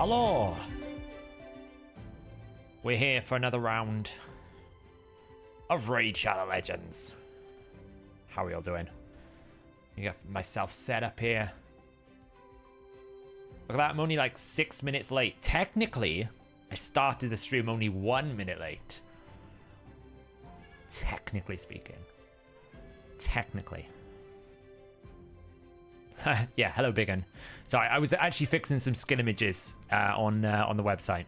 Hello. We're here for another round of Raid Shadow Legends. How are we all doing? I got myself set up here. Look at that, I'm only like 6 minutes late. Technically, I started the stream only 1 minute late. Technically speaking. Technically. Yeah, hello, Biggin. Sorry, I was actually fixing some skin images on the website.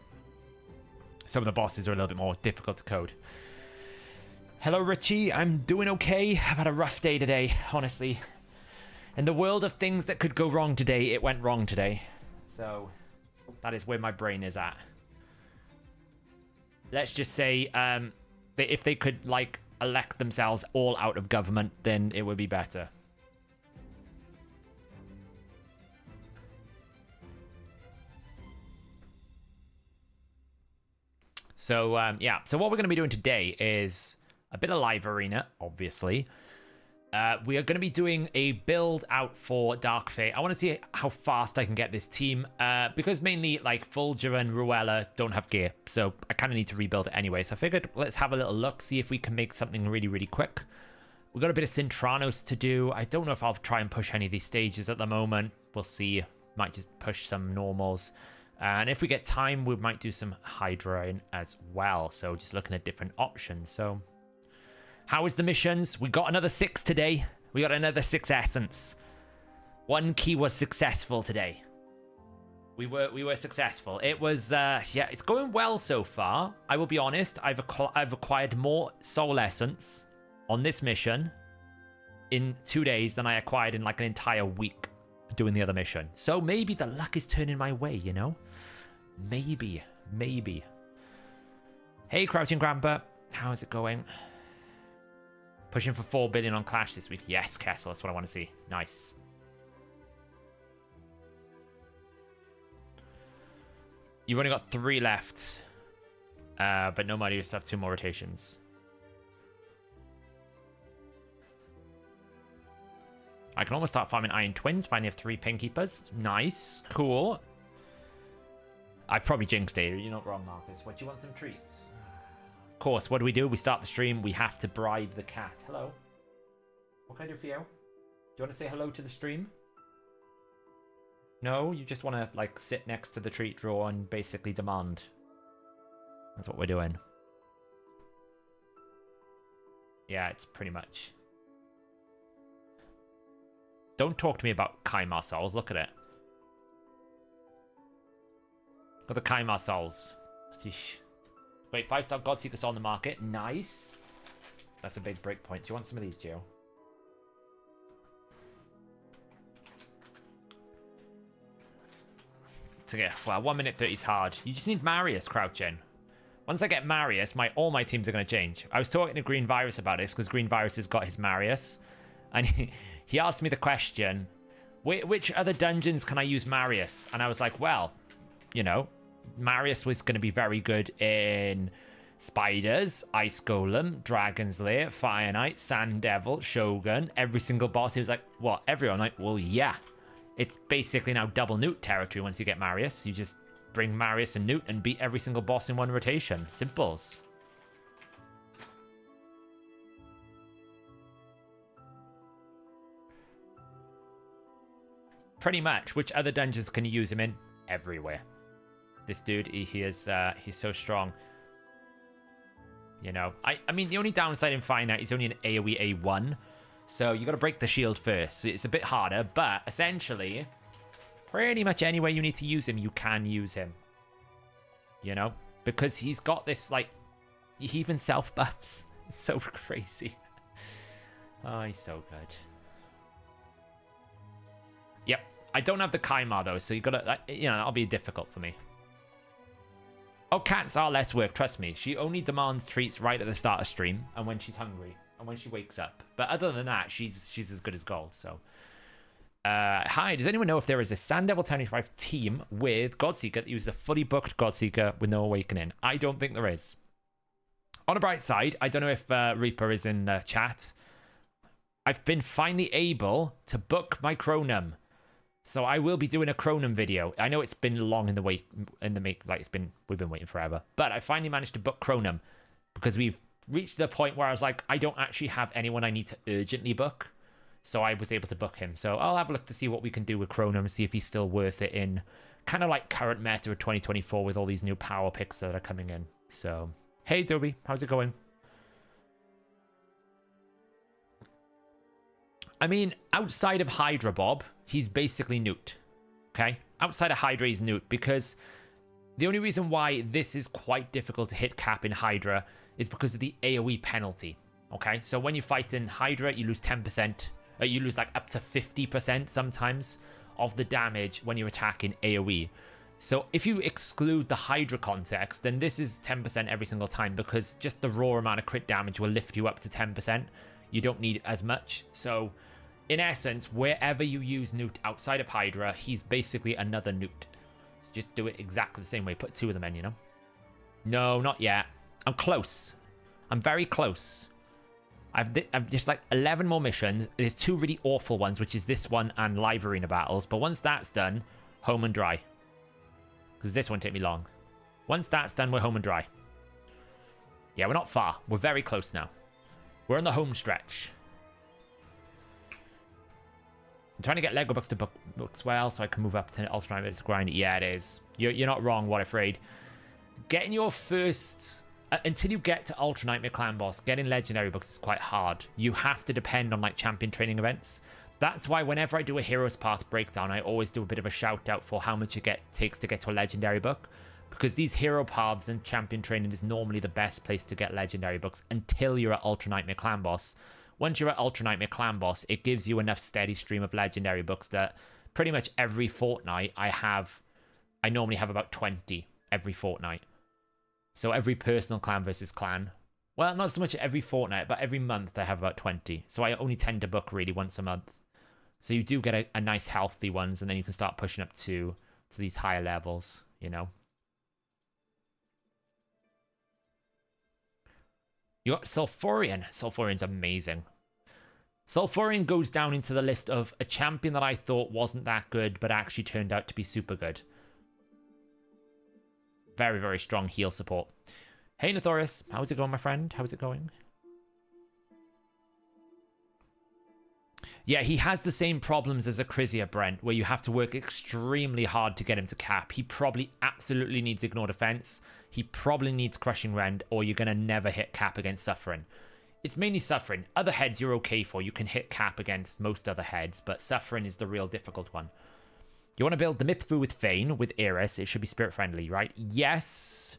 Some of the bosses are a little bit more difficult to code. Hello, Richie. I'm doing okay. I've had a rough day today, honestly. In the world of things that could go wrong today, it went wrong today. So, that is where my brain is at. Let's just say, if they could, like, elect themselves all out of government, then it would be better. So, yeah. So what we're going to be doing today is a bit of live arena, obviously. We are going to be doing a build out for Dark Fate. I want to see how fast I can get this team. Because mainly, like, Fulger and Ruella don't have gear. So I kind of need to rebuild it anyway. So I figured let's have a little look, see if we can make something really, really quick. We've got a bit of Cintranos to do. I don't know if I'll try and push any of these stages at the moment. We'll see. Might just push some normals. And if we get time, we might do some Hydra as well. So just looking at different options. So how is the missions? We got another 6 today. We got another 6 essence. 1 key was successful today. We were successful. It was, yeah, it's going well so far. I will be honest. I've acquired more soul essence on this mission in 2 days than I acquired in like an entire week doing the other mission. So maybe the luck is turning my way, you know? Maybe. Hey, Crouching Grandpa. How is it going? Pushing for 4 billion on Clash this week. Yes, Kessel. That's what I want to see. Nice. You've only got 3 left. But no money. You still have 2 more rotations. I can almost start farming Iron Twins. Finally have 3 Pinkeepers. Nice. Cool. I've probably jinxed it. You're not wrong, Marcus. What, do you want some treats? Of course, what do? We start the stream. We have to bribe the cat. Hello. What can I do for you? Do you want to say hello to the stream? No? You just want to, like, sit next to the treat drawer and basically demand. That's what we're doing. Yeah, it's pretty much... Don't talk to me about Kaimar Souls. Look at it. Look at the Kaimar Souls. Sheesh. Wait, 5-star Godseeker Soul on the market. Nice. That's a big break point. Do you want some of these, Joe? To get, well, 1 minute 30 is hard. You just need Marius, Crouching. Once I get Marius, all my teams are going to change. I was talking to Green Virus about this because Green Virus has got his Marius. And he asked me the question, which other dungeons can I use Marius? And I was like, well, you know, Marius was going to be very good in Spiders, Ice Golem, Dragon's Lair, Fire Knight, Sand Devil, Shogun, every single boss. He was like, what, everyone? Like, well, yeah. It's basically now double Newt territory once you get Marius. You just bring Marius and Newt and beat every single boss in one rotation. Simples. Pretty much. Which other dungeons can you use him in? Everywhere. This dude, he's so strong. You know, I mean, the only downside in Fire Knight is only an AoE A1. So you got to break the shield first. It's a bit harder, but essentially, pretty much anywhere you need to use him, you can use him. You know, because he's got this, like, he even self-buffs. It's so crazy. Oh, he's so good. Yep. I don't have the Kaimar, though, so you gotta, you know, that'll be difficult for me. Oh, cats are less work, trust me. She only demands treats right at the start of stream and when she's hungry and when she wakes up. But other than that, she's as good as gold, so. Hi, does anyone know if there is a Sand Devil 75 team with Godseeker that uses a fully booked Godseeker with no Awakening? I don't think there is. On the bright side, I don't know if Reaper is in the chat. I've been finally able to book my Chronum. So I will be doing a Cronum video. I know it's been long in the wait, like we've been waiting forever. But I finally managed to book Cronum because we've reached the point where I was like, I don't actually have anyone I need to urgently book. So I was able to book him. So I'll have a look to see what we can do with Cronum, see if he's still worth it in kind of like current meta of 2024 with all these new power picks that are coming in. So, hey, Dobie, how's it going? I mean, outside of Hydra Bob, he's basically Newt. Okay? Outside of Hydra, he's Newt because the only reason why this is quite difficult to hit cap in Hydra is because of the AoE penalty. Okay? So when you fight in Hydra, you lose 10%. You lose like up to 50% sometimes of the damage when you attack in AoE. So if you exclude the Hydra context, then this is 10% every single time because just the raw amount of crit damage will lift you up to 10%. You don't need as much. So in essence, wherever you use Newt outside of Hydra, he's basically another Newt. So just do it exactly the same way. Put two of them in, you know? No, not yet. I'm close. I'm very close. I've just like 11 more missions. There's two really awful ones, which is this one and live arena battles. But once that's done, home and dry. Because this won't take me long. Once that's done, we're home and dry. Yeah, we're not far. We're very close now. We're on the home stretch. I'm trying to get Lego books to book Wixwell so I can move up to Ultra Nightmares grind. Yeah, it is. You're not wrong, what afraid. Getting your first... until you get to Ultra Nightmare Clan Boss, getting Legendary books is quite hard. You have to depend on like champion training events. That's why whenever I do a Hero's Path breakdown, I always do a bit of a shout out for how much it takes to get to a Legendary book. Because these hero paths and champion training is normally the best place to get Legendary books until you're at Ultra Nightmare Clan Boss. Once you're at Ultra Nightmare Clan Boss, it gives you enough steady stream of Legendary books that pretty much every fortnight I normally have about 20 every fortnight. So every personal clan versus clan. Well, not so much every fortnight, but every month I have about 20. So I only tend to book really once a month. So you do get a nice healthy ones, and then you can start pushing up to these higher levels, you know. You got Sulfurion. Sulfurion's amazing. Sulfurion goes down into the list of a champion that I thought wasn't that good, but actually turned out to be super good. Very, very strong heal support. Hey, Nothorius. How's it going, my friend? How's it going? Yeah, he has the same problems as Acrisia, Brent, where you have to work extremely hard to get him to cap. He probably absolutely needs Ignore Defense. He probably needs Crushing Rend, or you're going to never hit cap against Suffering. It's mainly Suffering. Other heads you're okay for. You can hit cap against most other heads, but Suffering is the real difficult one. You want to build the Mythfu with Fane, with Eris. It should be spirit-friendly, right? Yes.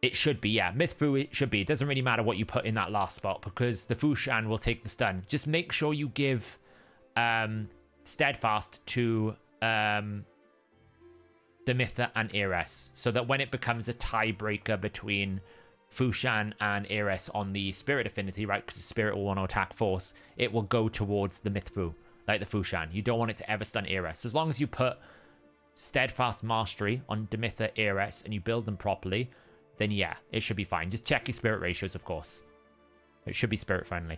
It should be, yeah. Mythfu, it should be. It doesn't really matter what you put in that last spot because the Fushan will take the stun. Just make sure you give Steadfast to the Mytha and Eris so that when it becomes a tiebreaker between Fushan and Eris on the Spirit Affinity, right, because the Spirit will want to attack Force, it will go towards the Mythfu, like the Fushan. You don't want it to ever stun Eris. So as long as you put Steadfast Mastery on Demitha, Eris, and you build them properly, then yeah, it should be fine. Just check your spirit ratios, of course. It should be spirit friendly.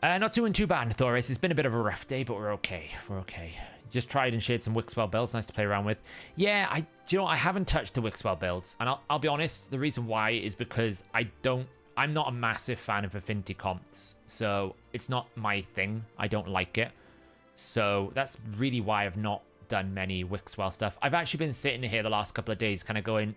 Not doing too bad, Thoris. It's been a bit of a rough day, but we're okay. We're okay. Just tried and shared some Wixwell builds. Nice to play around with. Yeah, I haven't touched the Wixwell builds. And I'll be honest, the reason why is because I'm not a massive fan of affinity comps. So it's not my thing. I don't like it. So that's really why I've not done many Wixwell stuff. I've actually been sitting here the last couple of days kind of going,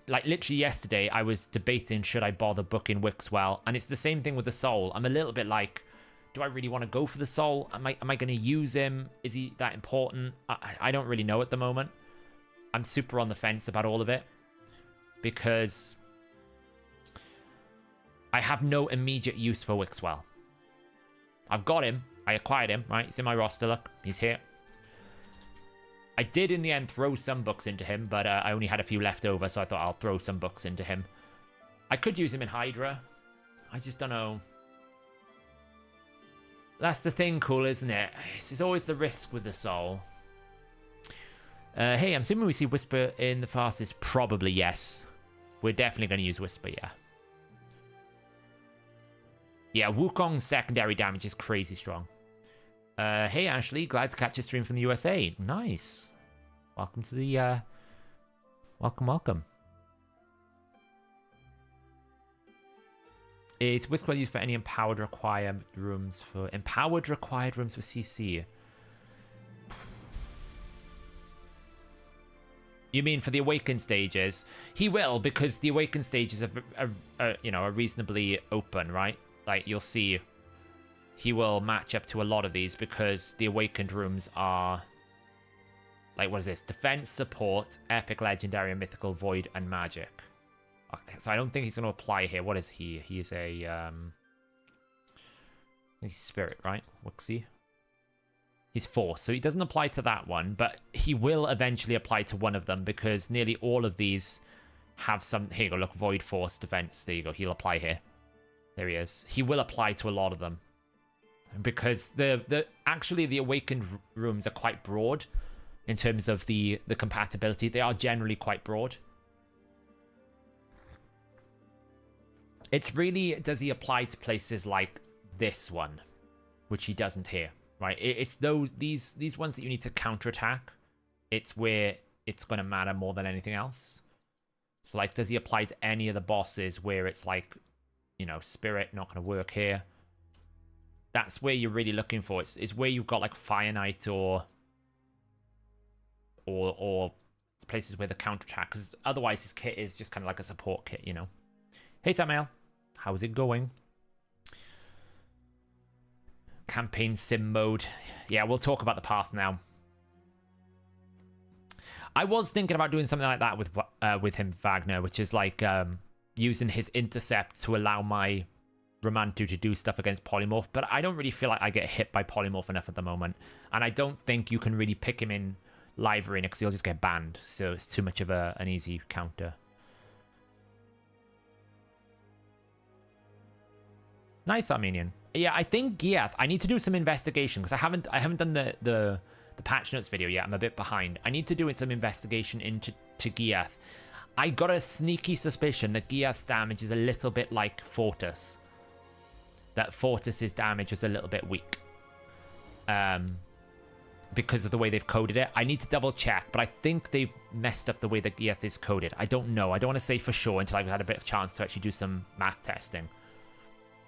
like literally yesterday I was debating should I bother booking Wixwell, and it's the same thing with the Soul. I'm a little bit like, do I really want to go for the Soul? Am I going to use him? Is he that important? I don't really know at the moment. I'm super on the fence about all of it because I have no immediate use for Wixwell. I've got him. I acquired him, right? He's in my roster. Look, he's here. I did, in the end, throw some books into him, but I only had a few left over, so I thought I'll throw some books into him. I could use him in Hydra. I just don't know. That's the thing, cool, isn't it? It's always the risk with the Soul. Hey, I'm assuming we see Whisper in the fastest. Probably, yes. We're definitely going to use Whisper, yeah. Yeah, Wukong's secondary damage is crazy strong. Hey, Ashley. Glad to catch a stream from the USA. Nice. Welcome to the... Welcome. Is Wixwell used for any empowered required rooms for CC? You mean for the awakened stages? He will, because the awakened stages are reasonably open, right? Like, you'll see he will match up to a lot of these because the awakened rooms are... Like, what is this? Defense, support, epic, legendary, and mythical, void, and magic. Okay, so I don't think he's going to apply here. What is he? He is a... he's spirit, right? Wixie. He's force, so he doesn't apply to that one, but he will eventually apply to one of them because nearly all of these have some... Here you go, look, void, force, defense. There you go, he'll apply here. There he is. He will apply to a lot of them. Because actually the awakened rooms are quite broad in terms of the compatibility. They are generally quite broad. It's really, does he apply to places like this one, which he doesn't here, right? It's these ones that you need to counterattack. It's where it's going to matter more than anything else. So, like, does he apply to any of the bosses where it's like, you know, spirit, not going to work here? That's where you're really looking for. It's where you've got like Fire Knight or places where the counterattack, because otherwise his kit is just kind of like a support kit, you know. Hey Samuel, how's it going? Campaign sim mode. Yeah, we'll talk about the path now. I was thinking about doing something like that with him, Wagner, which is like using his intercept to allow my Romantu to do stuff against Polymorph, but I don't really feel like I get hit by Polymorph enough at the moment, and I don't think you can really pick him in live arena because he'll just get banned, so it's too much of an easy counter. Nice, Armenian. Yeah, I think Giath. I need to do some investigation because I haven't done the patch notes video yet. I'm a bit behind. I need to do some investigation into Giath. I got a sneaky suspicion that Giath's damage is a little bit like Fortis. That Fortis's damage was a little bit weak. Because of the way they've coded it. I need to double check, but I think they've messed up the way that Giath is coded. I don't know. I don't want to say for sure until I've had a bit of chance to actually do some math testing.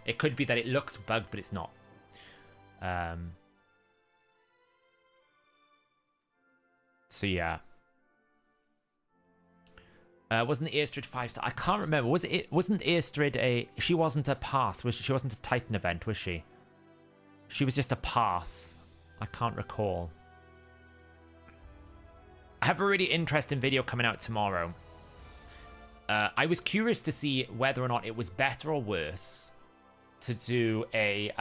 It could be that it looks bugged, but it's not. So yeah. Wasn't the Airstrid 5-star? I can't remember. Wasn't Airstrid a... She wasn't a path. She wasn't a Titan event, was she? She was just a path. I can't recall. I have a really interesting video coming out tomorrow. I was curious to see whether or not it was better or worse to do a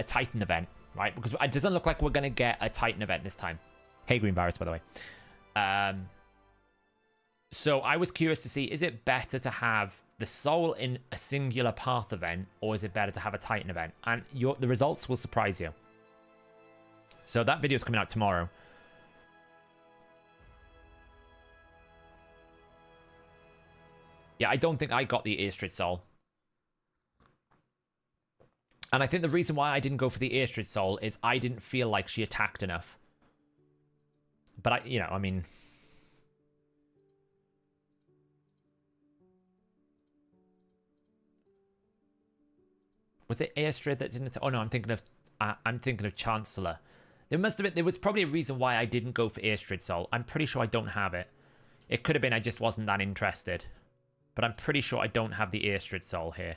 Titan event, right? Because it doesn't look like we're going to get a Titan event this time. Hey, Green Virus, by the way. So I was curious to see, is it better to have the soul in a singular path event, or is it better to have a Titan event? And the results will surprise you. So that video is coming out tomorrow. Yeah, I don't think I got the Airstrid soul. And I think the reason why I didn't go for the Airstrid soul is I didn't feel like she attacked enough. But I mean... Was it Airstrid that didn't... Oh no, I'm thinking of Chancellor. There was probably a reason why I didn't go for Airstrid soul. I'm pretty sure I don't have it. It could have been I just wasn't that interested. But I'm pretty sure I don't have the Airstrid soul here.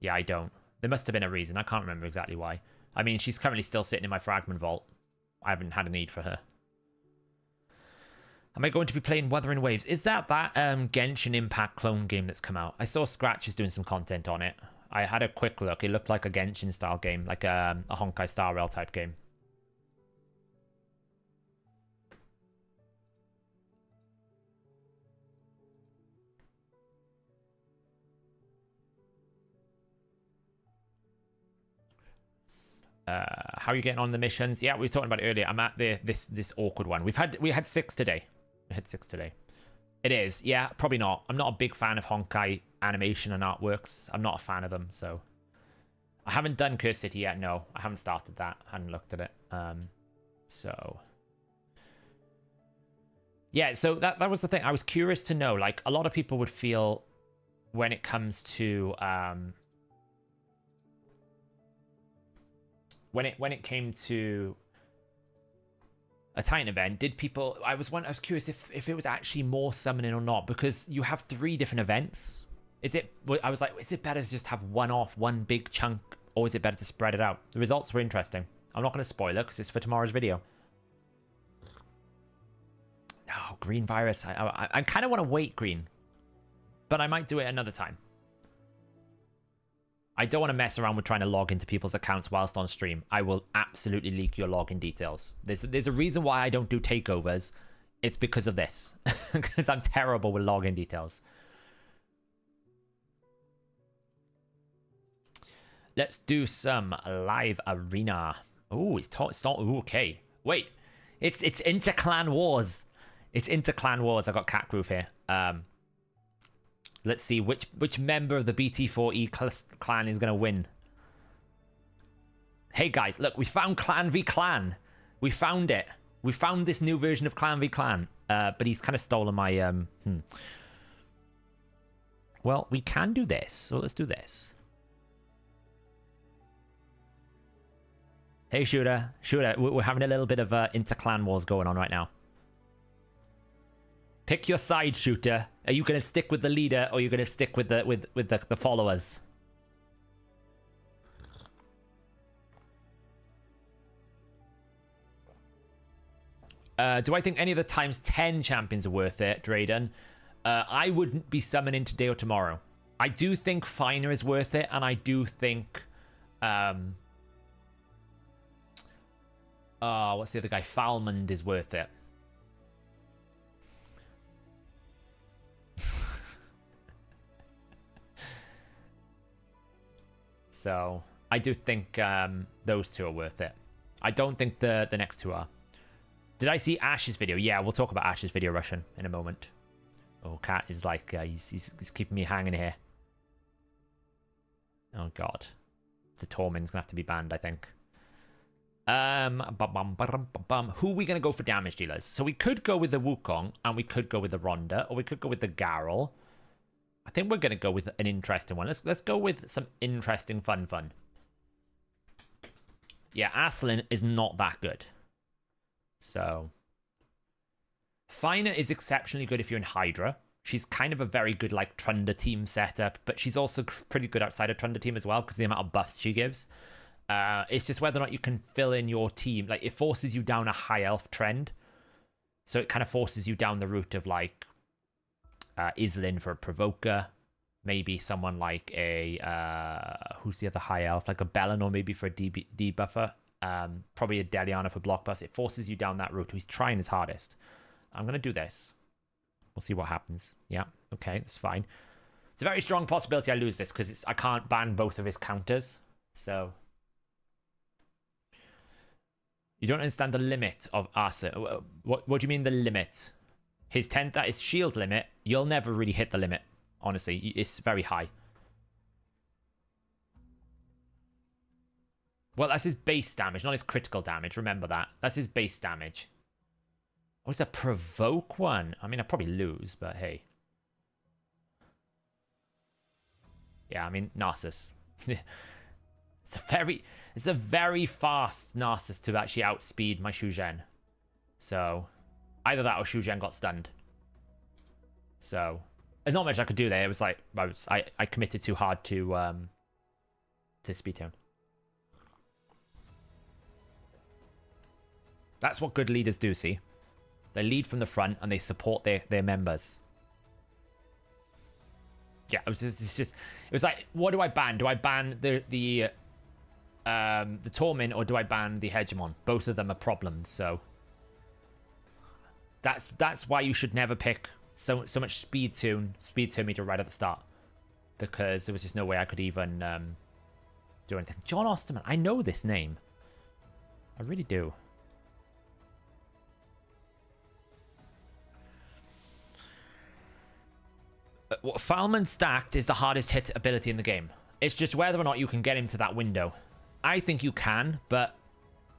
Yeah, I don't. There must have been a reason. I can't remember exactly why. I mean, she's currently still sitting in my fragment vault. I haven't had a need for her. Am I going to be playing Wuthering Waves? Is that Genshin Impact clone game that's come out? I saw Scratch is doing some content on it. I had a quick look. It looked like a Genshin style game, like a Honkai Star Rail type game. How are you getting on the missions? Yeah, we were talking about it earlier. I'm at this awkward one. We had 6 today. We had 6 today. It is, yeah, probably not. I'm not a big fan of Honkai animation and artworks. I'm not a fan of them, so I haven't done Curse City yet. No, I haven't started that. I hadn't looked at it. So yeah, so that was the thing. I was curious to know, like, a lot of people would feel when it comes to when it came to a Titan event, did people, I was curious if it was actually more summoning or not, because you have 3 different events. I was like, is it better to just have one big chunk, or is it better to spread it out? The results were interesting. I'm not going to spoil it because it's for tomorrow's video. Oh, Green Virus. I kind of want to wait, Green, but I might do it another time. I don't want to mess around with trying to log into people's accounts whilst on stream. I will absolutely leak your login details. There's a reason why I don't do takeovers. It's because of this. Because I'm terrible with login details. Let's do some live arena. Oh, it's not. Ooh, okay. Wait. It's inter-clan wars. It's inter-clan wars. I got Cat Groove here. Let's see which member of the BT4E clan is going to win. Hey guys, look, we found Clan v Clan. We found it. We found this new version of Clan v Clan. But he's kind of stolen my... Well, we can do this. So let's do this. Hey, Shooter. Shooter, we're having a little bit of inter-clan wars going on right now. Pick your side, Shooter. Are you going to stick with the leader, or are you going to stick with the followers? Do I think any of the times 10 champions are worth it, Drayden? I wouldn't be summoning today or tomorrow. I do think Finer is worth it, and I do think... what's the other guy? Falmond is worth it. So I do think those 2 are worth it. I don't think the next 2 are. Did I see Ash's video? Yeah, we'll talk about Ash's video, Russian, in a moment. Oh, Cat is like, he's keeping me hanging here. Oh, God. The Tormund's going to have to be banned, I think. Who are we going to go for damage dealers? So we could go with the Wukong, and we could go with the Ronda, or we could go with the Garrel. I think we're going to go with an interesting one. Let's go with some interesting fun. Yeah, Aslan is not that good. So Fina is exceptionally good if you're in Hydra. She's kind of a very good like Trunda team setup, but she's also pretty good outside of Trunda team as well because of the amount of buffs she gives. It's just whether or not you can fill in your team. Like, it forces you down a high elf trend. So it kind of forces you down the route of like Islin for a provoker, maybe someone like a who's the other high elf, like a Bellinor maybe for a debuffer, probably a Deliana for block buffs. It forces you down that route. He's trying his hardest. I'm gonna do this. We'll see what happens. Yeah, okay, that's fine. It's a very strong possibility I lose this because I can't ban both of his counters. So you don't understand the limit of Asa. What do you mean the limit? His 10th, that is shield limit. You'll never really hit the limit. Honestly, it's very high. Well, that's his base damage, not his critical damage. Remember that. That's his base damage. Oh, it's a provoke one. I mean, I'll probably lose, but hey. Yeah, I mean, Narcissus. It's a very fast Narcissus to actually outspeed my Shu Zhen. So either that or Shu Zhen got stunned. So there's not much I could do there. It was like I committed too hard to speed tone. That's what good leaders do, see? They lead from the front and they support their members. Yeah, it was like, what do I ban? Do I ban the Torment or do I ban the Hegemon? Both of them are problems, so that's why you should never pick so much speed tune meter right at the start, because there was just no way I could even do anything. John Osterman, I know this name. I really do. Falman stacked is the hardest hit ability in the game. It's just whether or not you can get him to that window. I think you can, but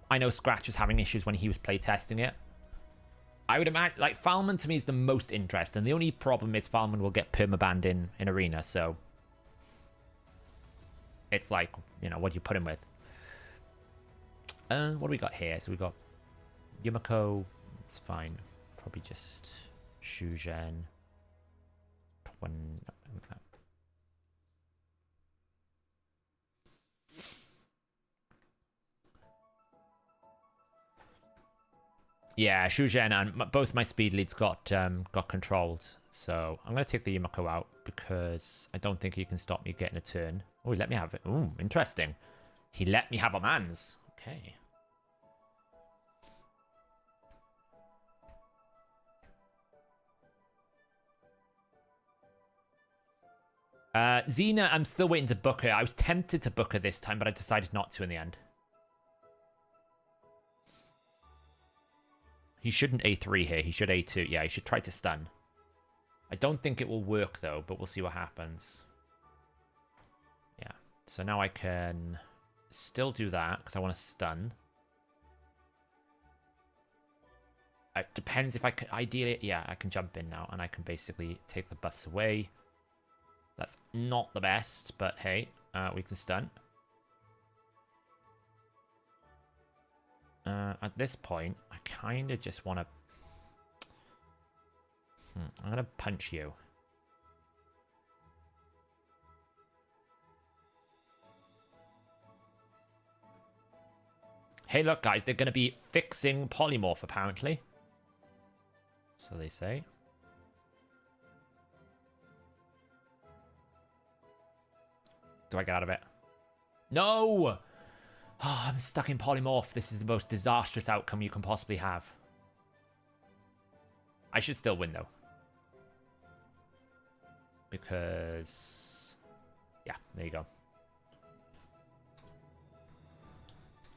I know Scratch was having issues when he was playtesting it. I would imagine, like, Falman to me is the most interesting. The only problem is Falman will get permabanned in Arena, so it's like, you know, what do you put him with? What do we got here? So we got Yumiko. It's fine. Probably just Shuzhen. Yeah, Shuzhen and both my speed leads got controlled. So I'm going to take the Yumiko out because I don't think he can stop me getting a turn. Oh, he let me have it. Ooh, interesting. He let me have a man's. Okay. Xena, I'm still waiting to book her. I was tempted to book her this time, but I decided not to in the end. He shouldn't A3 here. He should A2. Yeah, he should try to stun. I don't think it will work, though, but we'll see what happens. Yeah. So now I can still do that, because I want to stun. It depends if I can... Ideally, yeah, I can jump in now, and I can basically take the buffs away. That's not the best, but hey, we can stun. At this point, I kind of just want to... I'm going to punch you. Hey, look, guys, they're going to be fixing Polymorph, apparently. So they say. Do I get out of it? No! Oh, I'm stuck in Polymorph. This is the most disastrous outcome you can possibly have. I should still win, though. Because... yeah, there you go.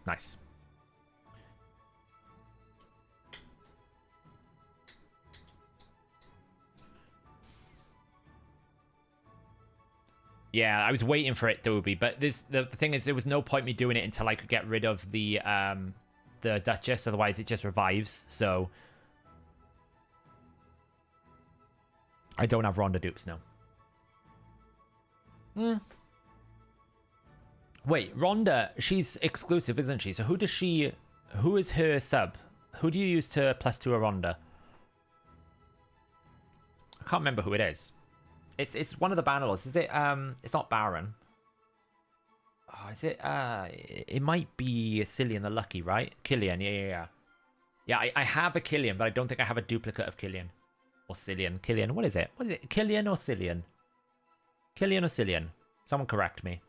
Nice. Yeah, I was waiting for it, Dobie, but this the thing is, there was no point me doing it until I could get rid of the Duchess, otherwise it just revives, so... I don't have Ronda dupes now. Wait, Ronda, she's exclusive, isn't she? So who does she... who is her sub? Who do you use to +2 a Ronda? I can't remember who it is. It's one of the Bannerlords. Is it it's not Baron. Oh, is it it might be Cillian the Lucky, right? Killian, yeah. Yeah, I have a Killian, but I don't think I have a duplicate of Killian. Or Cillian. Killian, what is it? What is it? Killian or Cillian? Killian or Cillian? Someone correct me.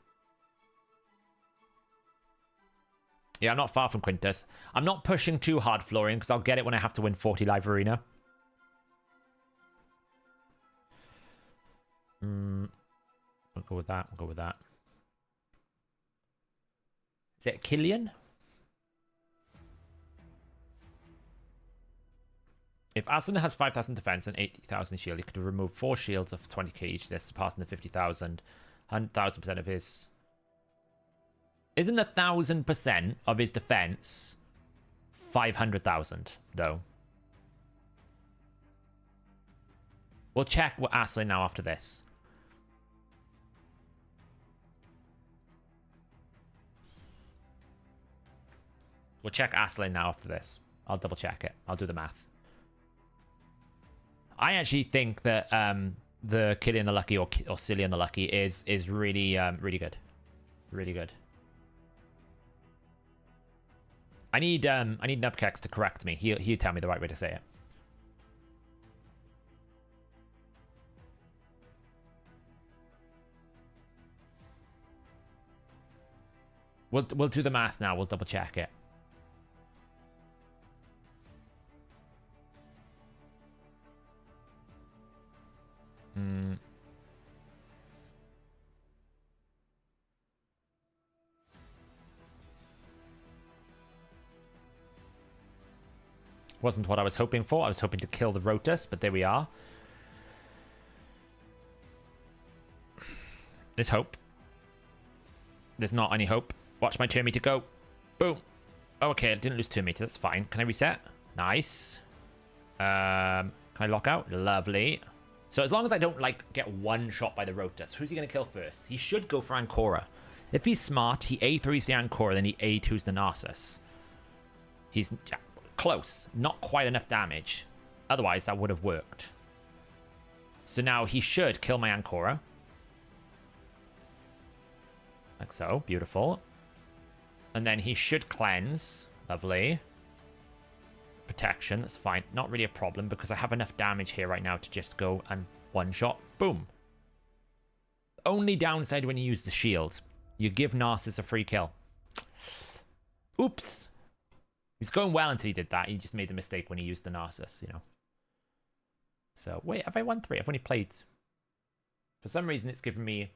Yeah, I'm not far from Quintus. I'm not pushing too hard, Florian, because I'll get it when I have to win 40 live arena. We'll go with that. We'll go with that. Is it Killian? If Asuna has 5,000 defense and 80,000 shield, he could remove 4 shields of 20k each. This surpassing the 50,000. 100,000% of his... Isn't 1,000% of his defense 500,000, though? We'll check what Asuna now after this. We'll check Aslan now after this. I'll double check it. I'll do the math. I actually think that the Killian the Lucky or Cillian the Lucky is really really good. Really good. I need Nubkex to correct me. He'll tell me the right way to say it. We'll do the math now. We'll double check it. Wasn't what I was hoping for. I was hoping to kill the Rotus, but there we are. There's hope. There's not any hope. Watch my turn meter go. Boom. Okay, I didn't lose turn meter. That's fine. Can I reset? Nice. Can I lock out? Lovely. So as long as I don't, like, get one shot by the Rotus, who's he going to kill first? He should go for Ancora. If he's smart, he A3s the Ancora, then he A2s the Narcissus. He's close. Not quite enough damage. Otherwise, that would have worked. So now he should kill my Ancora. Like so. Beautiful. And then he should cleanse. Lovely. Protection. That's fine. Not really a problem because I have enough damage here right now to just go and one shot. Boom. Only downside when you use the shield. You give Narcissus a free kill. Oops. He's going well until he did that. He just made the mistake when he used the Narcissus, you know. So, wait, have I won 3? I've only played... For some reason, it's given me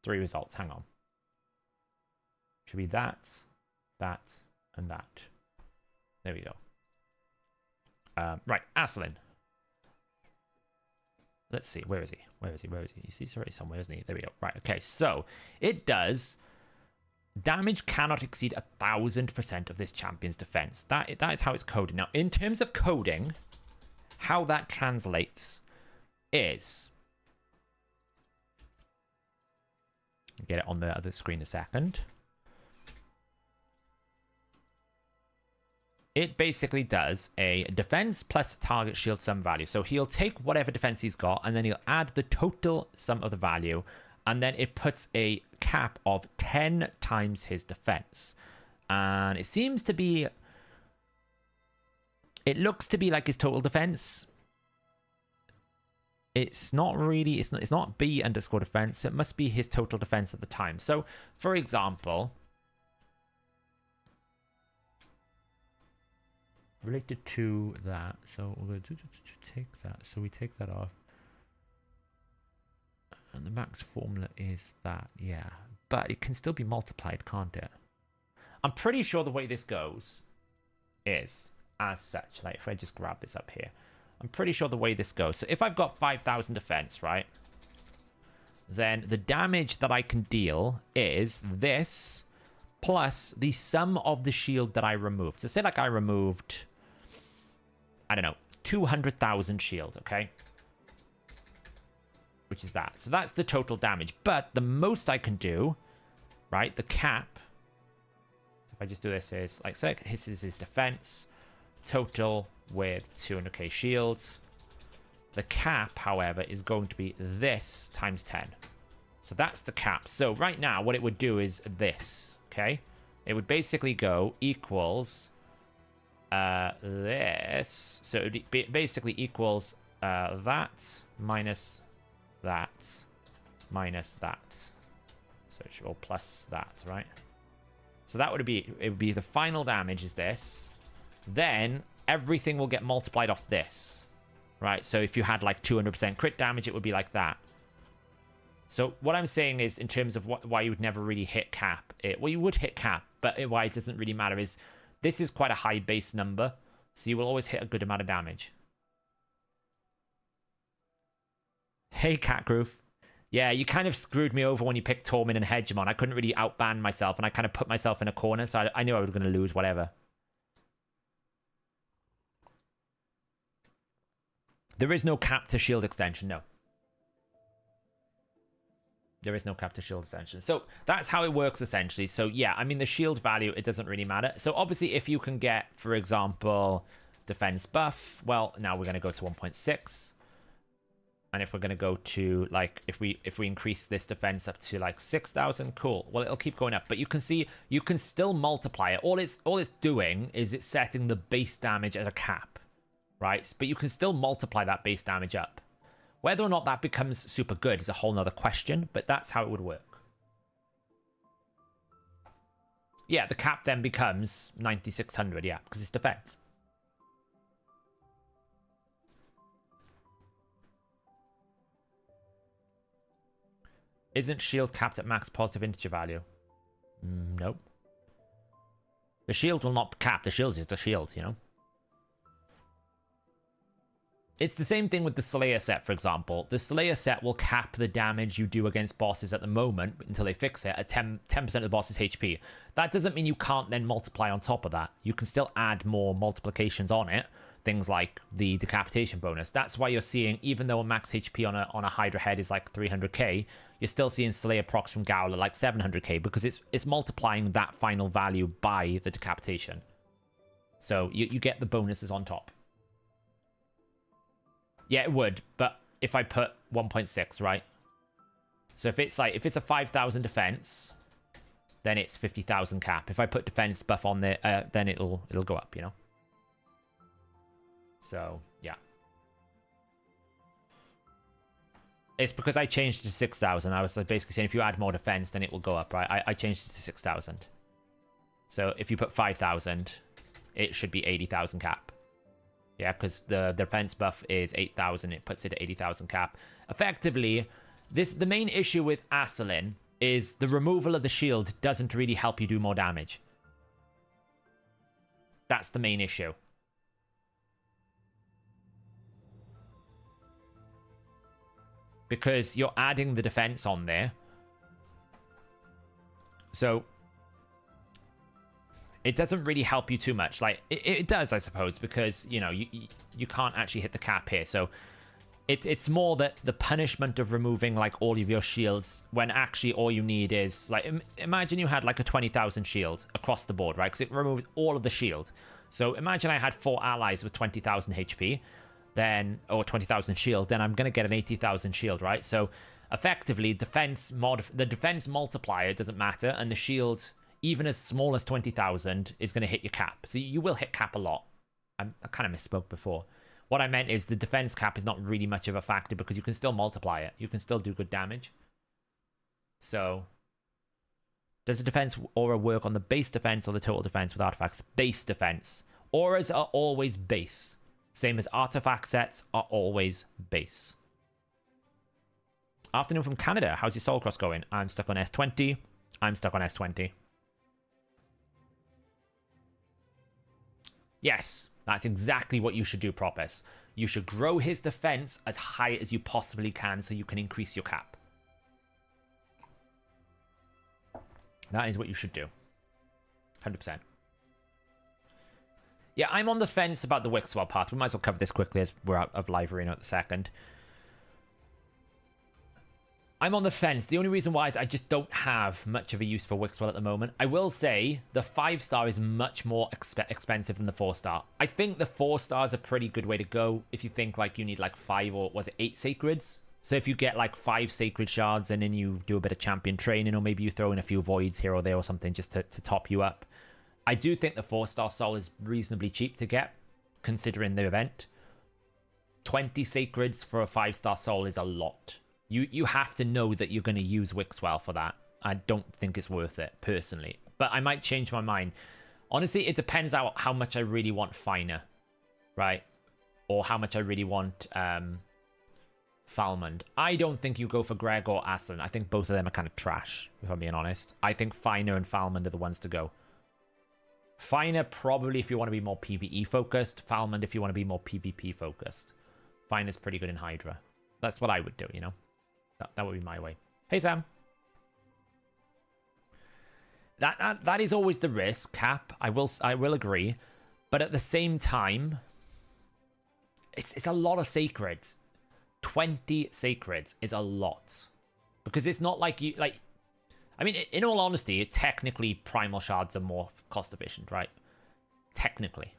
3 results. Hang on. Should be that, that, and that. There we go. Right, Aslan. Let's see. Where is he? Where is he? Where is he? He's already somewhere, isn't he? There we go. Right, okay. So, it does... Damage cannot exceed 1,000% of this champion's defense. That is how it's coded. Now, in terms of coding... How that translates is... Get it on the other screen a second. It basically does a defense plus target shield sum value. So he'll take whatever defense he's got, and then he'll add the total sum of the value, and then it puts a cap of 10 times his defense. And it seems to be... It looks to be like his total defense. It's not really, it's not B underscore defense. It must be his total defense at the time. So, for example, related to that, so we're going to take that. So we take that off. And the max formula is that, yeah. But it can still be multiplied, can't it? I'm pretty sure the way this goes is... as such, like if I just grab this up here, I'm pretty sure the way this goes. So if I've got 5,000 defense, right, then the damage that I can deal is this plus the sum of the shield that I removed. So say like I removed, I don't know, 200,000 shield, okay? Which is that. So that's the total damage. But the most I can do, right, the cap, so if I just do this is, like, say this is his defense, total with 200k shields. The cap, however, is going to be this times 10. So that's the cap. So right now, what it would do is this, okay? It would basically go equals this. So it would basically equals that minus that minus that. So it should all plus that, right? So that would be, it would be the final damage is this. Then everything will get multiplied off this, right? So if you had like 200% crit damage, it would be like that. So what I'm saying is, in terms of why you would never really hit cap, well, you would hit cap, but why it doesn't really matter is this is quite a high base number, so you will always hit a good amount of damage. Hey, Catgroove. Yeah, you kind of screwed me over when you picked Tormin and Hegemon. I couldn't really outban myself, and I kind of put myself in a corner, so I knew I was going to lose whatever. There is no cap to shield extension, no. There is no cap to shield extension. So that's how it works, essentially. So yeah, I mean, the shield value, it doesn't really matter. So obviously, if you can get, for example, defense buff, well, now we're going to go to 1.6. And if we're going to go to, like, if we increase this defense up to, like, 6,000, cool. Well, it'll keep going up. But you can see, you can still multiply it. All it's doing is it's setting the base damage at a cap. Right? But you can still multiply that base damage up. Whether or not that becomes super good is a whole nother question, but that's how it would work. Yeah, the cap then becomes 9,600, yeah, because it's defense. Isn't shield capped at max positive integer value? Nope. The shield will not cap. The shield is the shield, you know? It's the same thing with the Slayer set, for example. The Slayer set will cap the damage you do against bosses at the moment until they fix it at 10% of the boss's HP. That doesn't mean you can't then multiply on top of that. You can still add more multiplications on it. Things like the decapitation bonus. That's why you're seeing, even though a max HP on a Hydra head is like 300k, you're still seeing Slayer procs from Gowler like 700k because it's multiplying that final value by the decapitation. So you get the bonuses on top. Yeah, it would, but if I put 1.6, right? So if it's a 5,000 defense, then it's 50,000 cap. If I put defense buff on there, then it'll go up, you know? So, yeah. It's because I changed it to 6,000. I was basically saying if you add more defense, then it will go up, right? I changed it to 6,000. So if you put 5,000, it should be 80,000 cap. Yeah, because the defense buff is 8,000. It puts it at 80,000 cap. Effectively, the main issue with Aselin is the removal of the shield doesn't really help you do more damage. That's the main issue. Because you're adding the defense on there. So it doesn't really help you too much. Like, it does, I suppose, because, you know, you can't actually hit the cap here. So it's more that the punishment of removing, like, all of your shields when actually all you need is, like, imagine you had, like, a 20,000 shield across the board, right? Because it removes all of the shield. So imagine I had 4 allies with 20,000 HP, then, or 20,000 shield, then I'm going to get an 80,000 shield, right? So effectively, the defense multiplier doesn't matter, and the shield, even as small as 20,000, is going to hit your cap. So you will hit cap a lot. I kind of misspoke before. What I meant is the defense cap is not really much of a factor because you can still multiply it. You can still do good damage. So, does the defense aura work on the base defense or the total defense with artifacts? Base defense. Auras are always base. Same as artifact sets are always base. Afternoon from Canada. How's your Soul Cross going? I'm stuck on S20. I'm stuck on S20. Yes, that's exactly what you should do, Propus. You should grow his defense as high as you possibly can so you can increase your cap. That is what you should do. 100%. Yeah, I'm on the fence about the Wixwell path. We might as well cover this quickly as we're out of live arena at the second. I'm on the fence. The only reason why is I just don't have much of a use for Wixwell at the moment. I will say the 5-star is much more expensive than the 4-star. I think the 4-star is a pretty good way to go if you think like you need like 5 or was it 8 sacreds. So if you get like 5 sacred shards and then you do a bit of champion training, or maybe you throw in a few voids here or there or something just to top you up. I do think the 4-star soul is reasonably cheap to get considering the event. 20 sacreds for a 5-star soul is a lot. You have to know that you're going to use Wixwell for that. I don't think it's worth it, personally. But I might change my mind. Honestly, it depends how much I really want Finer, right? Or how much I really want Falmond. I don't think you go for Greg or Aslan. I think both of them are kind of trash, if I'm being honest. I think Finer and Falmond are the ones to go. Finer probably if you want to be more PvE focused. Falmond if you want to be more PvP focused. Finer's pretty good in Hydra. That's what I would do, you know? That would be my way. Hey, Sam. That is always the risk, Cap. I will agree. But at the same time, it's a lot of sacreds. 20 sacreds is a lot. Because it's not like you... like. I mean, in all honesty, technically, primal shards are more cost efficient, right? Technically.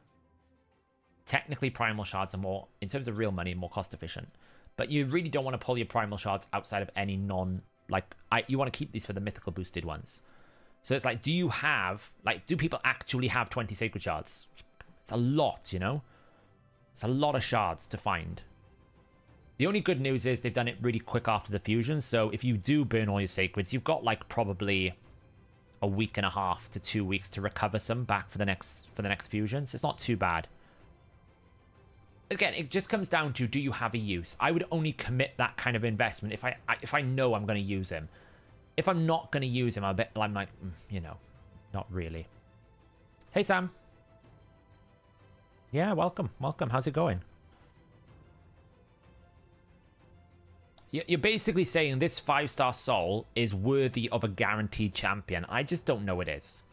Technically, primal shards are more, in terms of real money, more cost efficient. But you really don't want to pull your primal shards outside of any you want to keep these for the mythical boosted ones. So it's like, do you have, like, do people actually have 20 sacred shards? It's a lot, you know? It's a lot of shards to find. The only good news is they've done it really quick after the fusion. So if you do burn all your sacreds, you've got like probably a week and a half to 2 weeks to recover some back for the next fusions. It's not too bad. Again, it just comes down to, do you have a use? I would only commit that kind of investment if I know I'm going to use him. If I'm not going to use him, I'm like, you know, not really. Hey, Sam. Yeah, welcome. Welcome. How's it going? You're basically saying this 5-star soul is worthy of a guaranteed champion. I just don't know it is.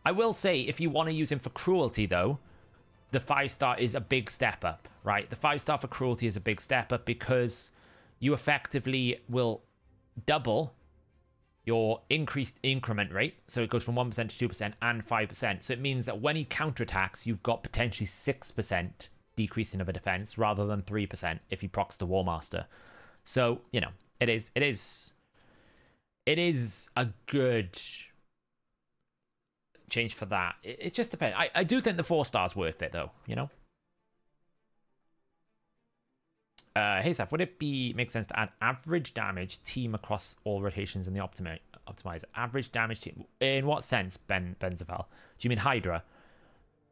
I will say, if you want to use him for cruelty, though, the 5-star is a big step up, right? The 5-star for cruelty is a big step up because you effectively will double your increased increment rate. So it goes from 1% to 2% and 5%. So it means that when he counterattacks, you've got potentially 6% decreasing of a defense rather than 3% if he procs the Warmaster. So, you know, it is a good change for that. It just depends. I do think the 4-star's worth it, though, you know? Hey, Seth, would it make sense to add average damage team across all rotations in the optimizer? Average damage team. In what sense, Benzavel? Do you mean Hydra?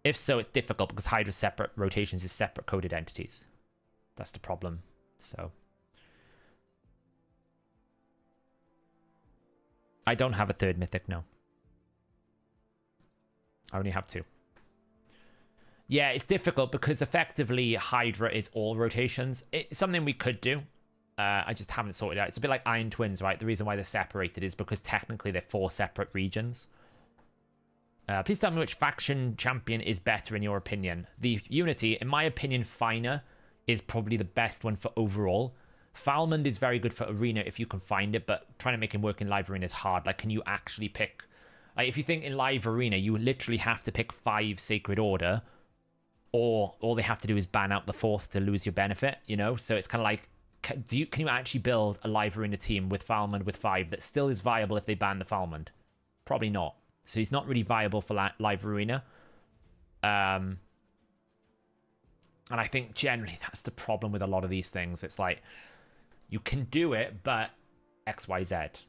If so, it's difficult because Hydra's separate rotations is separate coded entities. That's the problem. So I don't have a 3rd mythic, no. I only have 2. Yeah, it's difficult because effectively Hydra is all rotations. It's something we could do. I just haven't sorted it out. It's a bit like Iron Twins, right? The reason why they're separated is because technically they're 4 separate regions. Please tell me which faction champion is better in your opinion. The Unity, in my opinion, Finer is probably the best one for overall. Falmond is very good for Arena if you can find it, but trying to make him work in Live Arena is hard. Like, can you actually pick... Like, if you think in Live Arena, you literally have to pick 5 Sacred Order, or all they have to do is ban out the 4th to lose your benefit, you know? So it's kind of like, can you actually build a Live Arena team with Falmond with 5 that still is viable if they ban the Falmond? Probably not. So he's not really viable for Live Arena. And I think generally that's the problem with a lot of these things. It's like, you can do it, but XYZ.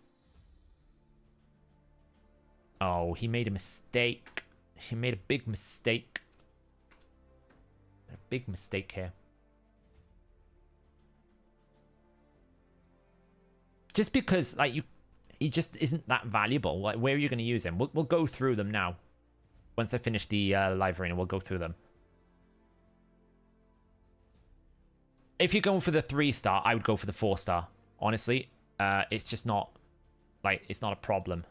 Oh, he made a mistake. He made a big mistake. A big mistake here. Just because, like, he just isn't that valuable. Like, where are you going to use him? We'll go through them now. Once I finish the Live Arena, we'll go through them. If you're going for the 3-star, I would go for the 4-star. Honestly, it's just not, like, it's not a problem.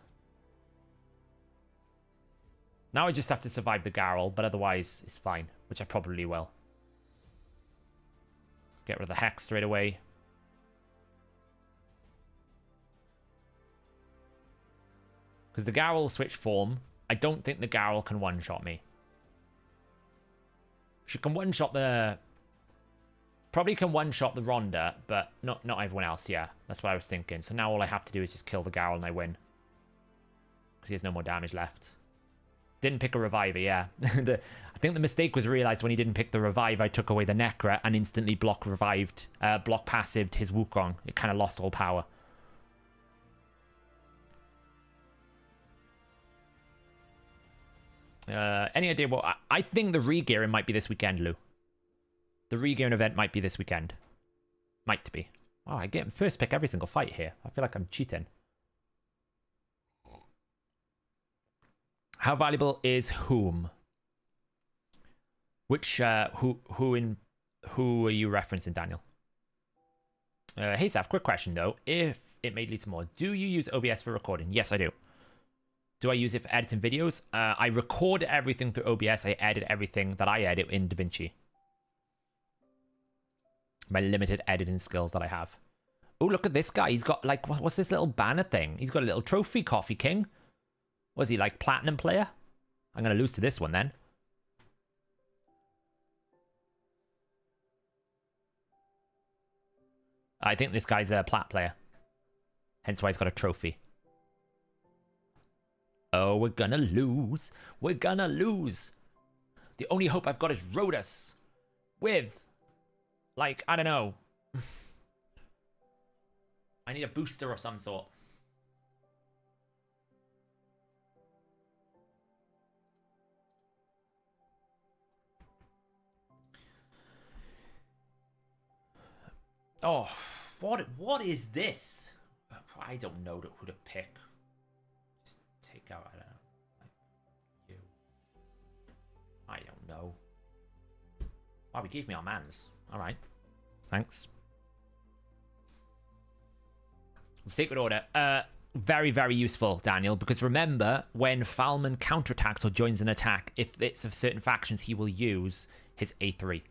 Now I just have to survive the Garrel, but otherwise it's fine, which I probably will. Get rid of the Hex straight away. Because the Garrel will switch form. I don't think the Garrel can one-shot me. She can one-shot the... Probably can one-shot the Rhonda, but not everyone else, yeah. That's what I was thinking. So now all I have to do is just kill the Garrel and I win. Because he has no more damage left. Didn't pick a Reviver, yeah. I think the mistake was realized when he didn't pick the Revive. I took away the Necra and instantly block passived his Wukong. It kind of lost all power. Any idea what... I think the regearing might be this weekend, Lou. The regearing event might be this weekend. Might be. Oh, I get first pick every single fight here. I feel like I'm cheating. How valuable is whom? Which, who are you referencing, Daniel? Hey, Saf, quick question, though. If it may lead to more, do you use OBS for recording? Yes, I do. Do I use it for editing videos? I record everything through OBS. I edit everything that I edit in DaVinci. My limited editing skills that I have. Oh, look at this guy. He's got, like, what's this little banner thing? He's got a little trophy, Coffee King. Was he, like, platinum player? I'm going to lose to this one, then. I think this guy's a plat player. Hence why he's got a trophy. Oh, we're gonna lose. We're gonna lose. The only hope I've got is Rhodas. With, like, I don't know. I need a booster of some sort. Oh, what is this? I don't know who to pick. Just take out, I don't know. Like, you. I don't know. Wow, he gave me our mans. Alright. Thanks. Sacred Order. Very, very useful, Daniel, because remember, when Falman counterattacks or joins an attack, if it's of certain factions, he will use his A3.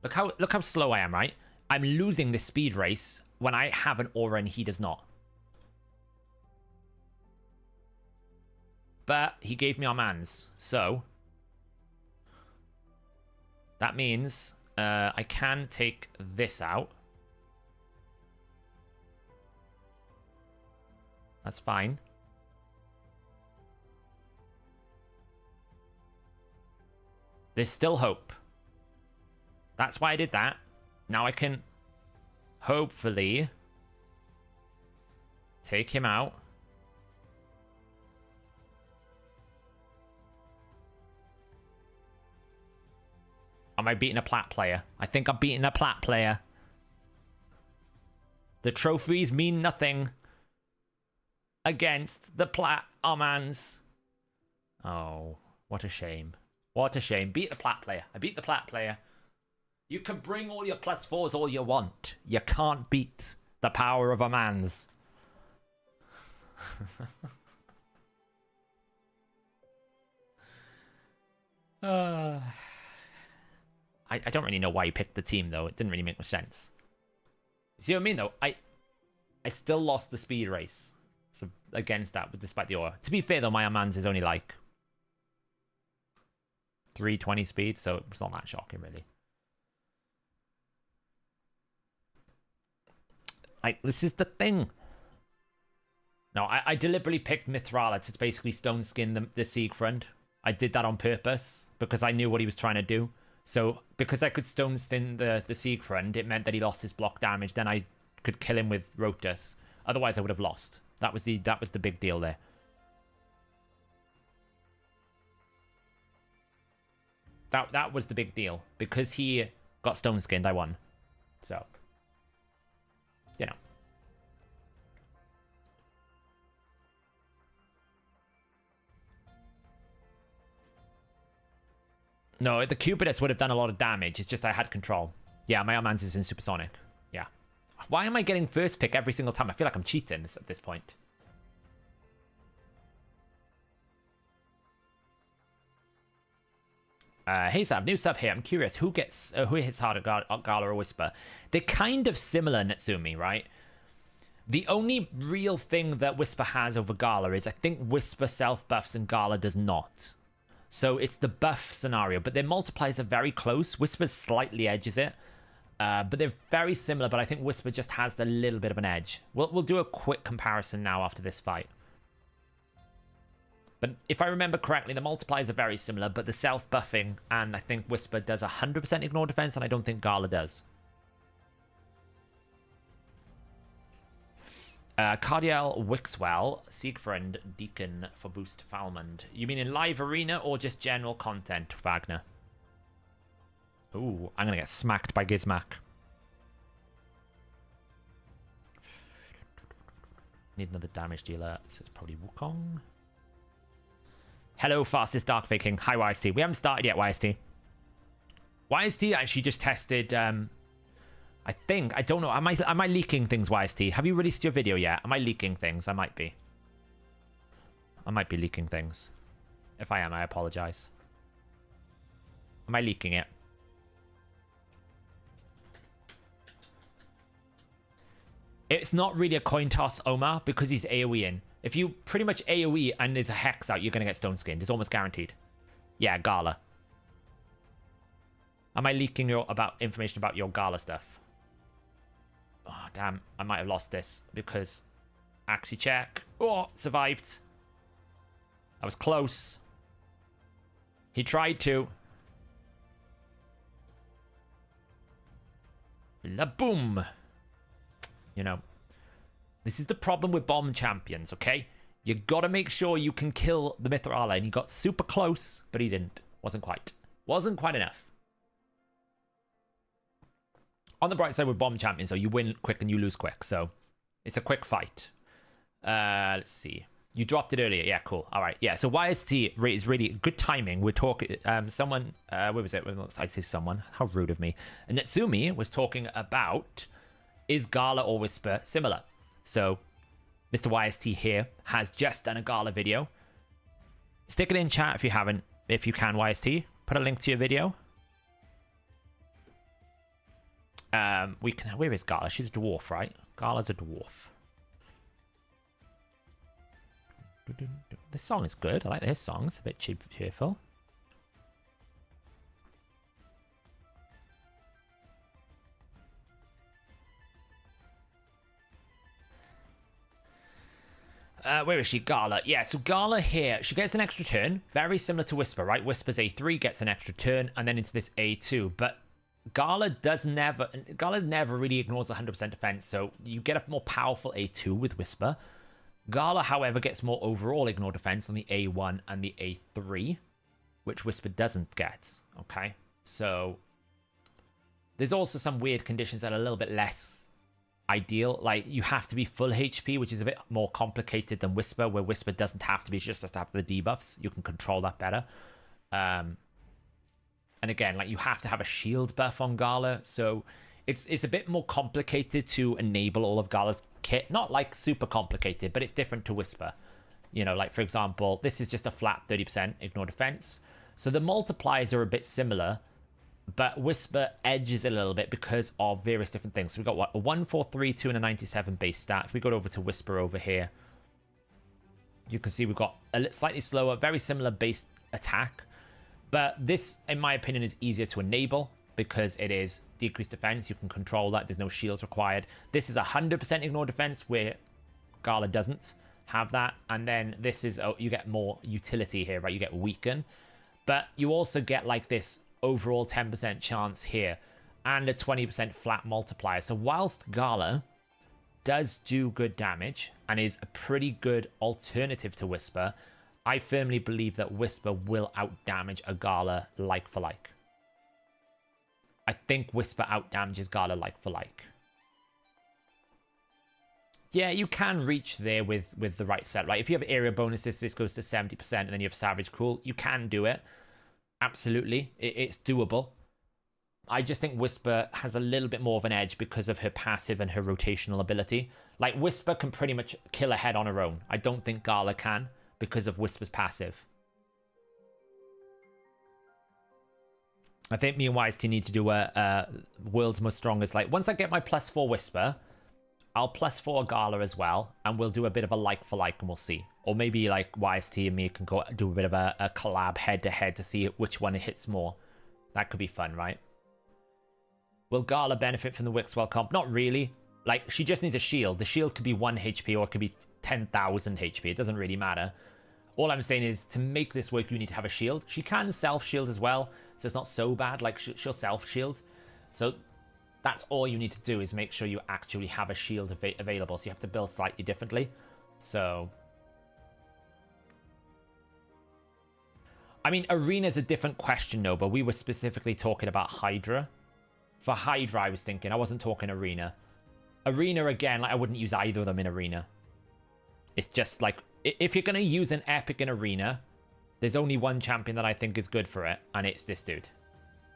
Look how slow I am, right? I'm losing this speed race when I have an aura and he does not. But he gave me Armands, so that means I can take this out. That's fine. There's still hope. That's why I did that. Now I can hopefully take him out. Am I beating a plat player? I think I'm beating a plat player. The trophies mean nothing against the plat Armands. Oh, what a shame. What a shame. Beat the plat player. I beat the plat player. You can bring all your +4s all you want. You can't beat the power of Armands. I don't really know why you picked the team, though. It didn't really make much sense. You see what I mean, though? I still lost the speed race. So against that, despite the aura. To be fair, though, my Armands is only like 320 speed, so it's not that shocking, really. Like, this is the thing. No, I deliberately picked Mithrala to basically stone skin the Siegfried. I did that on purpose because I knew what he was trying to do. So because I could stone skin the Siegfried, it meant that he lost his block damage. Then I could kill him with Rotus. Otherwise, I would have lost. That was the big deal there. That was the big deal. Because he got stone skinned, I won. So, you know. No, the Cupidus would have done a lot of damage. It's just I had control. Yeah, my Armands is in Supersonic. Yeah. Why am I getting first pick every single time? I feel like I'm cheating at this point. Hey Sab, new sub here. I'm curious, who hits harder, Gala or Whisper? They're kind of similar, Natsumi, right? The only real thing that Whisper has over Gala is I think Whisper self-buffs and Gala does not. So it's the buff scenario, but their multipliers are very close. Whisper slightly edges it, but they're very similar, but I think Whisper just has a little bit of an edge. We'll do a quick comparison now after this fight. But if I remember correctly, the multipliers are very similar, but the self-buffing, and I think Whisper does 100% ignore defense, and I don't think Gala does. Cardiel Wixwell, Siegfried Deacon for boost Falmond. You mean in live arena or just general content, Wagner? Ooh, I'm going to get smacked by Gizmak. Need another damage dealer. So it's probably Wukong. Hello, fastest Dark Viking. Hi, YST. We haven't started yet, YST. YST actually just tested... I think, I don't know, am I leaking things, YST? Have you released your video yet? Am I leaking things? I might be. I might be leaking things. If I am, I apologize. Am I leaking it? It's not really a coin toss, Omar, because he's AoE in. If you pretty much AoE and there's a Hex out, you're going to get stone skinned. It's almost guaranteed. Yeah, Gala. Am I leaking information about your Gala stuff? Oh, damn. I might have lost this because... Actually, check. Oh, survived. I was close. He tried to. La-boom. You know. This is the problem with bomb champions, okay? You gotta make sure you can kill the Mithrala. And he got super close, but he didn't. Wasn't quite. Wasn't quite enough. On the bright side with bomb champions, though, you win quick and you lose quick. So it's a quick fight. Let's see. You dropped it earlier. Yeah, cool. All right. Yeah, so YST is really good timing. We're talking... someone... where was it? I say someone. How rude of me. And Natsumi was talking about... Is Gala or Whisper similar? So Mr. YST here has just done a Gala video. Stick it in chat if you haven't, if you can, YST. Put a link to your video. We can. Where is Gala? She's a dwarf, right? Gala's a dwarf. This song is good. I like this song. It's a bit cheerful. Where is she? Gala. Yeah, so Gala here, she gets an extra turn. Very similar to Whisper, right? Whisper's A3 gets an extra turn, and then into this A2. But Gala never really ignores 100% defense, so you get a more powerful A2 with Whisper. Gala, however, gets more overall ignore defense on the A1 and the A3, which Whisper doesn't get. Okay, so there's also some weird conditions that are a little bit less ideal. Like, you have to be full HP, which is a bit more complicated than Whisper, where Whisper doesn't have to be, just has to have the debuffs. You can control that better. And again, like, you have to have a shield buff on Gala, so it's a bit more complicated to enable all of Gala's kit. Not like super complicated, but it's different to Whisper. You know, like, for example, this is just a flat 30% ignore defense. So the multipliers are a bit similar, but Whisper edges a little bit because of various different things. So we've got what? A 1,432 and a 97 base stat. If we go over to Whisper over here, you can see we've got a slightly slower, very similar base attack. But this, in my opinion, is easier to enable because it is decreased defense. You can control that. There's no shields required. This is 100% ignore defense, where Gala doesn't have that. And then this is, oh, you get more utility here, right? You get weaken. But you also get like this overall 10% chance here and a 20% flat multiplier. So whilst Gala does do good damage and is a pretty good alternative to Whisper, I firmly believe that Whisper will outdamage a Gala like for like. I think Whisper outdamages Gala like for like. Yeah, you can reach there with the right set, right? If you have area bonuses, this goes to 70%, and then you have Savage Cruel. You can do it. Absolutely. It's doable. I just think Whisper has a little bit more of an edge because of her passive and her rotational ability. Like, Whisper can pretty much kill a head on her own. I don't think Gala can because of Whisper's passive. I think me and YST need to do a World's Most Strongest. Like, once I get my +4 Whisper, I'll +4 Gala as well, and we'll do a bit of a like for like, and we'll see. Or maybe like YST and me can go do a bit of a collab head to head to see which one hits more. That could be fun, right? Will Gala benefit from the Wixwell comp? Not really. Like, she just needs a shield. The shield could be 1 HP or it could be 10,000 HP. It doesn't really matter. All I'm saying is, to make this work, you need to have a shield. She can self-shield as well, so it's not so bad. Like, she'll self-shield. So that's all you need to do, is make sure you actually have a shield available. So you have to build slightly differently. So, I mean, Arena's a different question, though, but we were specifically talking about Hydra. For Hydra, I was thinking. I wasn't talking Arena. Arena, again, like, I wouldn't use either of them in Arena. It's just, like, if you're going to use an epic in Arena, there's only one champion that I think is good for it, and it's this dude.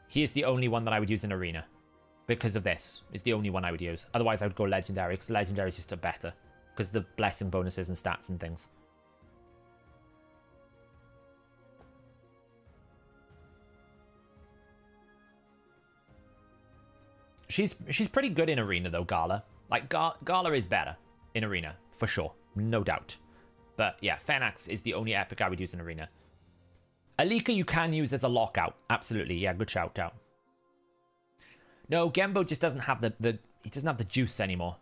He is the only one that I would use in Arena. Because of this. It's the only one I would use. Otherwise, I would go Legendary, because Legendary is just a better. Because of the blessing bonuses and stats and things. She's pretty good in Arena, though, Gala. Like, Gala is better in Arena, for sure. No doubt. But, yeah, Fenax is the only epic I would use in Arena. Alika you can use as a lockout. Absolutely, yeah, good shout out. No, Gembo just doesn't have he doesn't have the juice anymore.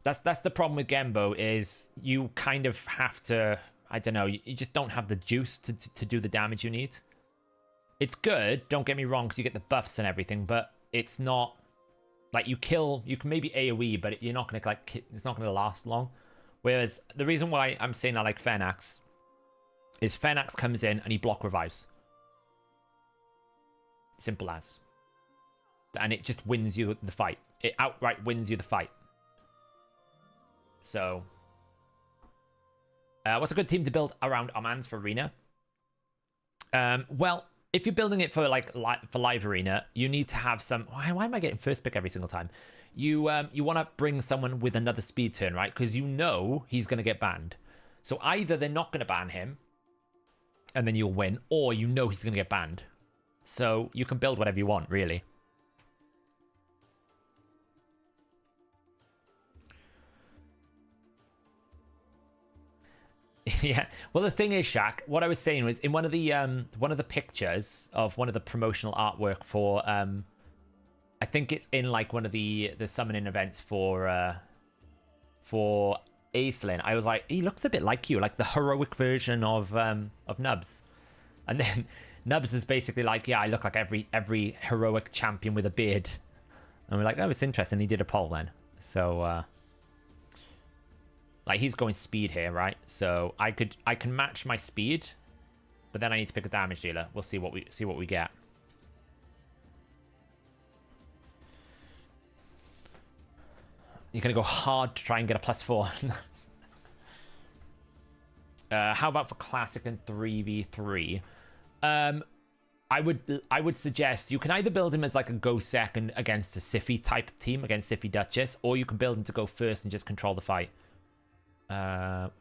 That's the problem with Gembo, is you kind of have to, I don't know, you just don't have the juice to do the damage you need. It's good, don't get me wrong, because you get the buffs and everything, but it's not, like, you can maybe AoE, but you're not going to, like, it's not going to last long. Whereas, the reason why I'm saying I like Fenax is Fenax comes in and he block revives. Simple as. And it just wins you the fight. It outright wins you the fight. So, what's a good team to build around Armand's for Arena? Well, if you're building it for for live arena, you need to have some. Why am I getting first pick every single time? You want to bring someone with another speed turn, right? Because you know he's going to get banned. So either they're not going to ban him, and then you'll win, or you know he's going to get banned. So you can build whatever you want, really. Yeah. Well, the thing is, Shaq, what I was saying was in one of the pictures of one of the promotional artwork for I think it's in like one of the summoning events for Aislinn. I was like, he looks a bit like you, like the heroic version of Nubs. And then Nubs is basically like, yeah, I look like every heroic champion with a beard. And we're like, oh, it's interesting. He did a poll then. So like he's going speed here, right? So I can match my speed, but then I need to pick a damage dealer. We'll see what we get. You're gonna go hard to try and get a +4. How about for classic and 3v3? I would suggest you can either build him as like a go second against a Sify type team, against Sify Duchess, or you can build him to go first and just control the fight. Am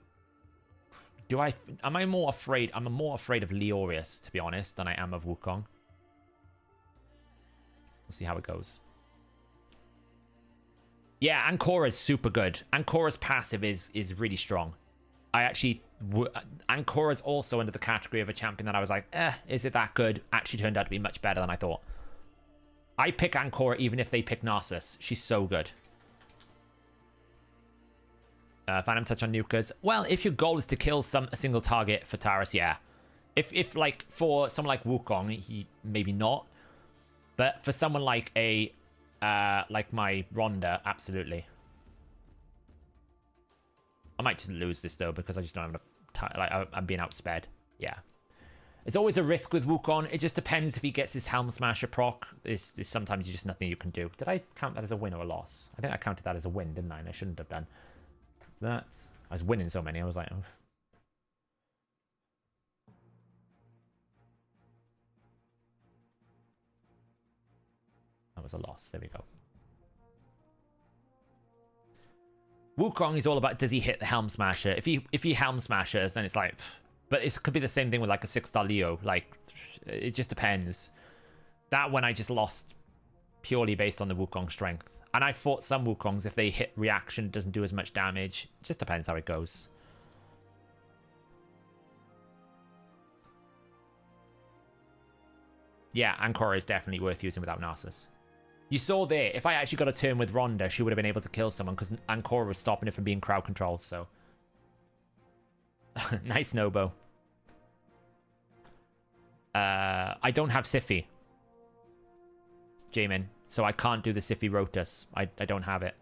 I more afraid? I'm more afraid of Leorius, to be honest, than I am of Wukong. We'll see how it goes. Yeah, Ancora's super good. Ancora's passive is really strong. I actually... Ancora's also under the category of a champion that I was like, is it that good? Actually turned out to be much better than I thought. I pick Ancora even if they pick Narcissus. She's so good. Phantom Touch on Nukas. Well, if your goal is to kill a single target for Taurus, yeah. If like for someone like Wukong, he maybe not. But for someone like a like my Rhonda, absolutely. I might just lose this though because I just don't have enough time. Like I'm being outsped. Yeah. It's always a risk with Wukong. It just depends if he gets his Helm Smasher proc. There's sometimes just nothing you can do. Did I count that as a win or a loss? I think I counted that as a win, didn't I? And I shouldn't have done. I was winning so many. I was like, oh. That was a loss. There we go. Wukong is all about, does he hit the Helm Smasher? If he Helm Smashers, then it's like, but it could be the same thing with like a 6-star Leo. Like, it just depends. That one I just lost purely based on the Wukong strength. And I fought some Wukongs, if they hit reaction, it doesn't do as much damage. It just depends how it goes. Yeah, Ancora is definitely worth using without Narcissus. You saw there, if I actually got a turn with Rhonda, she would have been able to kill someone because Ancora was stopping it from being crowd controlled, so. Nice Nobo. I don't have Sify. Jamin. So I can't do the Sify Rotus. I don't have it.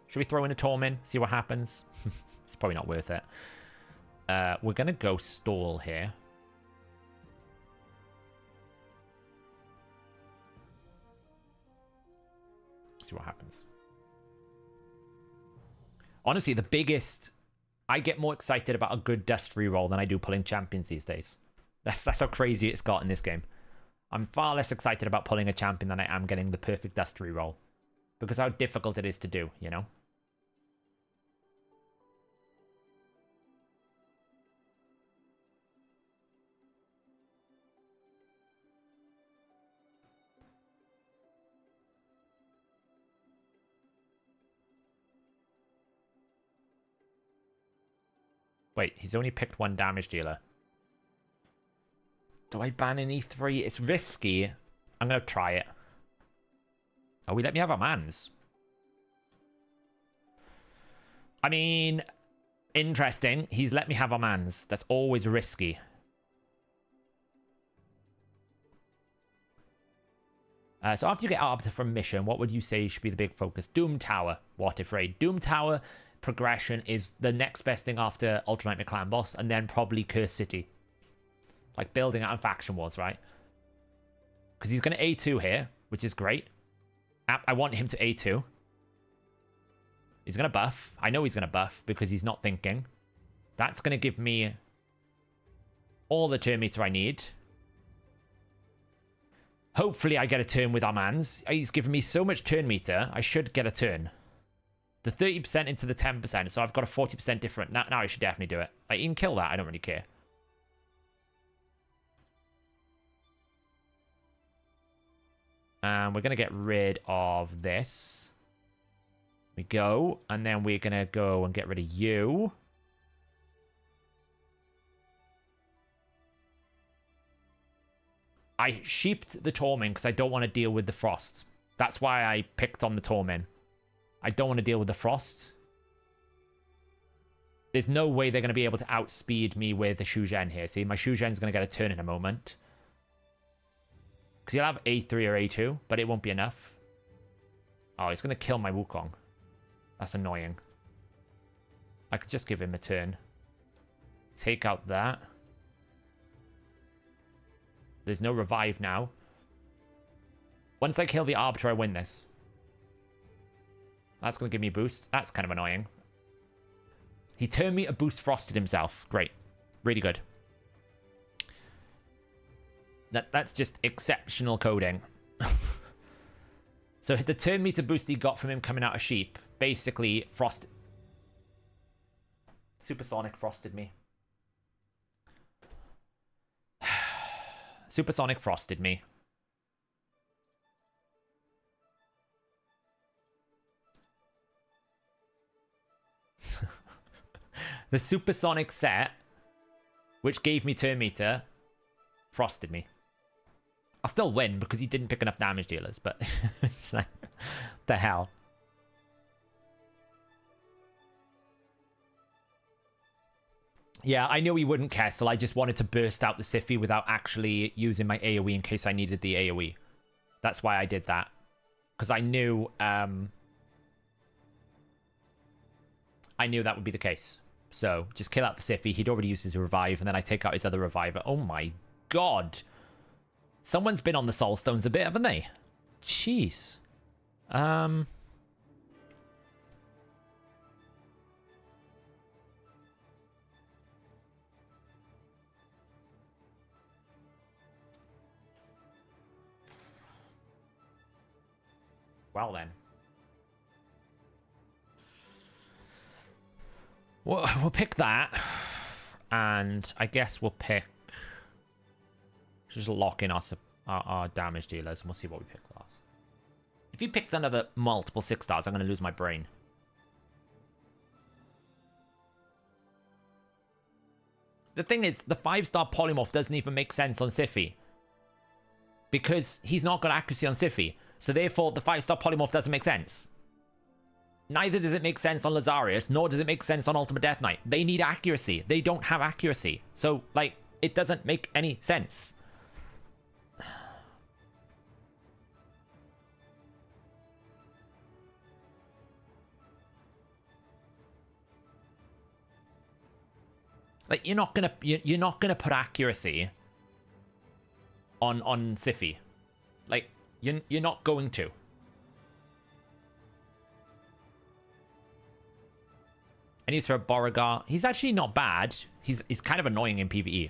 Should we throw in a Tormin? See what happens? It's probably not worth it. We're going to go stall here. See what happens. Honestly, the biggest... I get more excited about a good dust reroll than I do pulling champions these days. That's how crazy it's got in this game. I'm far less excited about pulling a champion than I am getting the perfect dust reroll. Because how difficult it is to do, you know? Wait, he's only picked one damage dealer. Do I ban an E3? It's risky. I'm going to try it. Oh, we let me have our mans. I mean, interesting. He's let me have our mans. That's always risky. So after you get Arbiter from mission, what would you say should be the big focus? Doom Tower. What if raid? Doom Tower progression is the next best thing after Ultra Nightmare Clan Boss, and then probably Curse City. Like building out on Faction Wars, right? Because he's going to A2 here, which is great. I want him to A2. He's going to buff. I know he's going to buff because he's not thinking. That's going to give me... all the turn meter I need. Hopefully I get a turn with our mans. He's given me so much turn meter, I should get a turn. The 30% into the 10%, so I've got a 40% different. Now I should definitely do it. Like, even kill that, I don't really care. And we're going to get rid of this. We go, and then we're going to go and get rid of you. I sheeped the Tormin because I don't want to deal with the Frost. That's why I picked on the Tormin. I don't want to deal with the Frost. There's no way they're going to be able to outspeed me with the Shuzhen here. See, my Shuzhen's going to get a turn in a moment. Because he'll have A3 or A2, but it won't be enough. Oh, he's going to kill my Wukong. That's annoying. I could just give him a turn. Take out that. There's no revive now. Once I kill the Arbiter, I win this. That's going to give me a boost. That's kind of annoying. He turned me a boost frosted himself. Great. Really good. That's just exceptional coding. So the turn meter boost he got from him coming out of sheep, basically frosted. Supersonic frosted me. Supersonic frosted me. The supersonic set, which gave me turn meter, frosted me. I'll still win because he didn't pick enough damage dealers, but it's like, the hell. Yeah, I knew he wouldn't Kessel. I just wanted to burst out the Siphi without actually using my AoE in case I needed the AoE. That's why I did that. Because I knew that would be the case. So, just kill out the Siphi. He'd already used his revive, and then I take out his other reviver. Oh my god. Someone's been on the Soul Stones a bit, haven't they? Jeez. Well then. We'll pick that. And I guess we'll pick... Just lock in our damage dealers, and we'll see what we pick last. If he picks another multiple 6 stars, I'm going to lose my brain. The thing is, the 5-star polymorph doesn't even make sense on Siphi. Because he's not got accuracy on Siphi. So therefore, the 5-star polymorph doesn't make sense. Neither does it make sense on Lazarius, nor does it make sense on Ultimate Death Knight. They need accuracy. They don't have accuracy. So, like, it doesn't make any sense. Like, you're not gonna put accuracy on Siphi. Like, you're not going to. And he's for a Beauregard. He's actually not bad. He's kind of annoying in PvE.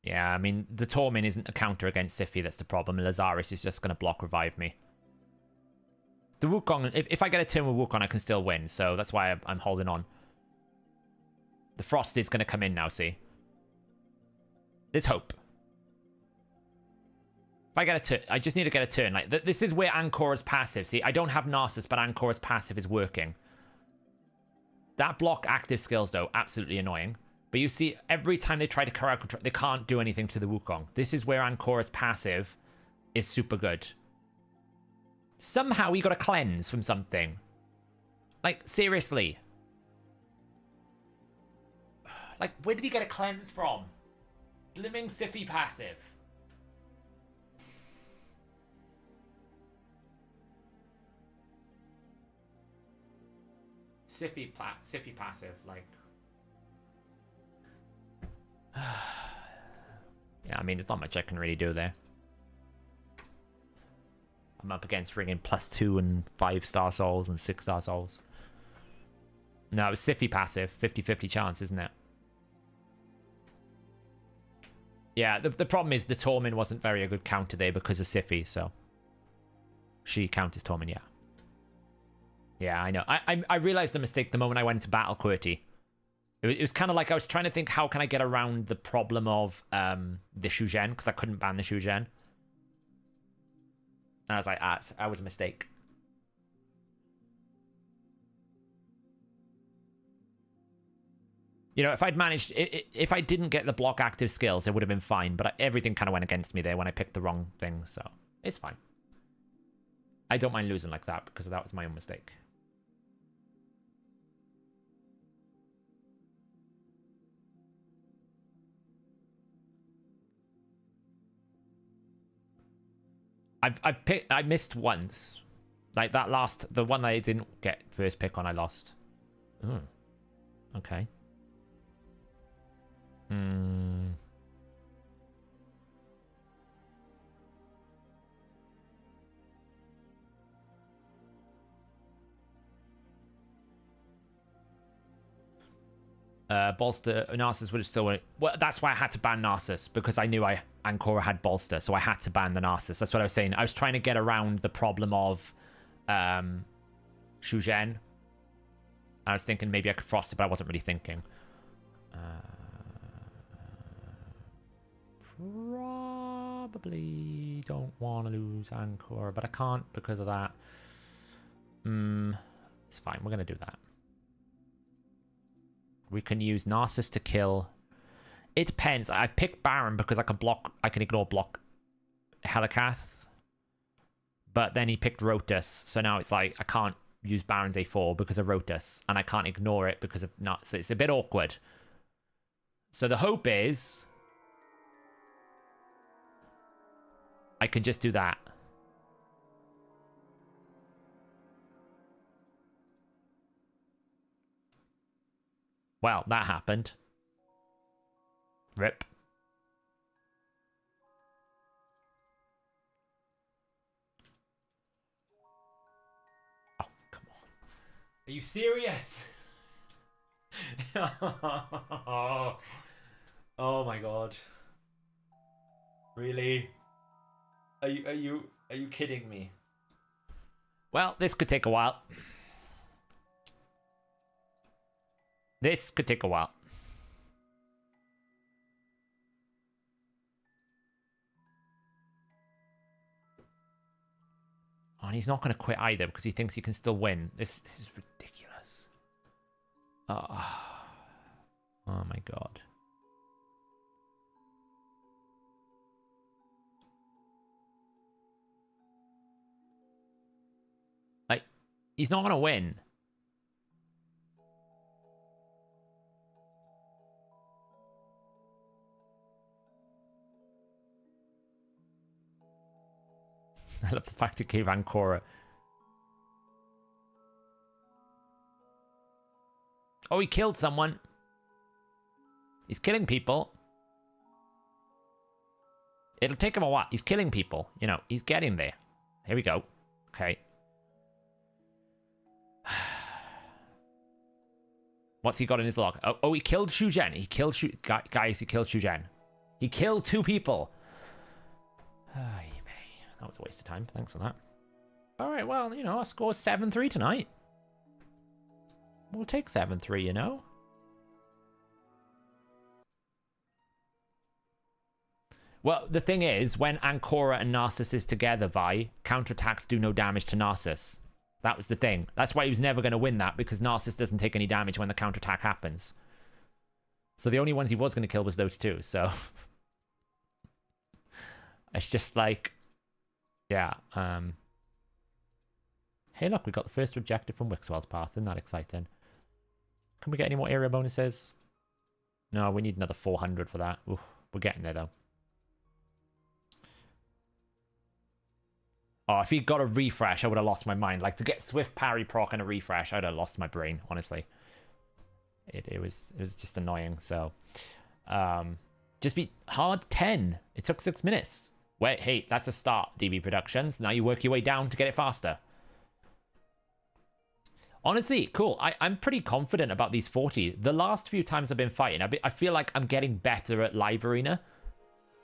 Yeah, I mean, the Tormin isn't a counter against Siphi, that's the problem. Lazarus is just going to block revive me. The Wukong, if I get a turn with Wukong, I can still win, so that's why I'm holding on. The Frost is going to come in now, see? There's hope. If I get a turn, I just need to get a turn. Like, this is where Ancora's passive, see? I don't have Narcissus, but Ancora's passive is working. That block active skills, though, absolutely annoying. But you see, every time they try to crowd control, they can't do anything to the Wukong. This is where Ancora's passive is super good. Somehow he got a cleanse from something. Like, seriously. Like, where did he get a cleanse from? Glimming Siphi passive. Siphi passive, like... Yeah, I mean, there's not much I can really do there. I'm up against friggin' +2 and 5-star souls and 6-star souls. No, it was Siffy passive. 50-50 chance, isn't it? Yeah, the problem is the Tormin wasn't very a good counter there because of Siffy, so... She counters Tormin, yeah. Yeah, I know. I realized the mistake the moment I went into battle QWERTY. It was kind of like I was trying to think how can I get around the problem of the Shugen, because I couldn't ban the Shugen. And I was like, that was a mistake. You know, if I'd managed, if I didn't get the block active skills, it would have been fine. But everything kind of went against me there when I picked the wrong thing, so it's fine. I don't mind losing like that because that was my own mistake. I missed once. Like that the one I didn't get first pick on, I lost. Oh. Okay. Bolster, Narcissus would have still won. Well, that's why I had to ban Narcissus, because I knew Ancora had Bolster, so I had to ban the Narcissus. That's what I was saying. I was trying to get around the problem of Shugen. I was thinking maybe I could frost it, but I wasn't really thinking. Probably don't want to lose Ancora, but I can't because of that. It's fine. We're going to do that. We can use Narcissus to kill. It depends. I picked Baron because I can ignore block Helikath. But then he picked Rotus. So now it's like I can't use Baron's A4 because of Rotus. And I can't ignore it because of not. So it's a bit awkward. So the hope is I can just do that. Well, that happened. Rip. Oh, come on. Are you serious? Oh my god. Really? Are you kidding me? Well, this could take a while. This could take a while. Oh, and he's not going to quit either because he thinks he can still win. This is ridiculous. Oh my god. Like, he's not going to win. I love the fact he gave Ancora. Oh, he killed someone. He's killing people. It'll take him a while. He's killing people. You know, he's getting there. Here we go. Okay. What's he got in his log? Oh, he killed Shugen. He killed Guys, he killed Shugen. He killed 2 people. That was a waste of time. Thanks for that. All right, well, you know, our score's 7-3 tonight. We'll take 7-3, you know. Well, the thing is, when Ancora and Narcissus is together, Vi, counterattacks do no damage to Narcissus. That was the thing. That's why he was never going to win that, because Narcissus doesn't take any damage when the counterattack happens. So the only ones he was going to kill was those 2, so... It's just like... Yeah, Hey, look, we got the first objective from Wixwell's path. Isn't that exciting? Can we get any more area bonuses? No, we need another 400 for that. Oof, we're getting there, though. Oh, if he got a refresh, I would have lost my mind. Like, to get Swift Parry proc and a refresh, I'd have lost my brain, honestly. It was just annoying, so... just be hard 10. It took 6 minutes. Wait, hey, that's a start, DB Productions. Now you work your way down to get it faster. Honestly, cool. I'm pretty confident about these 40. The last few times I've been fighting, I feel like I'm getting better at live arena.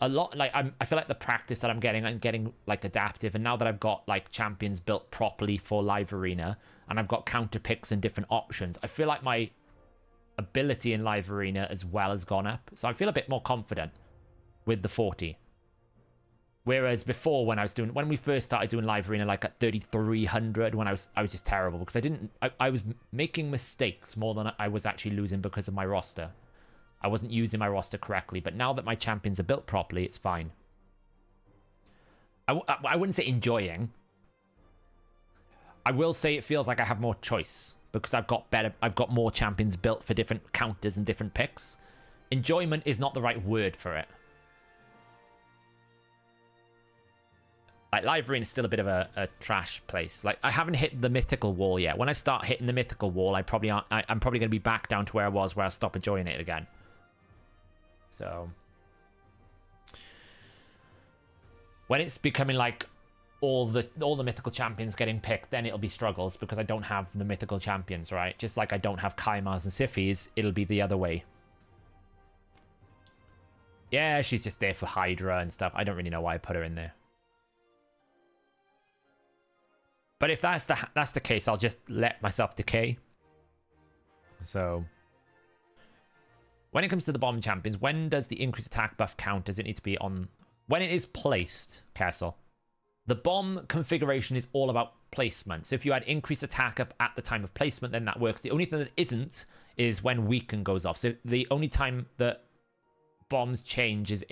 A lot, like, I feel like the practice that I'm getting, like, adaptive. And now that I've got, like, champions built properly for live arena, and I've got counter picks and different options, I feel like my ability in live arena as well has gone up. So I feel a bit more confident with the 40. Whereas before, when we first started doing live arena, like at 3,300, when I was just terrible because I was making mistakes more than I was actually losing because of my roster. I wasn't using my roster correctly, but now that my champions are built properly, it's fine. I wouldn't say enjoying. I will say it feels like I have more choice because I've got more champions built for different counters and different picks. Enjoyment is not the right word for it. Like, live arena is still a bit of a trash place. Like, I haven't hit the mythical wall yet. When I start hitting the mythical wall, I'm probably going to be back down to where I was, where I stop enjoying it again. So, when it's becoming like all the mythical champions getting picked, then it'll be struggles because I don't have the mythical champions, right? Just like I don't have Kaimars and Sifis, it'll be the other way. Yeah, she's just there for Hydra and stuff. I don't really know why I put her in there. But if that's the case, I'll just let myself decay. So, when it comes to the bomb champions, when does the increased attack buff count? Does it need to be on... When it is placed, Castle. The bomb configuration is all about placement. So if you add increased attack up at the time of placement, then that works. The only thing that isn't is when weaken goes off. So the only time that bombs change is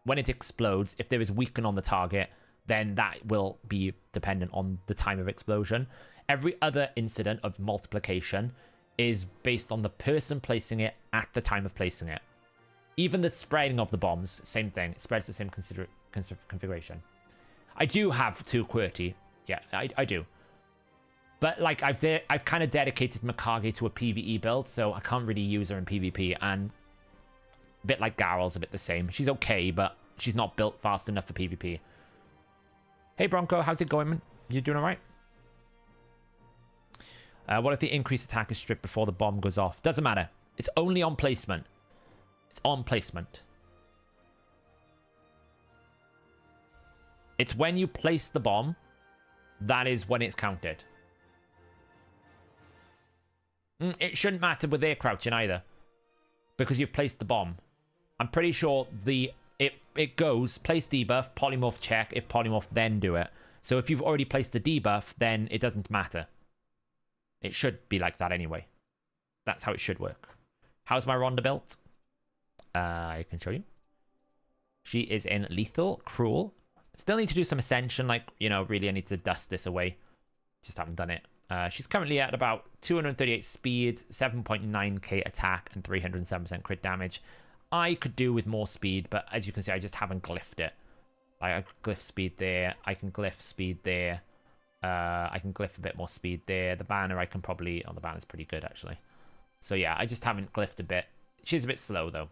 when it explodes, if there is weaken on the target, then that will be dependent on the time of explosion. Every other incident of multiplication is based on the person placing it at the time of placing it. Even the spreading of the bombs, same thing. It spreads the same configuration. I do have 2 QWERTY. Yeah, I do. But, like, I've kind of dedicated Mikage to a PvE build, so I can't really use her in PvP. And a bit like Garrel's a bit the same. She's okay, but she's not built fast enough for PvP. Hey Bronco, how's it going, man? You doing alright? What if the increased attack is stripped before the bomb goes off? Doesn't matter. It's only on placement. It's on placement. It's when you place the bomb, that is when it's counted. It shouldn't matter with their crouching either, because you've placed the bomb. I'm pretty sure it goes, place debuff, polymorph check, if polymorph, then do it. So if you've already placed the debuff, then it doesn't matter. It should be like that anyway. That's how it should work. How's my Ronda built? I can show you. She is in Lethal, Cruel. Still need to do some Ascension, like, you know, really I need to dust this away. Just haven't done it. She's currently at about 238 speed, 7.9k attack, and 307% crit damage. I could do with more speed, but as you can see, I just haven't glyphed it. Like, I glyph speed there. I can glyph speed there. I can glyph a bit more speed there. The banner, I can probably... Oh, the banner's pretty good, actually. So, yeah, I just haven't glyphed a bit. She's a bit slow, though.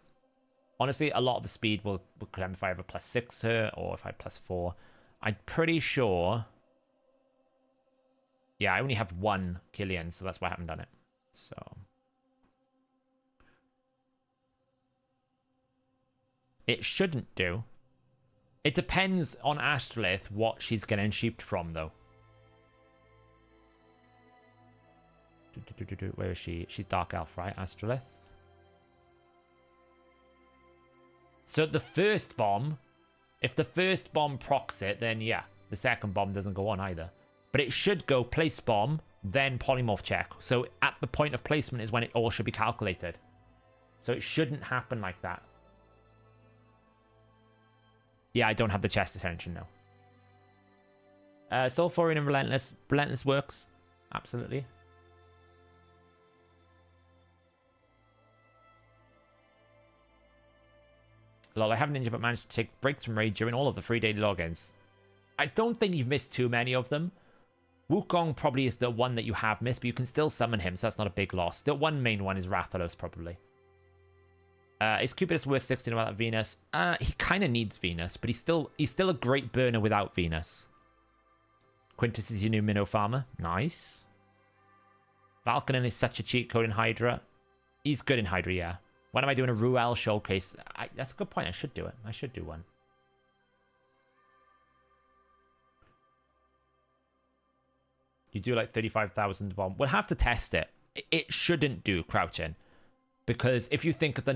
Honestly, a lot of the speed will come if I have a +6 her, or if I have +4. I'm pretty sure... Yeah, I only have 1 Killian, so that's why I haven't done it. So... It shouldn't do. It depends on Astrolith what she's getting sheeped from, though. Where is she? She's Dark Elf, right? Astrolith. So the first bomb, if the first bomb procs it, then yeah, the second bomb doesn't go on either. But it should go place bomb, then polymorph check. So at the point of placement is when it all should be calculated. So it shouldn't happen like that. Yeah, I don't have the chest attention now. Sulfurion and Relentless. Relentless works. Absolutely. Lol, I haven't ninja but managed to take breaks from raid during all of the 3 daily logins. I don't think you've missed too many of them. Wukong probably is the one that you have missed, but you can still summon him, so that's not a big loss. The one main one is Rathalos, probably. Is Cupidus worth 16 without Venus? He kind of needs Venus, but he's still a great burner without Venus. Quintus is your new minnow farmer. Nice. Valkanen is such a cheat code in Hydra. He's good in Hydra, yeah. When am I doing a Ruel showcase? That's a good point. I should do it. I should do one. You do like 35,000 bomb. We'll have to test it. It shouldn't do crouching. Because if you think of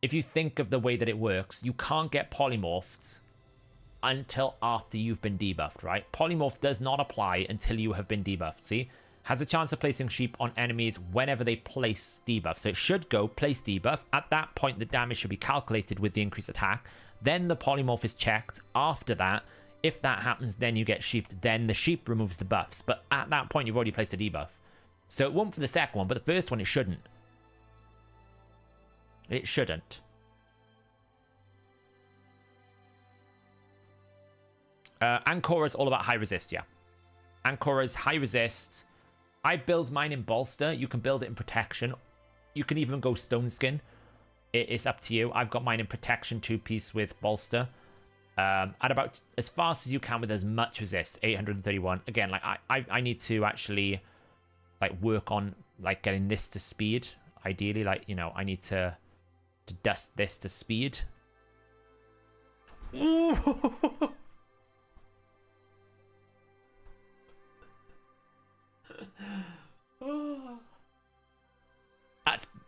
if you think of the way that it works, you can't get polymorphed until after you've been debuffed, right? Polymorph does not apply until you have been debuffed, see? Has a chance of placing sheep on enemies whenever they place debuff. So it should go place debuff. At that point, the damage should be calculated with the increased attack. Then the polymorph is checked. After that, if that happens, then you get sheeped. Then the sheep removes the buffs. But at that point, you've already placed a debuff. So it won't for the second one, but the first one, it shouldn't. It shouldn't. Ancora is all about high resist, yeah. Ancora is high resist. I build mine in bolster. You can build it in protection. You can even go stone skin. It's up to you. I've got mine in protection 2-piece with bolster. At about as fast as you can with as much resist. 831. Again, like I need to actually like work on like getting this to speed. Ideally, like, you know, I need to dust this to speed. Ooh.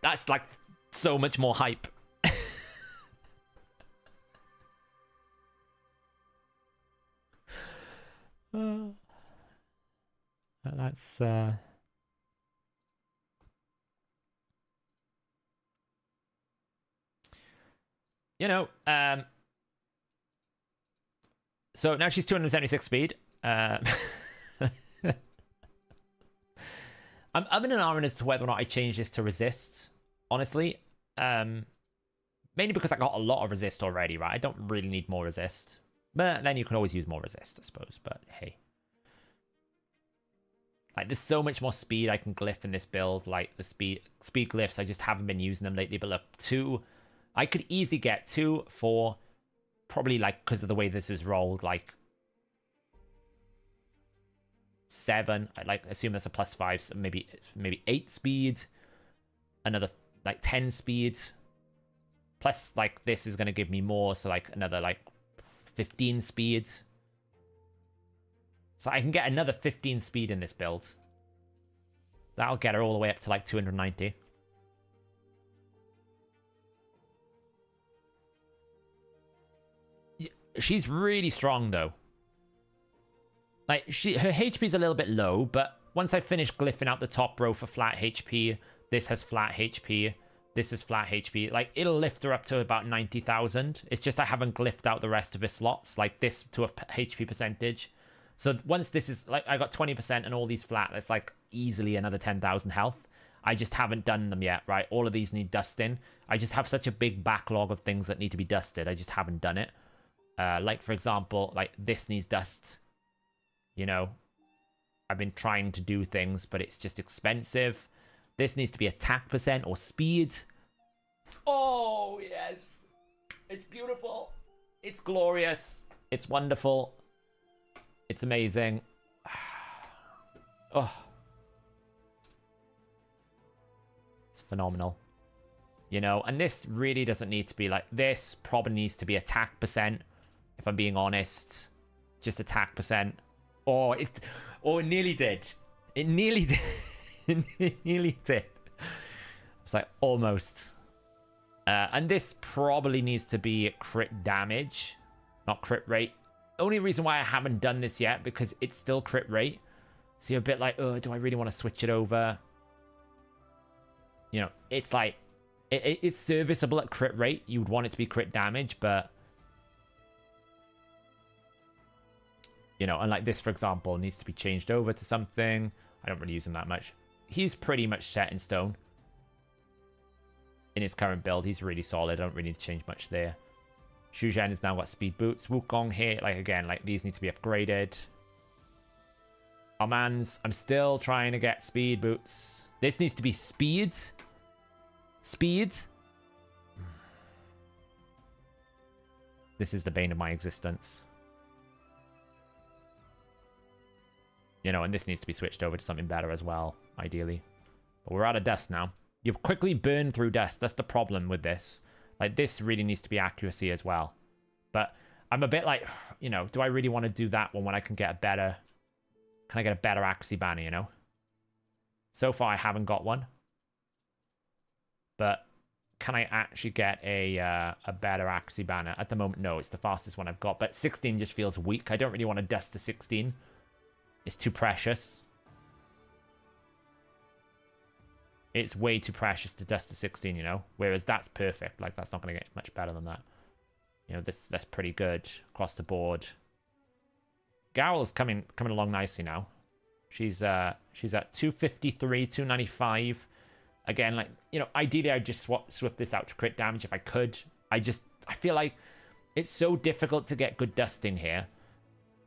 That's like so much more hype. That's you know, so now she's 276 speed. I'm in an argument as to whether or not I change this to resist, honestly. Mainly because I got a lot of resist already, right? I don't really need more resist. But then you can always use more resist, I suppose. But hey. Like, there's so much more speed I can glyph in this build. Like, the speed glyphs, I just haven't been using them lately. But look, 2... I could easily get 2, 4... Probably, like, because of the way this is rolled, like... 7. I like assume that's a +5, so maybe 8 speed. Another, like, 10 speed. Plus, like, this is going to give me more, so, like, another, like, 15 speed. So I can get another 15 speed in this build. That'll get her all the way up to, like, 290. She's really strong, though. Like, her HP's a little bit low, but once I finish glyphing out the top row for flat HP, this has flat HP, this is flat HP, like, it'll lift her up to about 90,000. It's just I haven't glyphed out the rest of her slots, like this to a HP percentage. So once this is, like, I got 20% and all these flat, that's, like, easily another 10,000 health. I just haven't done them yet, right? All of these need dusting. I just have such a big backlog of things that need to be dusted. I just haven't done it. Like, for example, like, this needs dust. You know, I've been trying to do things, but it's just expensive. This needs to be attack percent or speed. Oh, yes. It's beautiful. It's glorious. It's wonderful. It's amazing. Oh. It's phenomenal. You know, and this really doesn't need to be like... This probably needs to be attack percent, if I'm being honest. Just attack percent. Oh, it nearly did. It nearly did. It nearly did. It's like almost. And this probably needs to be crit damage, not crit rate. Only reason why I haven't done this yet, because it's still crit rate. So you're a bit like, oh, do I really want to switch it over? You know, it's like, it's serviceable at crit rate. You would want it to be crit damage, but... You know, and like this, for example, needs to be changed over to something. I don't really use him that much. He's pretty much set in stone. In his current build, he's really solid. I don't really need to change much there. Xu Zhen has now got speed boots. Wukong here, like, again, like, these need to be upgraded. Armand's, I'm still trying to get speed boots. This needs to be speed. Speed. This is the bane of my existence. You know, and this needs to be switched over to something better as well, ideally. But we're out of dust now. You've quickly burned through dust. That's the problem with this. Like, this really needs to be accuracy as well. But I'm a bit like, you know, do I really want to do that one when I can get a better... Can I get a better accuracy banner, you know? So far, I haven't got one. But can I actually get a better accuracy banner? At the moment, no. It's the fastest one I've got. But 16 just feels weak. I don't really want to dust to 16. It's too precious. It's way too precious to dust to 16, you know? Whereas that's perfect. Like, that's not going to get much better than that. You know, that's pretty good across the board. Garrel's coming along nicely now. She's at 253, 295. Again, like, you know, ideally I'd just swap this out to crit damage if I could. I feel like it's so difficult to get good dusting here.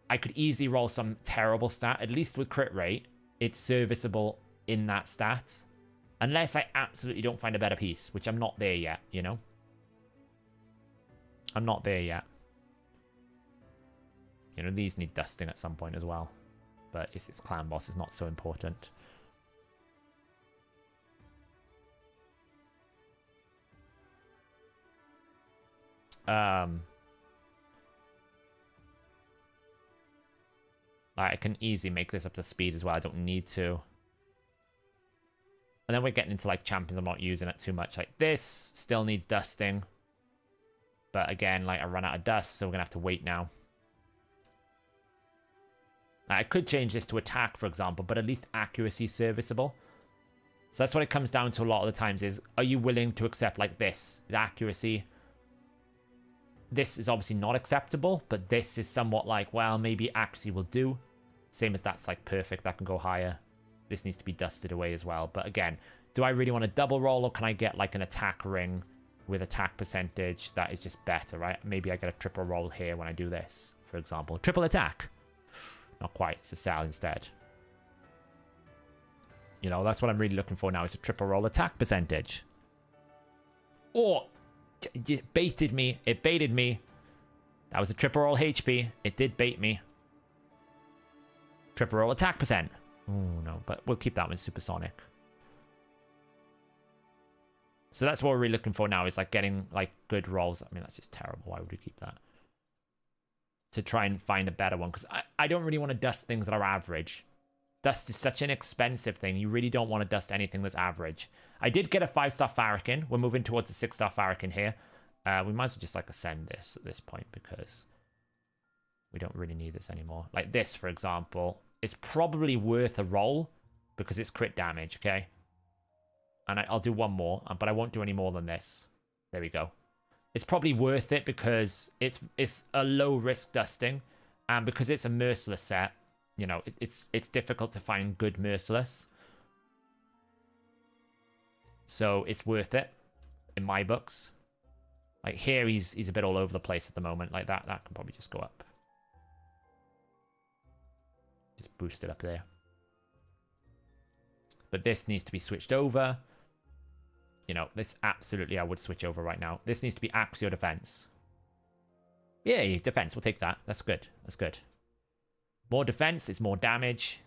I could easily roll some terrible stat. At least with crit rate, it's serviceable in that stat. Unless I absolutely don't find a better piece, which I'm not there yet, you know? I'm not there yet. You know, these need dusting at some point as well. But it's clan boss is not so important. I can easily make this up to speed as well. I don't need to. And then we're getting into like champions I'm not using it too much. Like this still needs dusting. But again, like I run out of dust, so we're gonna have to wait now. I could change this to attack, for example, but at least accuracy is serviceable. So that's what it comes down to a lot of the times is, are you willing to accept like this? Is accuracy. This is obviously not acceptable, but this is somewhat like, well, maybe accuracy will do. Same as that's like perfect, that can go higher. This needs to be dusted away as well. But again, do I really want a double roll or can I get like an attack ring with attack percentage that is just better, right? Maybe I get a triple roll here when I do this, for example. Triple attack. Not quite, it's a cell instead. You know, that's what I'm really looking for now, is a triple roll attack percentage. Or, it baited me, it baited me. That was a triple roll HP, it did bait me. Triple roll attack percent. Oh no, but we'll keep that one supersonic. So that's what we're really looking for now, is like getting like good rolls. I mean, that's just terrible, why would we keep that? To try and find a better one, because I don't really want to dust things that are average. Dust is such an expensive thing. You really don't want to dust anything that's average. I did get a 5-star Farrakhan. We're moving towards a 6-star Farrakhan here. We might as well just like ascend this at this point because we don't really need this anymore. Like this, for example, is probably worth a roll because it's crit damage, okay? And I'll do one more, but I won't do any more than this. There we go. It's probably worth it because it's a low risk dusting, and because it's a merciless set, you know, it's difficult to find good merciless. So it's worth it in my books. Like here, he's a bit all over the place at the moment. Like that can probably just go up. Just boost it up there. But this needs to be switched over. You know, this absolutely I would switch over right now. This needs to be accuracy or defense. Yeah, defense. We'll take that. That's good. That's good. More defense is more damage.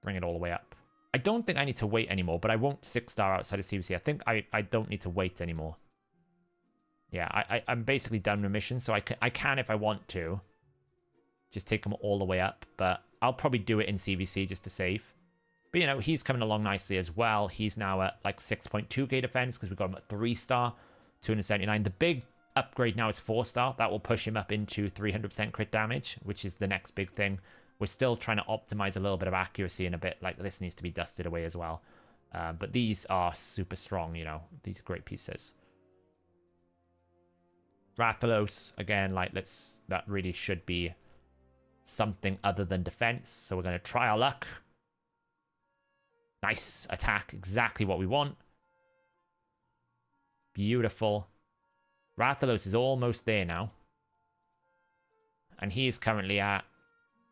Bring it all the way up. I don't think I need to wait anymore, but I won't 6-star outside of CVC. I think I don't need to wait anymore. Yeah, I'm basically done with missions, so I can if I want to. Just take them all the way up, but I'll probably do it in CVC just to save. But, you know, he's coming along nicely as well. He's now at, like, 6.2k defense because we've got him at 3-star, 279. The big upgrade now is 4-star. That will push him up into 300% crit damage, which is the next big thing. We're still trying to optimize a little bit of accuracy and a bit, like, this needs to be dusted away as well. But these are super strong, you know. These are great pieces. Rathalos, again, like, that really should be something other than defense. So we're going to try our luck. Nice attack, exactly what we want. Beautiful. Rathalos is almost there now. And he is currently at,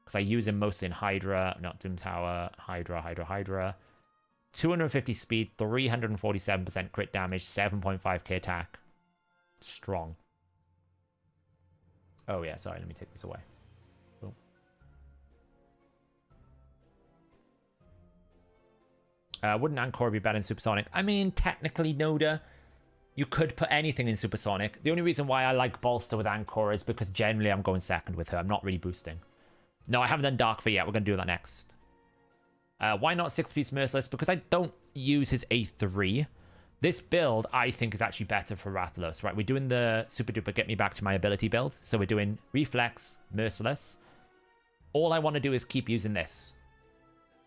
because I use him mostly in Hydra, not Doom Tower, Hydra. 250 speed, 347% crit damage, 7.5k attack. Strong. Oh yeah, sorry, let me take this away. Boom. Wouldn't Ancora be better in Supersonic? I mean, technically, Noda, you could put anything in Supersonic. The only reason why I like Bolster with Ancora is because generally I'm going second with her. I'm not really boosting. No, I haven't done Dark Fate yet. We're going to do that next. Why not 6-piece Merciless? Because I don't use his A3. This build, I think, is actually better for Rathalos, right? We're doing the super duper get me back to my ability build. So we're doing Reflex, Merciless. All I want to do is keep using this.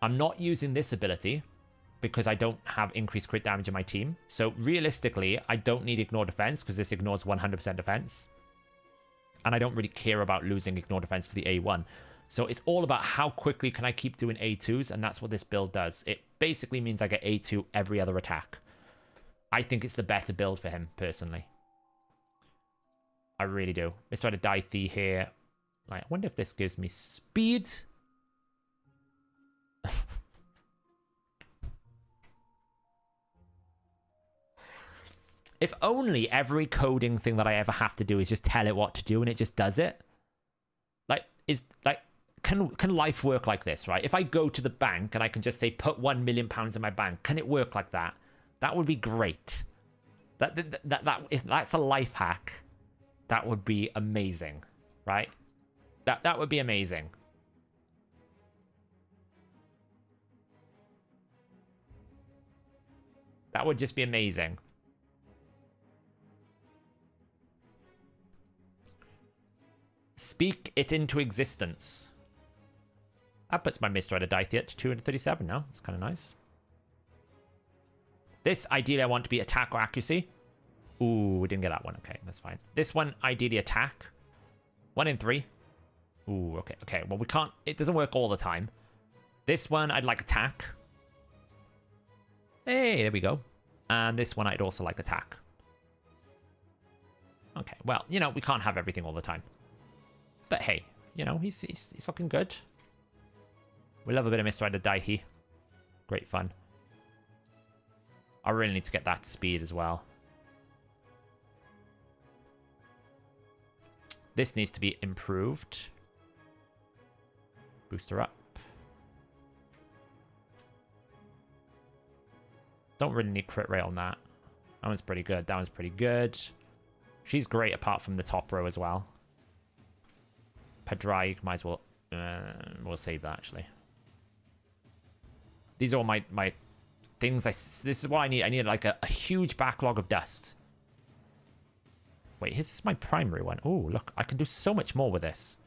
I'm not using this ability because I don't have increased crit damage in my team. So realistically, I don't need Ignore Defense because this ignores 100% defense. And I don't really care about losing Ignore Defense for the A1. So it's all about how quickly can I keep doing A2s, and that's what this build does. It basically means I get A2 every other attack. I think it's the better build for him, personally. I really do. Let's try to Daithie here. Like, I wonder if this gives me speed. If only every coding thing that I ever have to do is just tell it what to do and it just does it. Can life work like this, right? If I go to the bank and I can just say, put £1 million in my bank, can it work like that? That would be great. If that's a life hack, that would be amazing, right? That would be amazing. That would just be amazing. Speak it into existence. That puts my Mist Rider Daithie at 237 now. It's kind of nice. This, ideally, I want to be attack or accuracy. Ooh, we didn't get that one. Okay, that's fine. This one, ideally, attack. 1 in 3. Ooh, okay, okay. Well, we can't... It doesn't work all the time. This one, I'd like attack. Hey, there we go. And this one, I'd also like attack. Okay, well, you know, we can't have everything all the time. But hey, you know, he's fucking good. We love a bit of Mist Rider Daithie. Great fun. I really need to get that speed as well. This needs to be improved. Booster up. Don't really need crit rate on that. That one's pretty good. That one's pretty good. She's great apart from the top row as well. Padraig, might as well... we'll save that, actually. These are all my things. This is what I need. I need like a huge backlog of dust. Wait, this is my primary one. Oh, look. I can do so much more with this.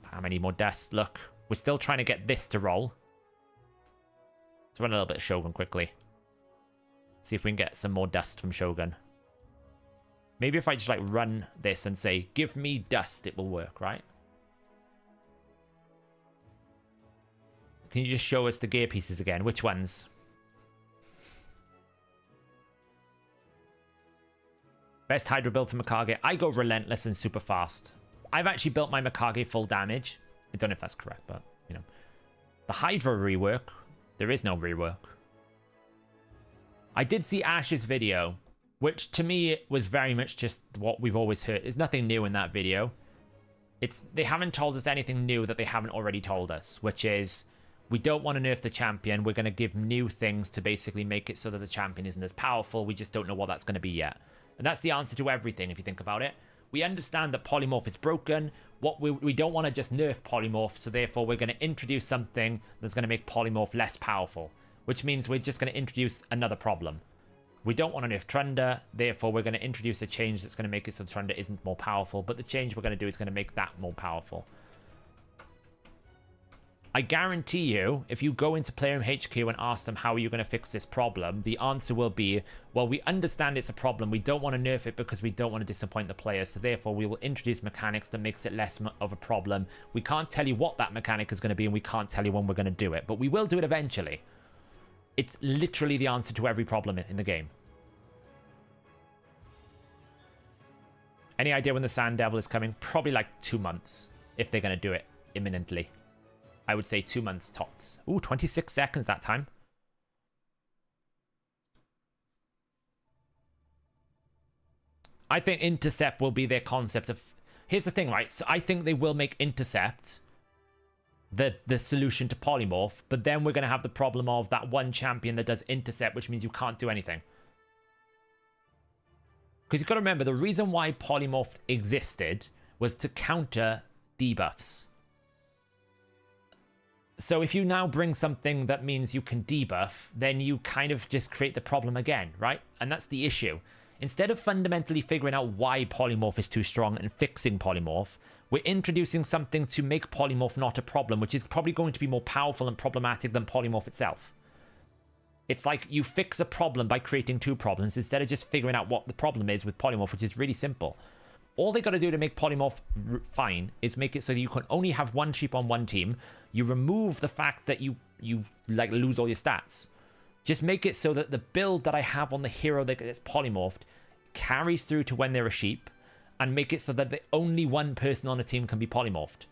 How many more dust? Look. We're still trying to get this to roll. Let's run a little bit of Shogun quickly. See if we can get some more dust from Shogun. Maybe if I just like run this and say, give me dust, it will work, right? Can you just show us the gear pieces again? Which ones? Best Hydra build for Mikage. I go Relentless and super fast. I've actually built my Mikage full damage. I don't know if that's correct, but, you know. The Hydra rework. There is no rework. I did see Ash's video, which to me was very much just what we've always heard. There's nothing new in that video. They haven't told us anything new that they haven't already told us, which is we don't want to nerf the champion. We're going to give new things to basically make it so that the champion isn't as powerful. We just don't know what that's going to be yet. And that's the answer to everything, if you think about it. We understand that Polymorph is broken. We don't want to just nerf Polymorph, so therefore we're going to introduce something that's going to make Polymorph less powerful, which means we're just going to introduce another problem. We don't want to nerf Trunda, therefore we're going to introduce a change that's going to make it so Trunda isn't more powerful, but the change we're going to do is going to make that more powerful. I guarantee you, if you go into Playroom HQ and ask them how are you going to fix this problem, the answer will be, well, we understand it's a problem. We don't want to nerf it because we don't want to disappoint the players. So therefore, we will introduce mechanics that makes it less of a problem. We can't tell you what that mechanic is going to be, and we can't tell you when we're going to do it. But we will do it eventually. It's literally the answer to every problem in the game. Any idea when the Sand Devil is coming? Probably like 2 months, if they're going to do it imminently. I would say 2 months tops. Ooh, 26 seconds that time. I think Intercept will be their concept of... Here's the thing, right? So I think they will make Intercept the solution to polymorph, but then we're going to have the problem of that one champion that does intercept, which means you can't do anything. Because you've got to remember, the reason why polymorph existed was to counter debuffs. So if you now bring something that means you can debuff, then you kind of just create the problem again, right? And that's the issue. Instead of fundamentally figuring out why polymorph is too strong and fixing polymorph, we're introducing something to make polymorph not a problem, which is probably going to be more powerful and problematic than polymorph itself. It's like you fix a problem by creating two problems instead of just figuring out what the problem is with polymorph, which is really simple. All they got to do to make polymorph fine is make it so that you can only have one sheep on one team. You remove the fact that you like lose all your stats. Just make it so that the build that I have on the hero that gets polymorphed carries through to when they're a sheep, and make it so that the only one person on a team can be polymorphed.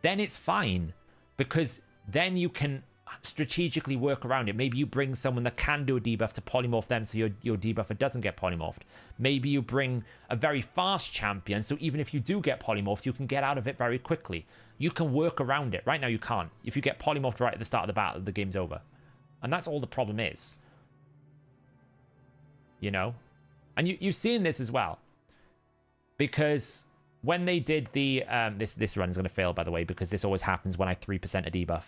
Then it's fine, because then you can strategically work around it. Maybe you bring someone that can do a debuff to polymorph them so your debuffer doesn't get polymorphed. Maybe you bring a very fast champion, so even if you do get polymorphed, you can get out of it very quickly. You can work around it. Right now you can't. If you get polymorphed right at the start of the battle, the game's over. And that's all the problem is. You know? And you've seen this as well. Because when they did the... this run's going to fail, by the way, because this always happens when I 3% a debuff.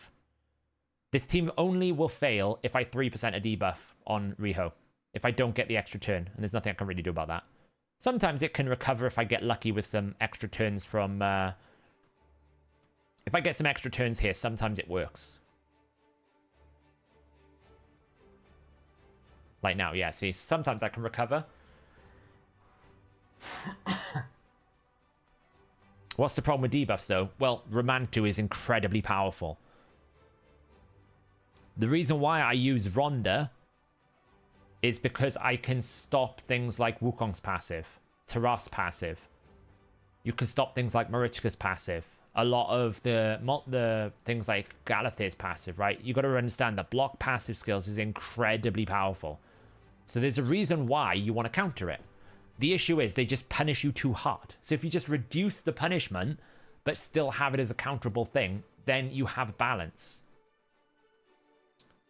This team only will fail if I 3% a debuff on Riho. If I don't get the extra turn. And there's nothing I can really do about that. Sometimes it can recover if I get lucky with some extra turns from... if I get some extra turns here, sometimes it works. Like now, yeah, see, sometimes I can recover. What's the problem with debuffs, though? Well, Romantu is incredibly powerful. The reason why I use Rhonda is because I can stop things like Wukong's passive, Taras passive. You can stop things like Marichka's passive. A lot of the things like Galathir's passive, right? You got to understand that block passive skills is incredibly powerful. So there's a reason why you want to counter it. The issue is they just punish you too hard. So if you just reduce the punishment, but still have it as a counterable thing, then you have balance.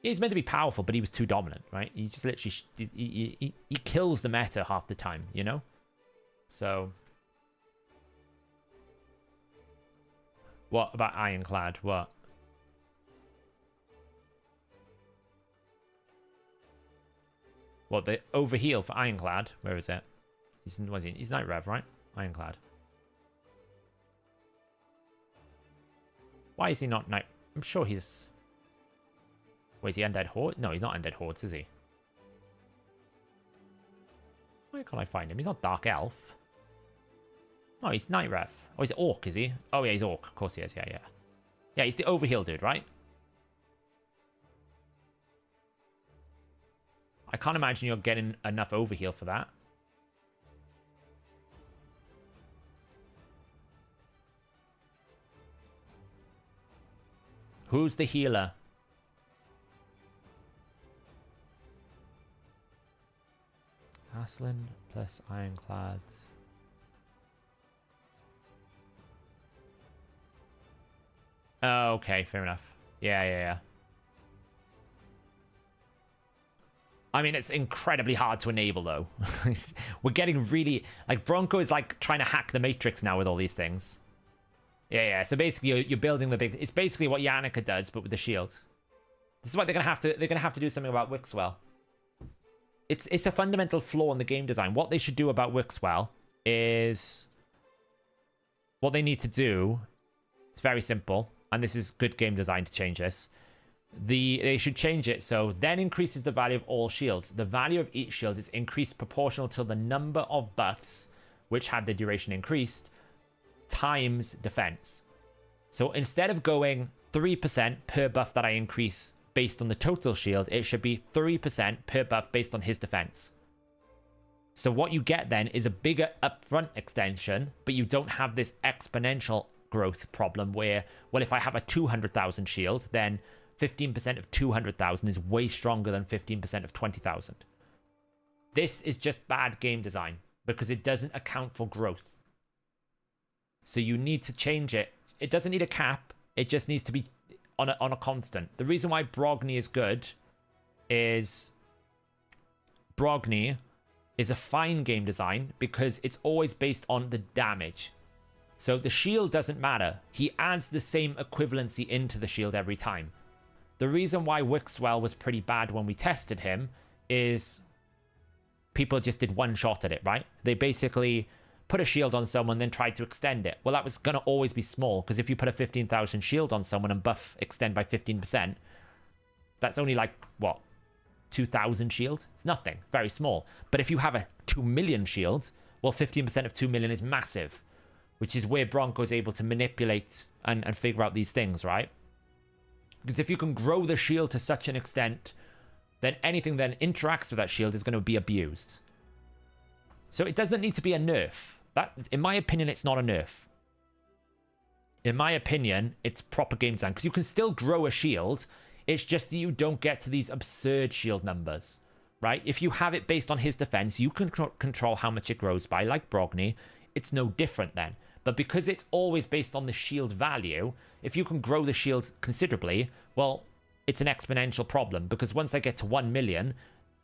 He's meant to be powerful, but he was too dominant, right? He just literally... He kills the meta half the time, you know? So... What about Ironclad? What? What, the overheal for Ironclad? Where is it? He's Night Rev, right? Ironclad. Why is he not Night... I'm sure he's... Wait, is he Undead Horde? No, he's not Undead Hordes, is he? Why can't I find him? He's not Dark Elf. Oh, he's Night Rev. Oh, he's Orc, is he? Oh, yeah, he's Orc. Of course he is. Yeah, yeah. Yeah, he's the overheal dude, right? I can't imagine you're getting enough overheal for that. Who's the healer? Aslan plus Ironclads. Oh, okay, fair enough. Yeah, yeah, yeah. I mean, it's incredibly hard to enable, though. We're getting really... Like, Bronco is, like, trying to hack the Matrix now with all these things. Yeah, yeah. So basically, you're building the big... It's basically what Yannicka does, but with the shield. This is why they're going to have to... They're going to have to do something about Wixwell. It's a fundamental flaw in the game design. What they should do about Wixwell is... What they need to do... It's very simple. And this is good game design to change this. They should change it so then increases the value of all shields. The value of each shield is increased proportional to the number of buffs which had the duration increased times defense. So instead of going 3% per buff that I increase based on the total shield, it should be 3% per buff based on his defense. So what you get then is a bigger upfront extension, but you don't have this exponential growth problem where, well, if I have a 200,000 shield, then 15% of 200,000 is way stronger than 15% of 20,000. This is just bad game design because it doesn't account for growth. So you need to change it. It doesn't need a cap. It just needs to be on a constant. The reason why Brogni is good is Brogni is a fine game design because it's always based on the damage. So the shield doesn't matter. He adds the same equivalency into the shield every time. The reason why Wixwell was pretty bad when we tested him is people just did one shot at it, right? They basically put a shield on someone, then tried to extend it. Well, that was going to always be small, because if you put a 15,000 shield on someone and buff extend by 15%, that's only like, what, 2,000 shield? It's nothing, very small. But if you have a 2 million shield, well, 15% of 2 million is massive, which is where Bronco is able to manipulate and figure out these things, right? Because if you can grow the shield to such an extent, then anything that interacts with that shield is going to be abused. So it doesn't need to be a nerf. That, in my opinion, it's not a nerf. In my opinion, it's proper game design. Because you can still grow a shield. It's just that you don't get to these absurd shield numbers, right? If you have it based on his defense, you can control how much it grows by, like Brogni. It's no different then. But because it's always based on the shield value, if you can grow the shield considerably, well, it's an exponential problem. Because once I get to 1 million,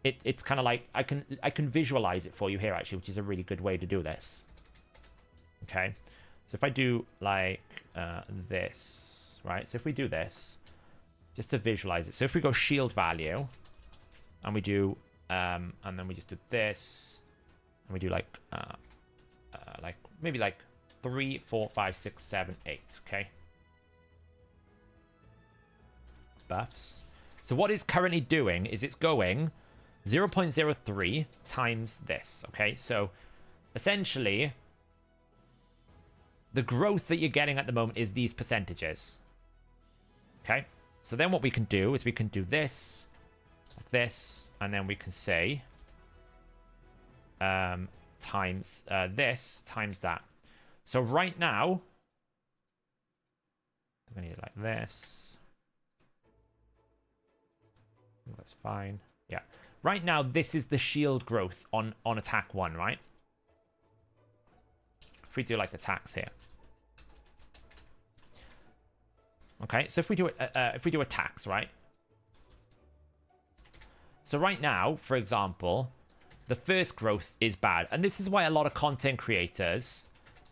it's kind of like, I can visualize it for you here, actually, which is a really good way to do this. Okay, so if I do like this, right? So if we do this, just to visualize it. So if we go shield value, and we do, and then we just do this, and we do like maybe like 3, 4, 5, 6, 7, 8. Okay. Buffs. So what it's currently doing is it's going 0.03 times this. Okay, so essentially, the growth that you're getting at the moment is these percentages. Okay, so then what we can do is we can do this, like this, and then we can say times this times that. So right now, I'm gonna need it like this. That's fine. Yeah. Right now, this is the shield growth on attack 1, right? If we do like attacks here. Okay, so if we do attacks, right? So right now, for example, the first growth is bad. And this is why a lot of content creators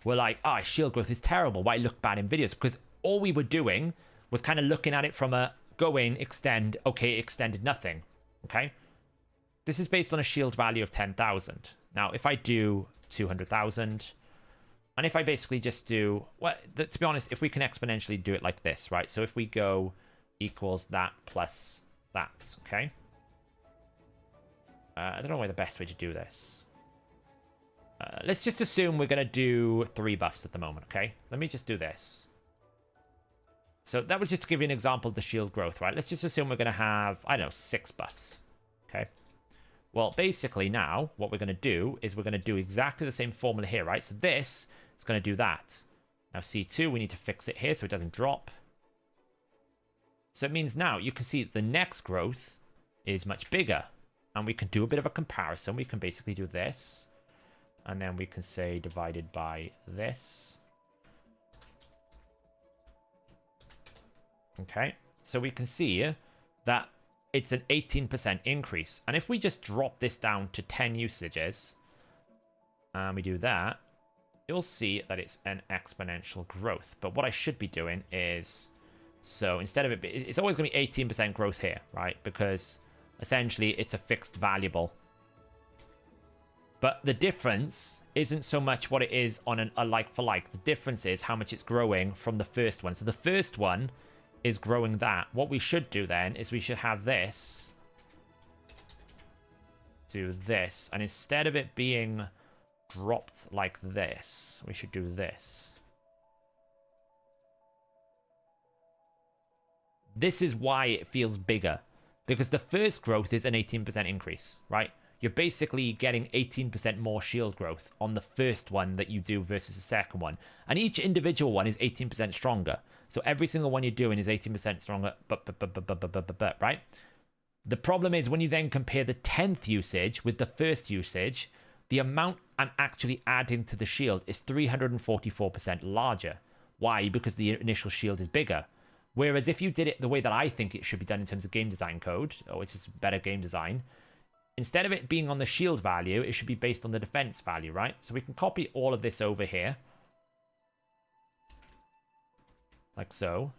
were like, oh, shield growth is terrible. Why look bad in videos? Because all we were doing was kind of looking at it from a go in, extend, okay, extended nothing. Okay? This is based on a shield value of 10,000. Now, if I do 200,000, and if I basically just do, well, to be honest, if we can exponentially do it like this, right? So if we go equals that plus that, okay? I don't know why the best way to do this. Let's just assume we're going to do 3 buffs at the moment, okay? Let me just do this. So that was just to give you an example of the shield growth, right? Let's just assume we're going to have, I don't know, 6 buffs, okay? Well, basically now, what we're going to do is we're going to do exactly the same formula here, right? So this is going to do that. Now C2, we need to fix it here so it doesn't drop. So it means now you can see the next growth is much bigger. And we can do a bit of a comparison. We can basically do this. And then we can say divided by this. Okay. So we can see that it's an 18% increase. And if we just drop this down to 10 usages, and we do that, you'll see that it's an exponential growth. But what I should be doing is, so instead of it, it's always going to be 18% growth here, right? Because essentially it's a fixed variable. But the difference isn't so much what it is on a like for like. The difference is how much it's growing from the first one. So the first one is growing that. What we should do then is we should have this do this. And instead of it being dropped like this, we should do this. This is why it feels bigger. Because the first growth is an 18% increase, right? You're basically getting 18% more shield growth on the first one that you do versus the second one. And each individual one is 18% stronger. So every single one you're doing is 18% stronger, right? The problem is when you then compare the 10th usage with the first usage, the amount I'm actually adding to the shield is 344% larger. Why? Because the initial shield is bigger. Whereas if you did it the way that I think it should be done in terms of game design code, or which is better game design, instead of it being on the shield value, it should be based on the defense value, right? So we can copy all of this over here. Like so.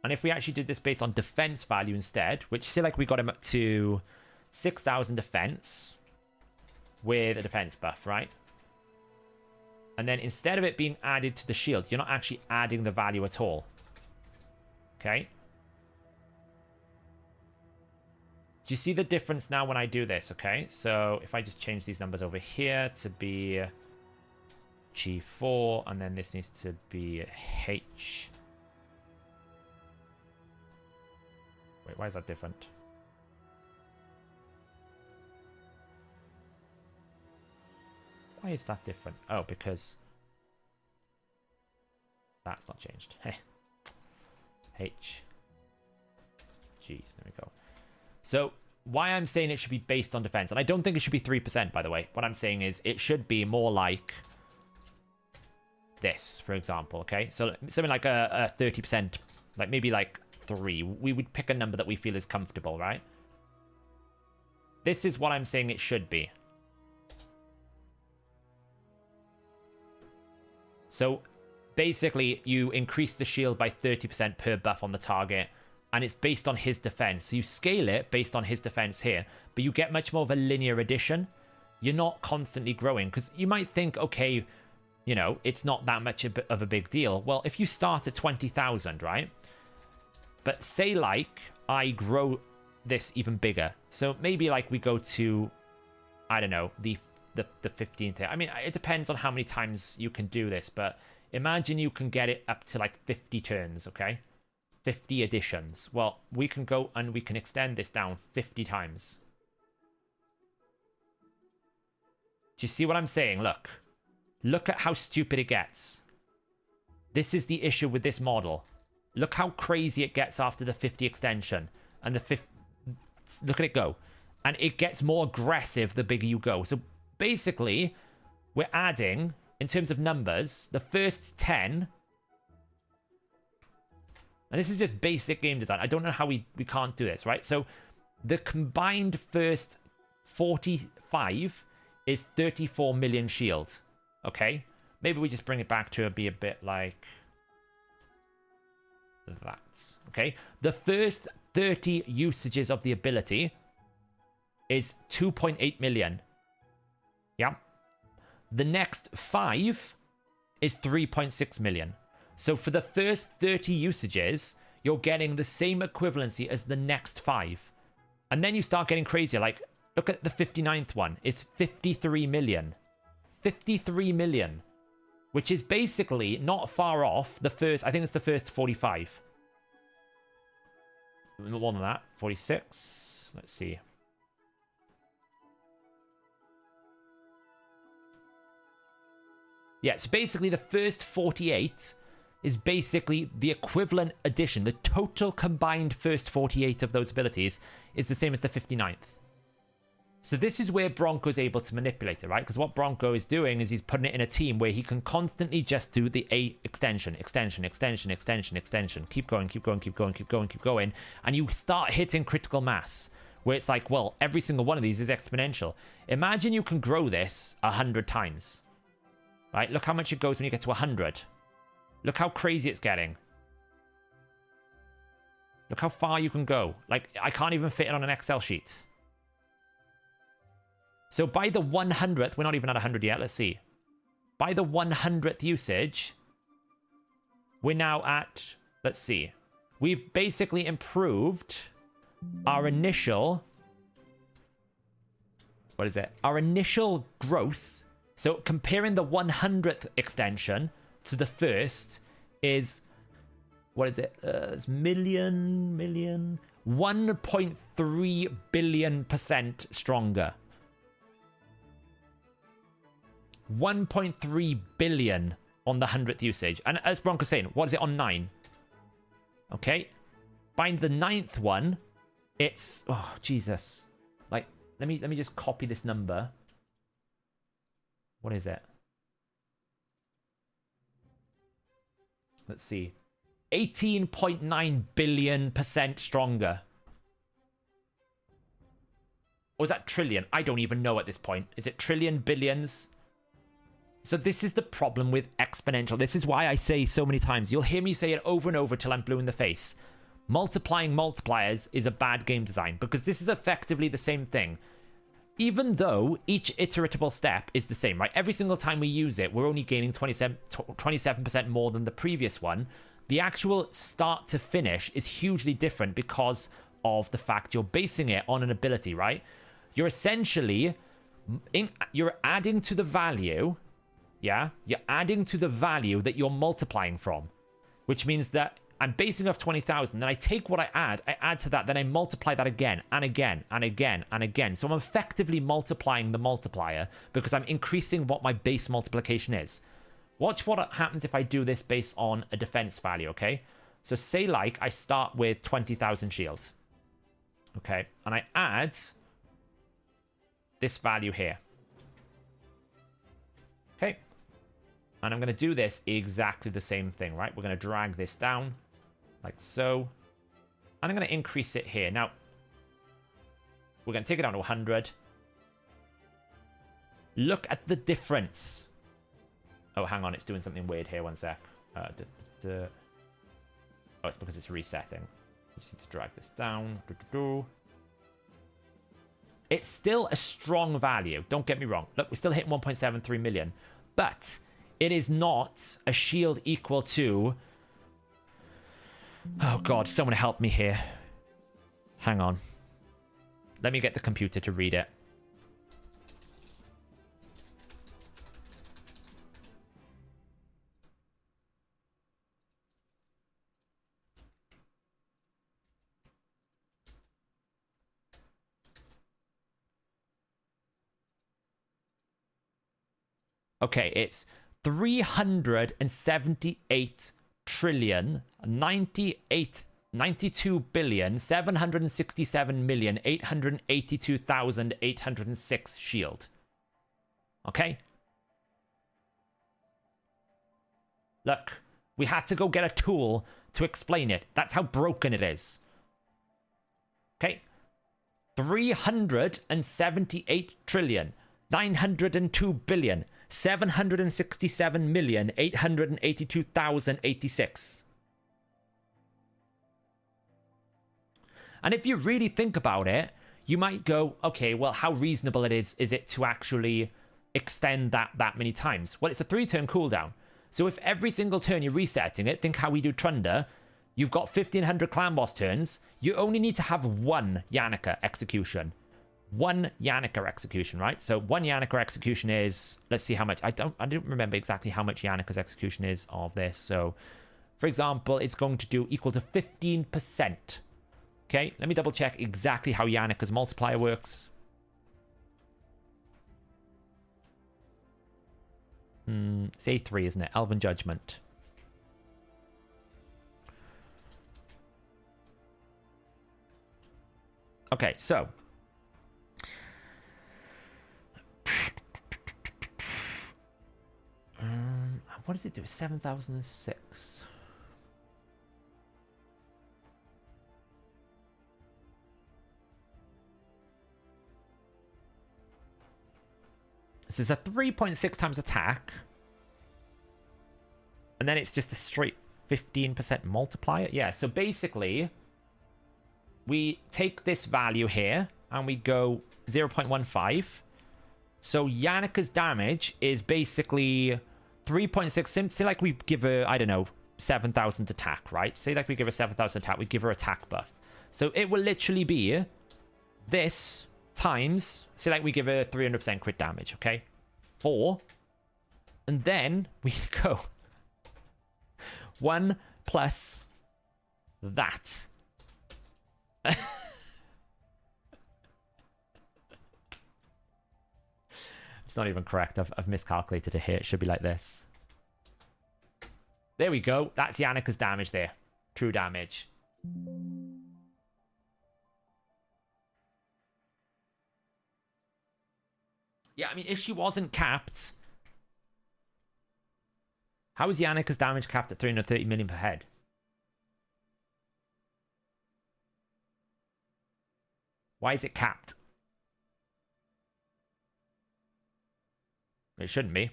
And if we actually did this based on defense value instead, which say like we got him up to 6,000 defense with a defense buff, right? And then instead of it being added to the shield, you're not actually adding the value at all. Okay. Do you see the difference now when I do this? Okay. So if I just change these numbers over here to be G4, and then this needs to be H. Wait, why is that different? Why is that different? Oh, because that's not changed. H. G. There we go. So why I'm saying it should be based on defense, and I don't think it should be 3%, by the way. What I'm saying is it should be more like this, for example, okay? So something like a 30%, like maybe like 3. We would pick a number that we feel is comfortable, right? This is what I'm saying it should be. So basically, you increase the shield by 30% per buff on the target, and it's based on his defense. So you scale it based on his defense here, but you get much more of a linear addition. You're not constantly growing, because you might think, okay, you know, it's not that much of a big deal. Well, if you start at 20,000, right? But say like I grow this even bigger. So maybe like we go to, I don't know, the 15th here. I mean, it depends on how many times you can do this, but imagine you can get it up to like 50 turns, okay? 50 additions. Well, we can go and we can extend this down 50 times. Do you see what I'm saying? Look. Look at how stupid it gets. This is the issue with this model. Look how crazy it gets after the 50 extension. And the 50... Look at it go. And it gets more aggressive the bigger you go. So basically, we're adding, in terms of numbers, the first 10. And this is just basic game design. I don't know how we can't do this, right? So the combined first 45 is 34 million shield. Okay? Maybe we just bring it back to be a bit like that. Okay? The first 30 usages of the ability is 2.8 million. Yeah. The next 5 is 3.6 million. So for the first 30 usages, you're getting the same equivalency as the next 5. And then you start getting crazier. Like, look at the 59th one. It's 53 million. 53 million. Which is basically not far off the first... I think it's the first 45. More than that. 46. Let's see. Yeah, so basically the first 48 is basically the equivalent addition. The total combined first 48 of those abilities is the same as the 59th. So this is where Bronco's able to manipulate it, right? Because what Bronco is doing is he's putting it in a team where he can constantly just do the extension. Keep going, keep going, keep going, keep going, keep going. And you start hitting critical mass where it's like, well, every single one of these is exponential. Imagine you can grow this 100 times. Right? Look how much it goes when you get to 100. Look how crazy it's getting. Look how far you can go. Like, I can't even fit it on an Excel sheet. So by the 100th, we're not even at 100 yet. Let's see. By the 100th usage, we're now at, let's see. We've basically improved our initial, what is it? Our initial growth. So comparing the 100th extension to the first is, what is it? It's million, 1.3 billion% stronger. 1.3 billion on the 100th usage. And as Bronco's saying, what is it on 9? Okay. By the 9th one, it's, oh, Jesus. Like, let me just copy this number. What is it? Let's see. 18.9 billion% stronger. Or is that trillion? I don't even know at this point. Is it trillion, billions? So this is the problem with exponential. This is why I say so many times. You'll hear me say it over and over till I'm blue in the face. Multiplying multipliers is a bad game design because this is effectively the same thing. Even though each iteratable step is the same, right? Every single time we use it, we're only gaining 27% more than the previous one. The actual start to finish is hugely different because of the fact you're basing it on an ability, right? You're essentially, you're adding to the value, yeah? You're adding to the value that you're multiplying from, which means that I'm basing off 20,000, then I take what I add to that, then I multiply that again, and again, and again, and again. So I'm effectively multiplying the multiplier because I'm increasing what my base multiplication is. Watch what happens if I do this based on a defense value, okay? So say like I start with 20,000 shield, okay? And I add this value here. Okay. And I'm going to do this exactly the same thing, right? We're going to drag this down like so. And I'm going to increase it here. Now, we're going to take it down to 100. Look at the difference. Oh, hang on. It's doing something weird here. One sec. Oh, it's because it's resetting. We just need to drag this down. It's still a strong value. Don't get me wrong. Look, we're still hitting 1.73 million. But it is not a shield equal to... Oh, God. Someone help me here. Hang on. Let me get the computer to read it. Okay, it's 378 trillion 92 billion 767 million 882,806 shield. Okay? Look, we had to go get a tool to explain it. That's how broken it is. Okay? 378 trillion 902 billion 767,882,086. And if you really think about it, you might go, okay, well, how reasonable is it to actually extend that many times? Well, it's a 3-turn cooldown. So if every single turn you're resetting it, think how we do Trunder, you've got 1,500 clan boss turns, you only need to have one Yannicka execution. One Yannicka execution, right? So one Yannicka execution is, let's see how much. I don't remember exactly how much Yannicka's execution is of this. So, for example, it's going to do equal to 15%. Okay, let me double check exactly how Yannicka's multiplier works. It's A3, isn't it? Elven Judgment. Okay, so what does it do? 7,006. This is a 3.6 times attack. And then it's just a straight 15% multiplier. Yeah, so basically, we take this value here and we go 0.15. So Yannicka's damage is basically 3.6. Say like we give her, I don't know, 7,000 attack, right? Say like we give her 7,000 attack, we give her attack buff. So it will literally be this times, say like we give her 300% crit damage, okay? 4. And then we go 1 plus that. It's not even correct. I've miscalculated it here. It should be like this. There we go. That's Yannicka's damage there. True damage. Yeah, I mean, if she wasn't capped... How is Yannika's damage capped at 330 million per head? Why is it capped? It shouldn't be.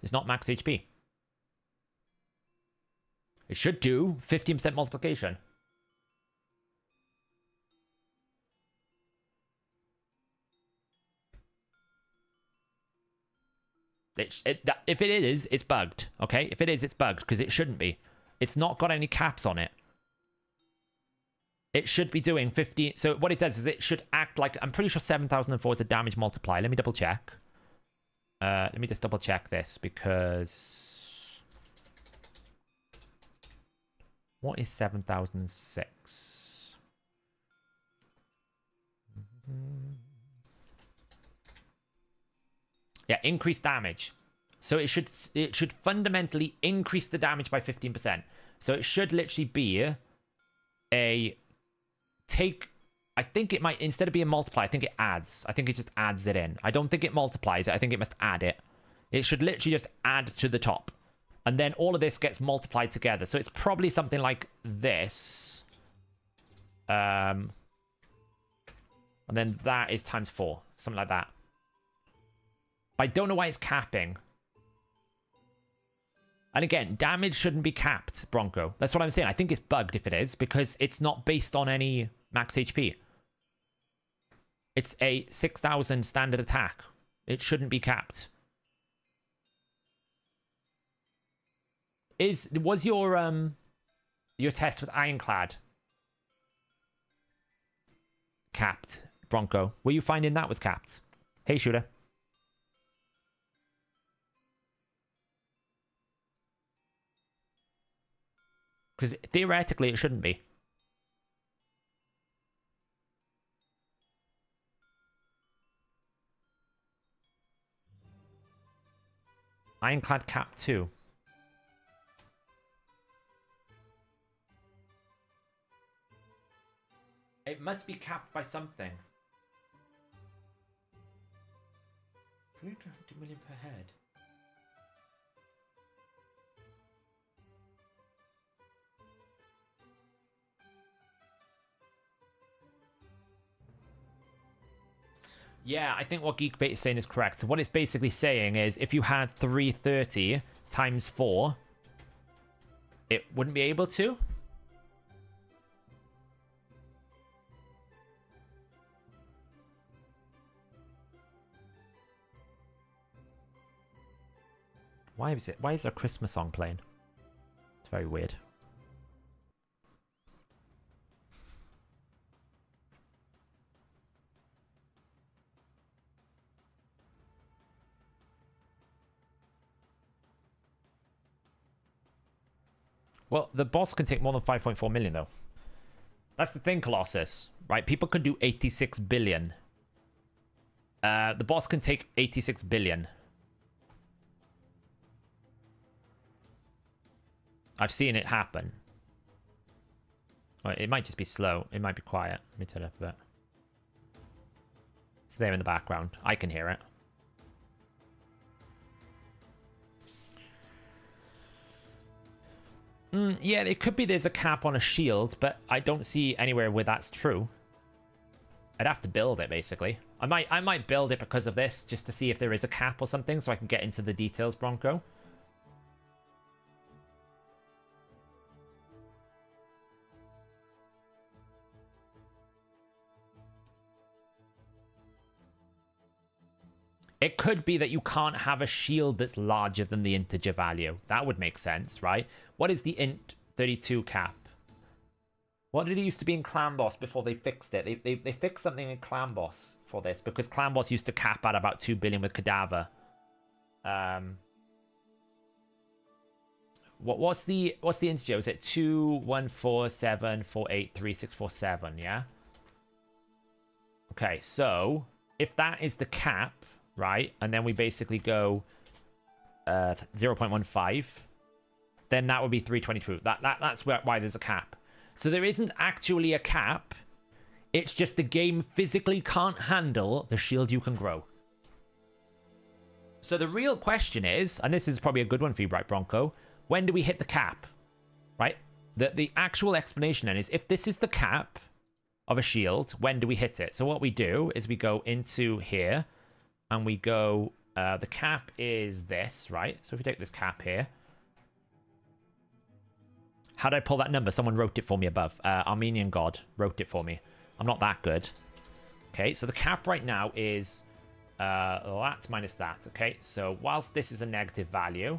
It's not max HP. It should do 15% multiplication. If it is, it's bugged. Okay? If it is, it's bugged because it shouldn't be. It's not got any caps on it. It should be doing 15. So what it does is it should act like... I'm pretty sure 7004 is a damage multiplier. Let me double check. Let me just double check this because... What is 7006? Yeah, increased damage. So it should fundamentally increase the damage by 15%. So it should literally be a take... I think it might, instead of being multiply, I think it adds. I think it just adds it in. I don't think it multiplies it. I think it must add it. It should literally just add to the top. And then all of this gets multiplied together. So it's probably something like this. And then that is times 4. Something like that. I don't know why it's capping. And again, damage shouldn't be capped, Bronco. That's what I'm saying. I think it's bugged if it is, because it's not based on any max HP. It's a 6,000 standard attack. It shouldn't be capped. Was your test with Ironclad capped, Bronco? Were you finding that was capped? Hey, Shooter. Because theoretically it shouldn't be. Ironclad cap 2. It must be capped by something. 350 million per head. Yeah, I think what Geekbait is saying is correct. So what it's basically saying is if you had 330 times 4, it wouldn't be able to. Why is there a Christmas song playing? It's very weird. Well, the boss can take more than 5.4 million, though. That's the thing, Colossus. Right? People can do 86 billion. The boss can take 86 billion. I've seen it happen. Well, it might just be slow. It might be quiet. Let me turn it up a bit. It's there in the background. I can hear it. Yeah, it could be there's a cap on a shield, but I don't see anywhere where that's true. I'd have to build it, basically. I might build it because of this, just to see if there is a cap or something, so I can get into the details, Bronco. It could be that you can't have a shield that's larger than the integer value. That would make sense, right? What is the int 32 cap? What did it used to be in Clan Boss before they fixed it? They fixed something in Clan Boss for this, because Clan Boss used to cap at about 2 billion with Cadaver. What's the integer? Is it 214748367? Yeah. Okay, so if that is the cap, right, and then we basically go 0.15, then that would be 322. That's why there's a cap. So there isn't actually a cap. It's just the game physically can't handle the shield you can grow. So the real question is, and this is probably a good one for you, Bright Bronco, when do we hit the cap? Right? The actual explanation then is, if this is the cap of a shield, when do we hit it? So what we do is we go into here, and we go, the cap is this, right? So if we take this cap here, how did I pull that number? Someone wrote it for me above. Armenian God wrote it for me. I'm not that good. Okay, so the cap right now is that minus that. Okay, so whilst this is a negative value,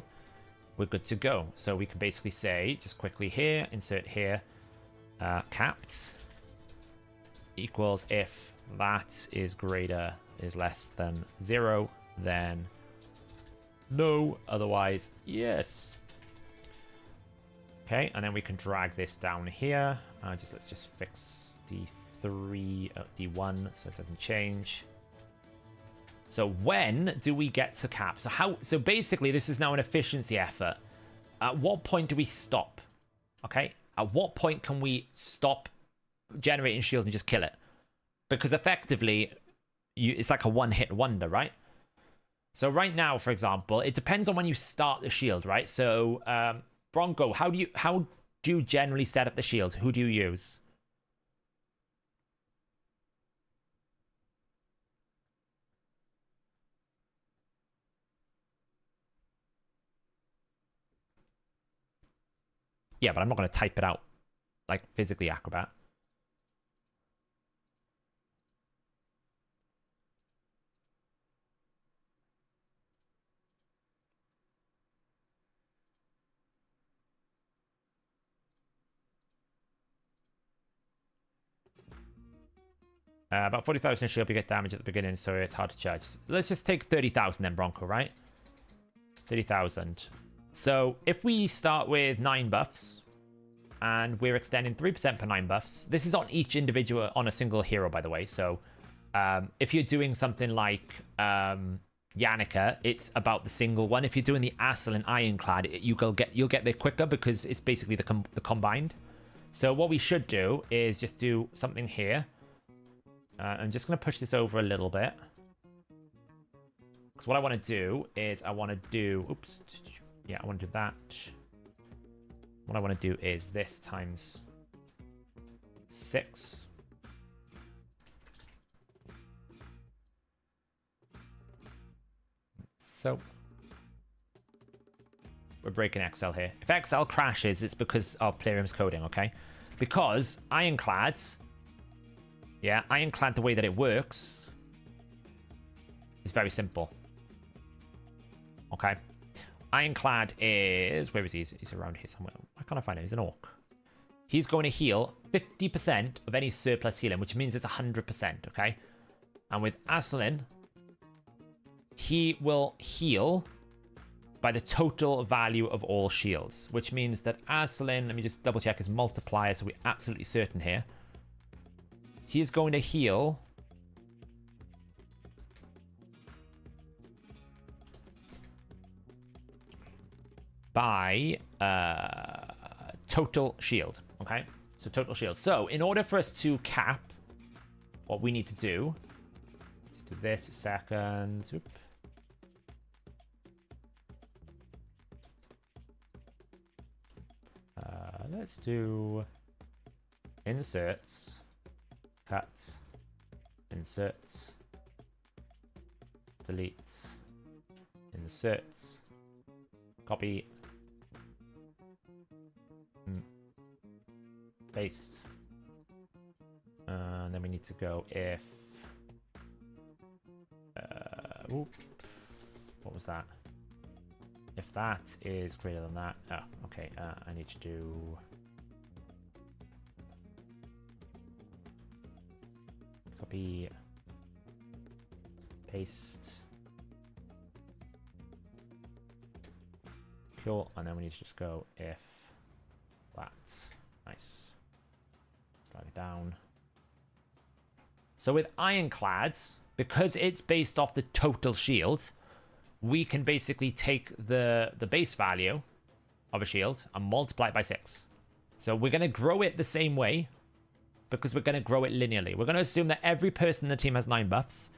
we're good to go. So we can basically say, just quickly here, insert here, capped equals if that is less than 0, then no, otherwise yes. Okay, and then we can drag this down here. Let's just fix D3, D1, so it doesn't change. So when do we get to cap? So basically, this is now an efficiency effort. At what point do we stop? Okay, at what point can we stop generating shield and just kill it? Because effectively, it's like a one-hit wonder, right? So right now, for example, it depends on when you start the shield, right? So Bronco, how do you generally set up the shield? Who do you use? Yeah, but I'm not going to type it out like physically Acrobat. About 40,000 shield, you get damage at the beginning, so it's hard to charge. Let's just take 30,000 then, Bronco, right? 30,000. So if we start with 9 buffs, and we're extending 3% per 9 buffs, this is on each individual, on a single hero, by the way. So if you're doing something like Yannicka, it's about the single one. If you're doing the Assel and Ironclad, you'll get there quicker because it's basically the combined. So what we should do is just do something here. I'm just going to push this over a little bit. Because what I want to do is I want to do... Oops. Yeah, I want to do that. What I want to do is this times 6. So we're breaking XL here. If XL crashes, it's because of Plarium's coding, okay? Because Ironclad... Yeah, Ironclad, the way that it works is very simple. Okay. Ironclad is... Where is he? He's around here somewhere. Why can't I find him? He's an orc. He's going to heal 50% of any surplus healing, which means it's 100%, okay? And with Aslan, he will heal by the total value of all shields, which means that Aslan... Let me just double check his multiplier so we're absolutely certain here. He is going to heal by total shield. Okay, so total shield. So in order for us to cap, what we need to do, just do this a second. Oop. Let's do inserts. Cut, insert, delete, insert, copy, paste, and then we need to go if, what was that? If that is greater than that, oh, okay, I need to do... Copy, paste, cool, and then we need to just go if that. Nice. Drag it down. So with Ironclad, because it's based off the total shield, we can basically take the base value of a shield and multiply it by 6. So we're going to grow it the same way, because we're going to grow it linearly. We're going to assume that every person in the team has 9 buffs.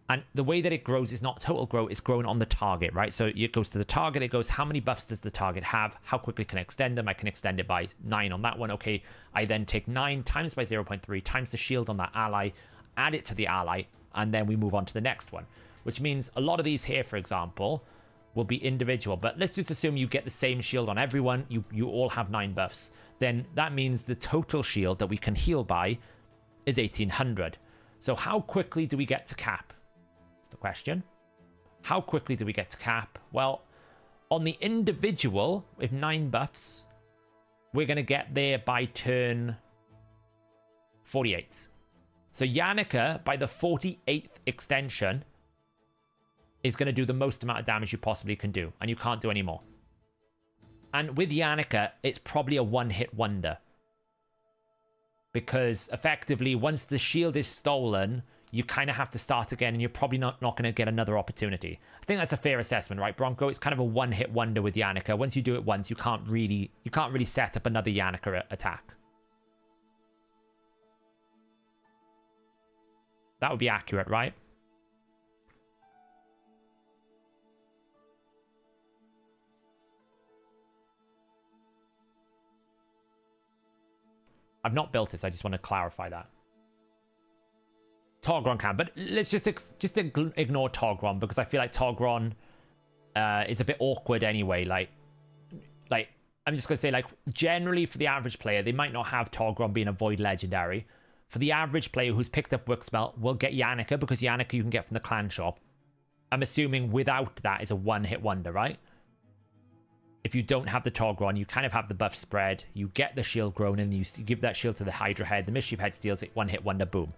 And the way that it grows is not total grow, it's grown on the target, right? So it goes to the target, it goes, how many buffs does the target have? How quickly can I extend them? I can extend it by 9 on that one. Okay, I then take 9 times by 0.3 times the shield on that ally, add it to the ally, and then we move on to the next one. Which means a lot of these here, for example, will be individual. But let's just assume you get the same shield on everyone. You all have 9 buffs. Then that means the total shield that we can heal by is 1800. So how quickly do we get to cap? The question. How quickly do we get to cap? Well, on the individual with 9 buffs, we're going to get there by turn 48. So Yannicka, by the 48th extension, is going to do the most amount of damage you possibly can do, and you can't do any more. And with Yannicka, it's probably a one-hit wonder, because effectively, once the shield is stolen, you kind of have to start again, and you're probably not going to get another opportunity. I think that's a fair assessment, right, Bronco? It's kind of a one-hit wonder with Yannicka. Once you do it once, you can't really set up another Yannicka attack. That would be accurate, right? I've not built this. I just want to clarify that. Togron can, but let's just ignore Togron, because I feel like Togron is a bit awkward anyway. Like I'm just gonna say, like, generally for the average player, they might not have Togron being a void legendary. For the average player who's picked up Wixwell, will get Yannicka, because Yannicka you can get from the clan shop. I'm assuming without that is a one-hit wonder, right? If you don't have the Togron, you kind of have the buff spread. You get the shield grown, and you give that shield to the Hydra head. The Mischief head steals it, one-hit wonder, boom.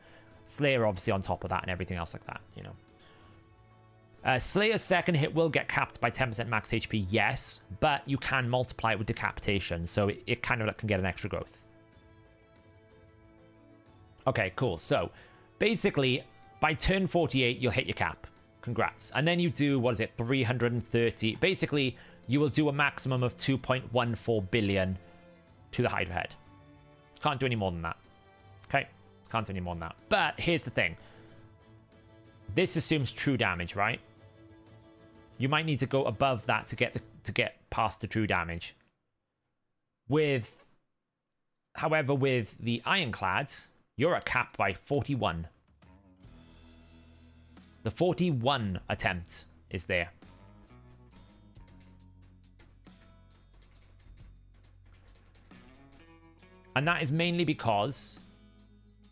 Slayer obviously on top of that and everything else like that, you know. Slayer's second hit will get capped by 10% max HP, yes, but you can multiply it with decapitation, so it kind of can get an extra growth. Okay, cool. So basically, by turn 48, you'll hit your cap. Congrats. And then you do, what is it, 330. Basically, you will do a maximum of 2.14 billion to the Hydra head. Can't do any more than that. Okay. Can't do any more than that. But here's the thing. This assumes true damage, right? You might need to go above that to get past the true damage. However, with the Ironclad, you're at cap by 41. The 41 attempt is there. And that is mainly because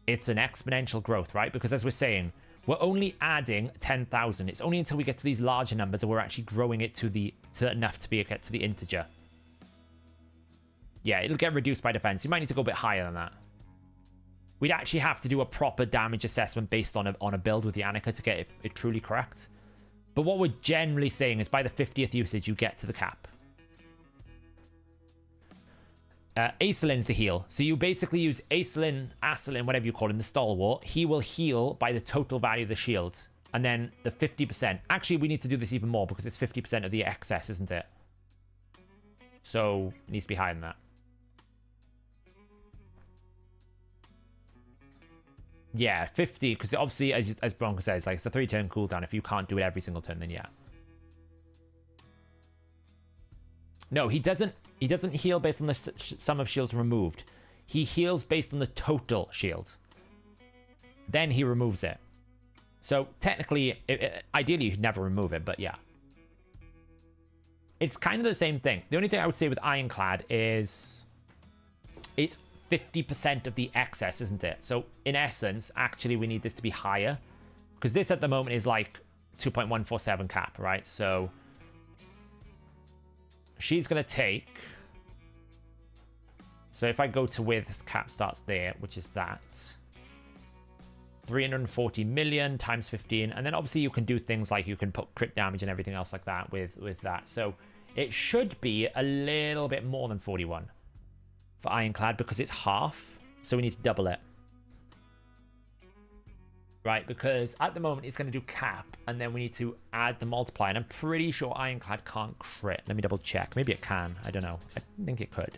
it's an exponential growth, right? Because as we're saying, we're only adding 10,000. It's only until we get to these larger numbers that we're actually growing it to enough to get to the integer. Yeah, it'll get reduced by defense. You might need to go a bit higher than that. We'd actually have to do a proper damage assessment based on a build with Yannicka to get it truly correct. But what we're generally saying is by the 50th usage, you get to the cap. Aesolin's the heal. So you basically use Aesolin, whatever you call him, the stalwart. He will heal by the total value of the shield. And then the 50%. Actually, we need to do this even more because it's 50% of the excess, isn't it? So it needs to be higher than that. Yeah, 50, because obviously, as Bronco says, like, it's a 3-turn cooldown. If you can't do it every single turn, then yeah. No, he doesn't heal based on the sum of shields removed. He heals based on the total shield. Then he removes it. So technically, ideally, you'd never remove it, but yeah. It's kind of the same thing. The only thing I would say with Ironclad is it's 50% of the excess, isn't it? So in essence, actually, we need this to be higher. Because this at the moment is like 2.147 cap, right? So she's going to take... So if I go to where this cap starts there, which is that... 340 million times 15. And then obviously you can do things like you can put crit damage and everything else like that with that. So it should be a little bit more than 41 for Ironclad because it's half. So we need to double it. Right, because at the moment it's going to do cap and then we need to add the multiplier. And I'm pretty sure Ironclad can't crit. Let me double check. Maybe it can. I don't know. I think it could.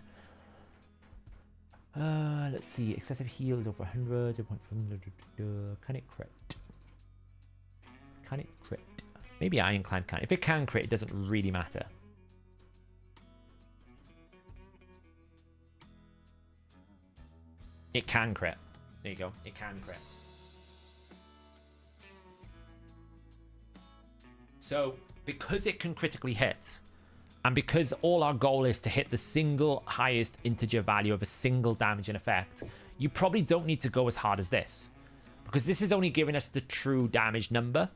Let's see. Excessive healed over 100. Can it crit? Can it crit? Maybe Ironclad can. If it can crit, it doesn't really matter. It can crit. There you go. It can crit. So, because it can critically hit, and because all our goal is to hit the single highest integer value of a single damaging effect, you probably don't need to go as hard as this. Because this is only giving us the true damage number.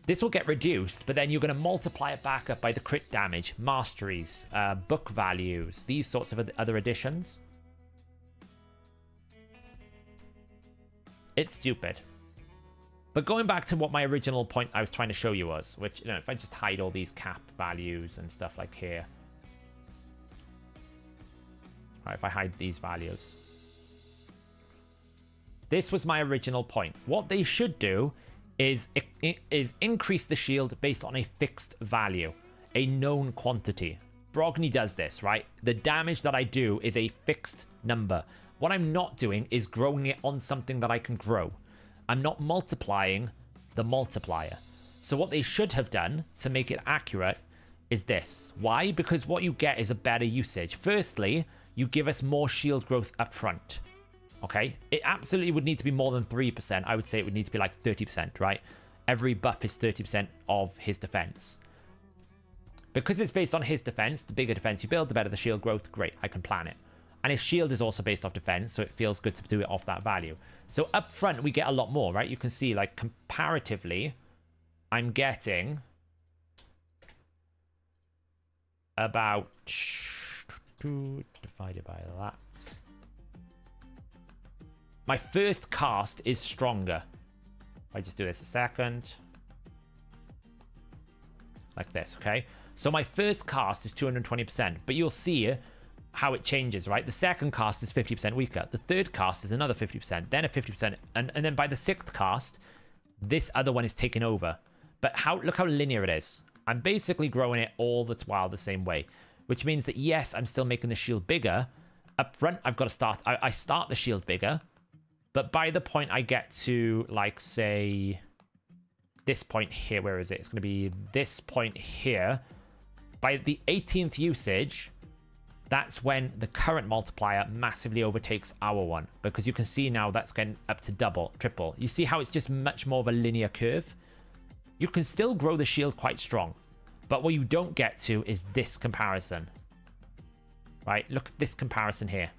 This will get reduced, but then you're going to multiply it back up by the crit damage, masteries, book values, these sorts of other additions. It's stupid. But going back to what my original point I was trying to show you was, which, you know, if I just hide all these cap values and stuff like here. All right, if I hide these values. This was my original point. What they should do is increase the shield based on a fixed value, a known quantity. Brogni does this, right? The damage that I do is a fixed number. What I'm not doing is growing it on something that I can grow. I'm not multiplying the multiplier. So what they should have done to make it accurate is this. Why? Because what you get is a better usage. Firstly, you give us more shield growth up front. Okay? It absolutely would need to be more than 3%. I would say it would need to be like 30%, right? Every buff is 30% of his defense. Because it's based on his defense, the bigger defense you build, the better the shield growth. Great, I can plan it. And his shield is also based off defense, so it feels good to do it off that value. So up front, we get a lot more, right? You can see, like, comparatively, I'm getting about 2 divided by that. My first cast is stronger. If I just do this a second. Like this, okay? So my first cast is 220%, but you'll see how it changes, right? The second cast is 50% weaker. The third cast is another 50%, then a 50%, and then by the sixth cast, this other one is taken over. But look how linear it is. I'm basically growing it all the while the same way, which means that, yes, I'm still making the shield bigger. Up front, I've got to start... I start the shield bigger, but by the point I get to, like, say, this point here, where is it? It's going to be this point here. By the 18th usage... That's when the current multiplier massively overtakes our one. Because you can see now that's getting up to double, triple. You see how it's just much more of a linear curve? You can still grow the shield quite strong. But what you don't get to is this comparison. Right? Look at this comparison here.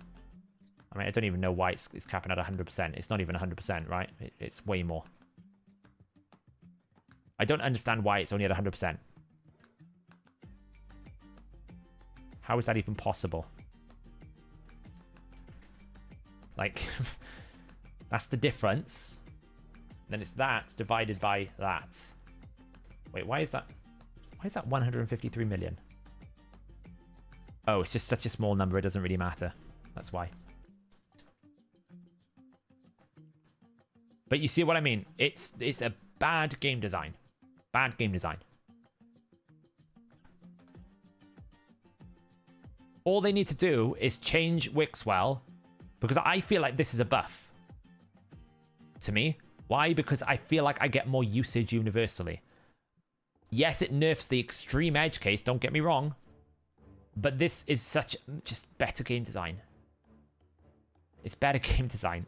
I mean, I don't even know why it's capping at 100%. It's not even 100%, right? It's way more. I don't understand why it's only at 100%. How is that even possible? Like, that's the difference. Then it's that divided by that. Wait, why is that 153 million? Oh, it's just such a small number, it doesn't really matter. That's why. But you see what I mean? It's a bad game design. Bad game design. All they need to do is change Wixwell, because I feel like this is a buff to me. Why? Because I feel like I get more usage universally. Yes, it nerfs the extreme edge case, don't get me wrong, but this is such just better game design. It's better game design.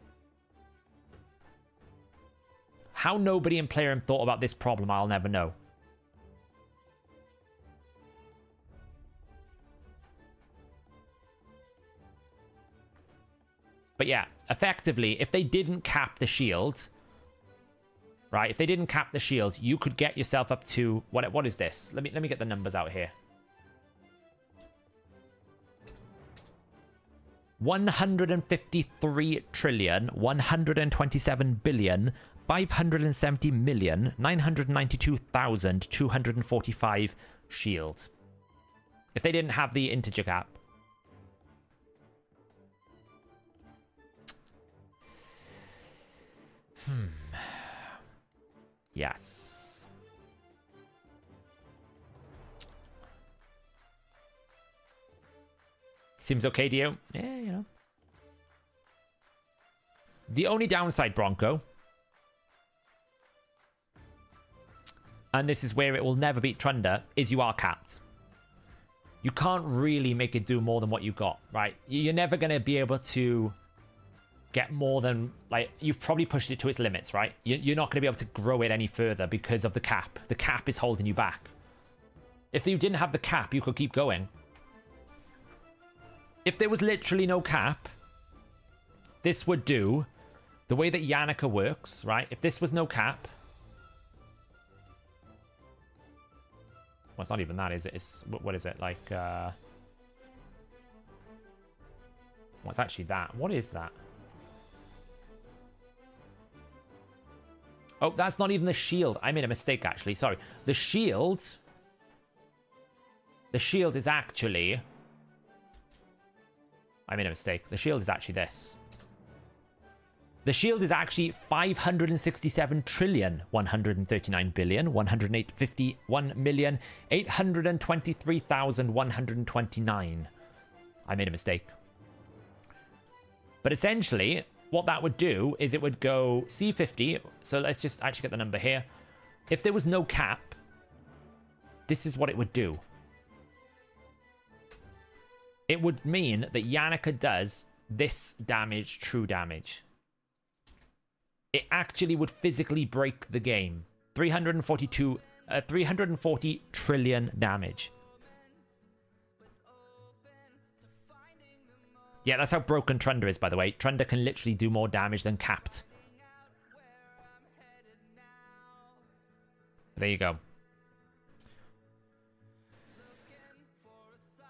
How nobody in Playroom thought about this problem, I'll never know. But yeah, effectively, if they didn't cap the shield, right? If they didn't cap the shield, you could get yourself up to what is this? Let me get the numbers out here. 153,127,570,992,245 shield. If they didn't have the integer cap. Yes. Seems okay to you? Yeah, you know. The only downside, Bronco, and this is where it will never beat Trunder, is you are capped. You can't really make it do more than what you got, right? You're never going to be able to get more than, like, you've probably pushed it to its limits, right? You're not going to be able to grow it any further because of the cap. The cap is holding you back. If you didn't have the cap, you could keep going. If there was literally no cap, this would do the way that Yannicka works, right? If this was no cap... Well, it's not even that, is it? It's, what is it? Like, what's actually that? What is that? Oh, that's not even the shield. I made a mistake, actually. Sorry. The shield... The shield is actually... I made a mistake. The shield is actually this. The shield is actually 567 trillion 139 billion 151,823,129. I made a mistake. But essentially, what that would do is it would go C50. So let's just actually get the number here. If there was no cap, this is what it would do. It would mean that Yannicka does this damage, true damage. It actually would physically break the game. 340 trillion damage. Yeah, that's how broken Trunder is, by the way. Trunder can literally do more damage than capped. There you go.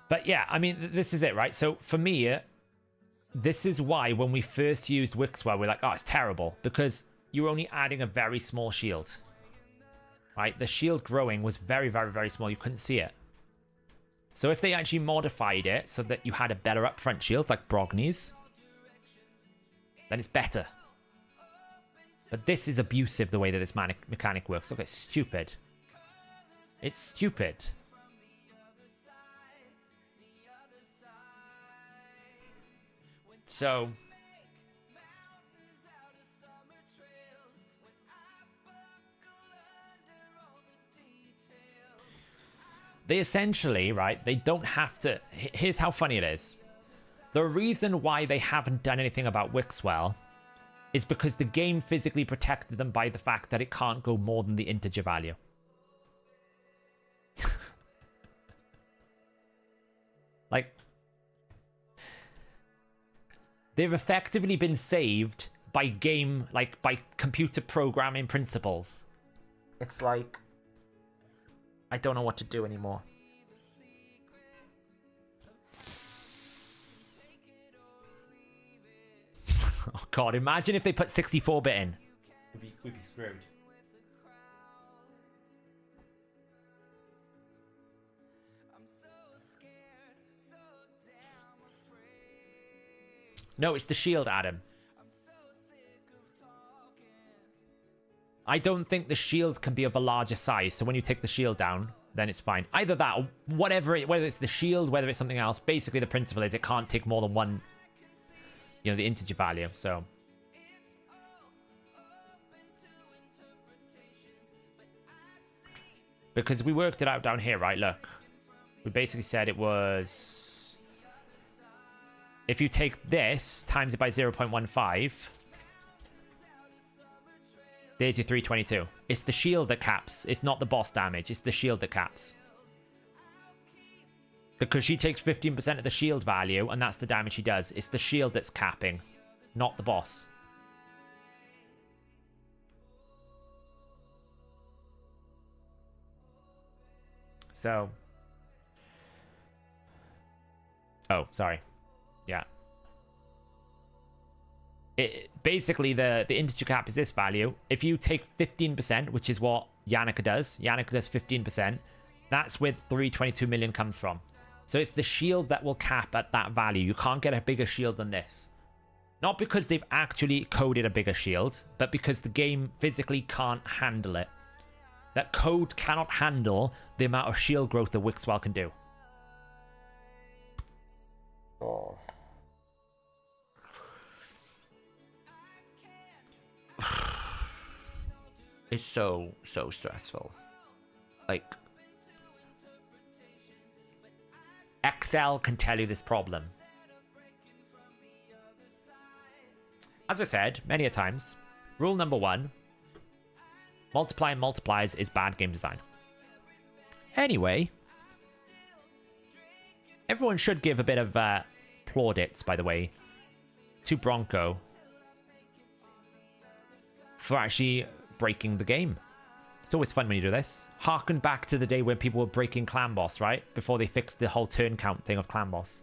But yeah, I mean, this is it, right? So for me, this is why when we first used Wixwell, we're like, oh, it's terrible. Because you're only adding a very small shield. Right? The shield growing was very, very, very small. You couldn't see it. So if they actually modified it so that you had a better upfront shield, like Brogni's, then it's better. But this is abusive, the way that this mechanic works. Look, it's stupid. It's stupid. So... they essentially, right, they don't have to... Here's how funny it is. The reason why they haven't done anything about Wixwell is because the game physically protected them by the fact that it can't go more than the integer value. Like... they've effectively been saved by game, like, by computer programming principles. It's like... I don't know what to do anymore. Oh god, imagine if they put 64-bit in. We'd be screwed. No, it's the shield, Adam. I don't think the shield can be of a larger size, so when you take the shield down, then it's fine. Either that, or whatever, whether it's the shield, whether it's something else, basically the principle is it can't take more than one, you know, the integer value, so... because we worked it out down here, right? Look. We basically said it was... if you take this, times it by 0.15... there's your 322. It's the shield that caps. It's not the boss damage. It's the shield that caps. Because she takes 15% of the shield value, and that's the damage she does. It's the shield that's capping, not the boss. So... oh, sorry. Yeah. Basically, the integer cap is this value. If you take 15%, which is what Yannicka does 15%, that's where 322 million comes from. So it's the shield that will cap at that value. You can't get a bigger shield than this. Not because they've actually coded a bigger shield, but because the game physically can't handle it. That code cannot handle the amount of shield growth that Wixwell can do. Oh. It's so stressful. Like, Excel can tell you this problem. As I said many a times, rule number 1, multiplying multipliers is bad game design. Anyway, everyone should give a bit of plaudits, by the way, to Bronco for actually breaking the game. It's always fun when you do this. Harken back to the day when people were breaking Clan Boss, right? Before they fixed the whole turn count thing of Clan Boss.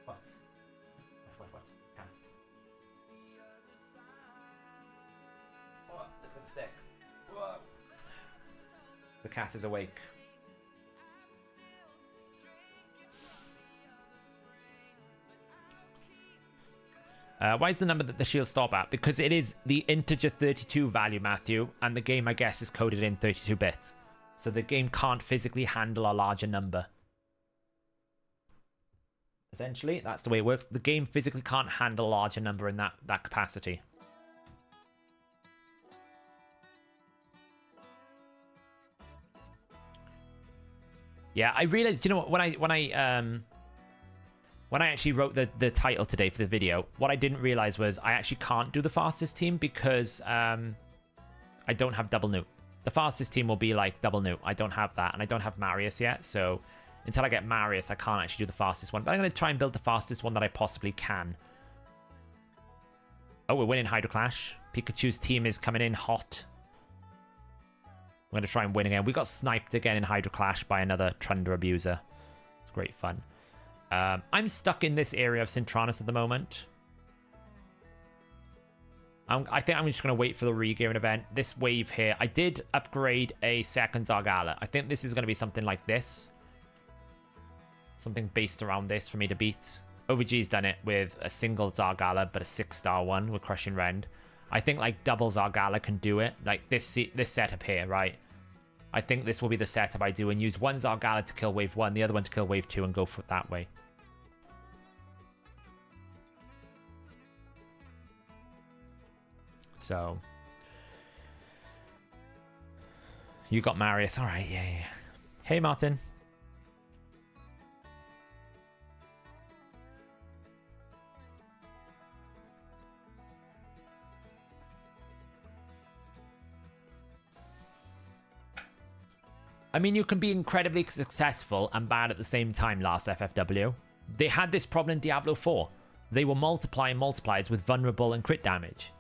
What? Cat. What? It's gonna stick. What? The cat is awake. Why is the number that the shield stop at? Because it is the integer 32 value, Matthew, and the game, I guess, is coded in 32-bit. So the game can't physically handle a larger number. Essentially, that's the way it works. The game physically can't handle a larger number in that capacity. Yeah, I realized, you know what, when I actually wrote the title today for the video, what I didn't realize was I actually can't do the fastest team because I don't have double newt. The fastest team will be like double newt. I don't have that, and I don't have Marius yet, so until I get Marius, I can't actually do the fastest one. But I'm going to try and build the fastest one that I possibly can. Oh, we're winning Hydro Clash. Pikachu's team is coming in hot. I'm going to try and win again. We got sniped again in Hydro Clash by another Trunder abuser. It's great fun. I'm stuck in this area of Centranus at the moment. I think I'm just going to wait for the regearing event. This wave here, I did upgrade a second Zargala. I think this is going to be something like this. Something based around this for me to beat. OVG's done it with a single Zargala, but a 6-star one with Crushing Rend. I think like double Zargala can do it. Like this setup here, right? I think this will be the setup I do and use one Zargala to kill wave 1, the other one to kill wave 2 and go for it that way. So, you got Marius. All right, yeah. Hey, Martin. I mean, you can be incredibly successful and bad at the same time, last FFW. They had this problem in Diablo 4. They were multiplying multipliers with vulnerable and crit damage.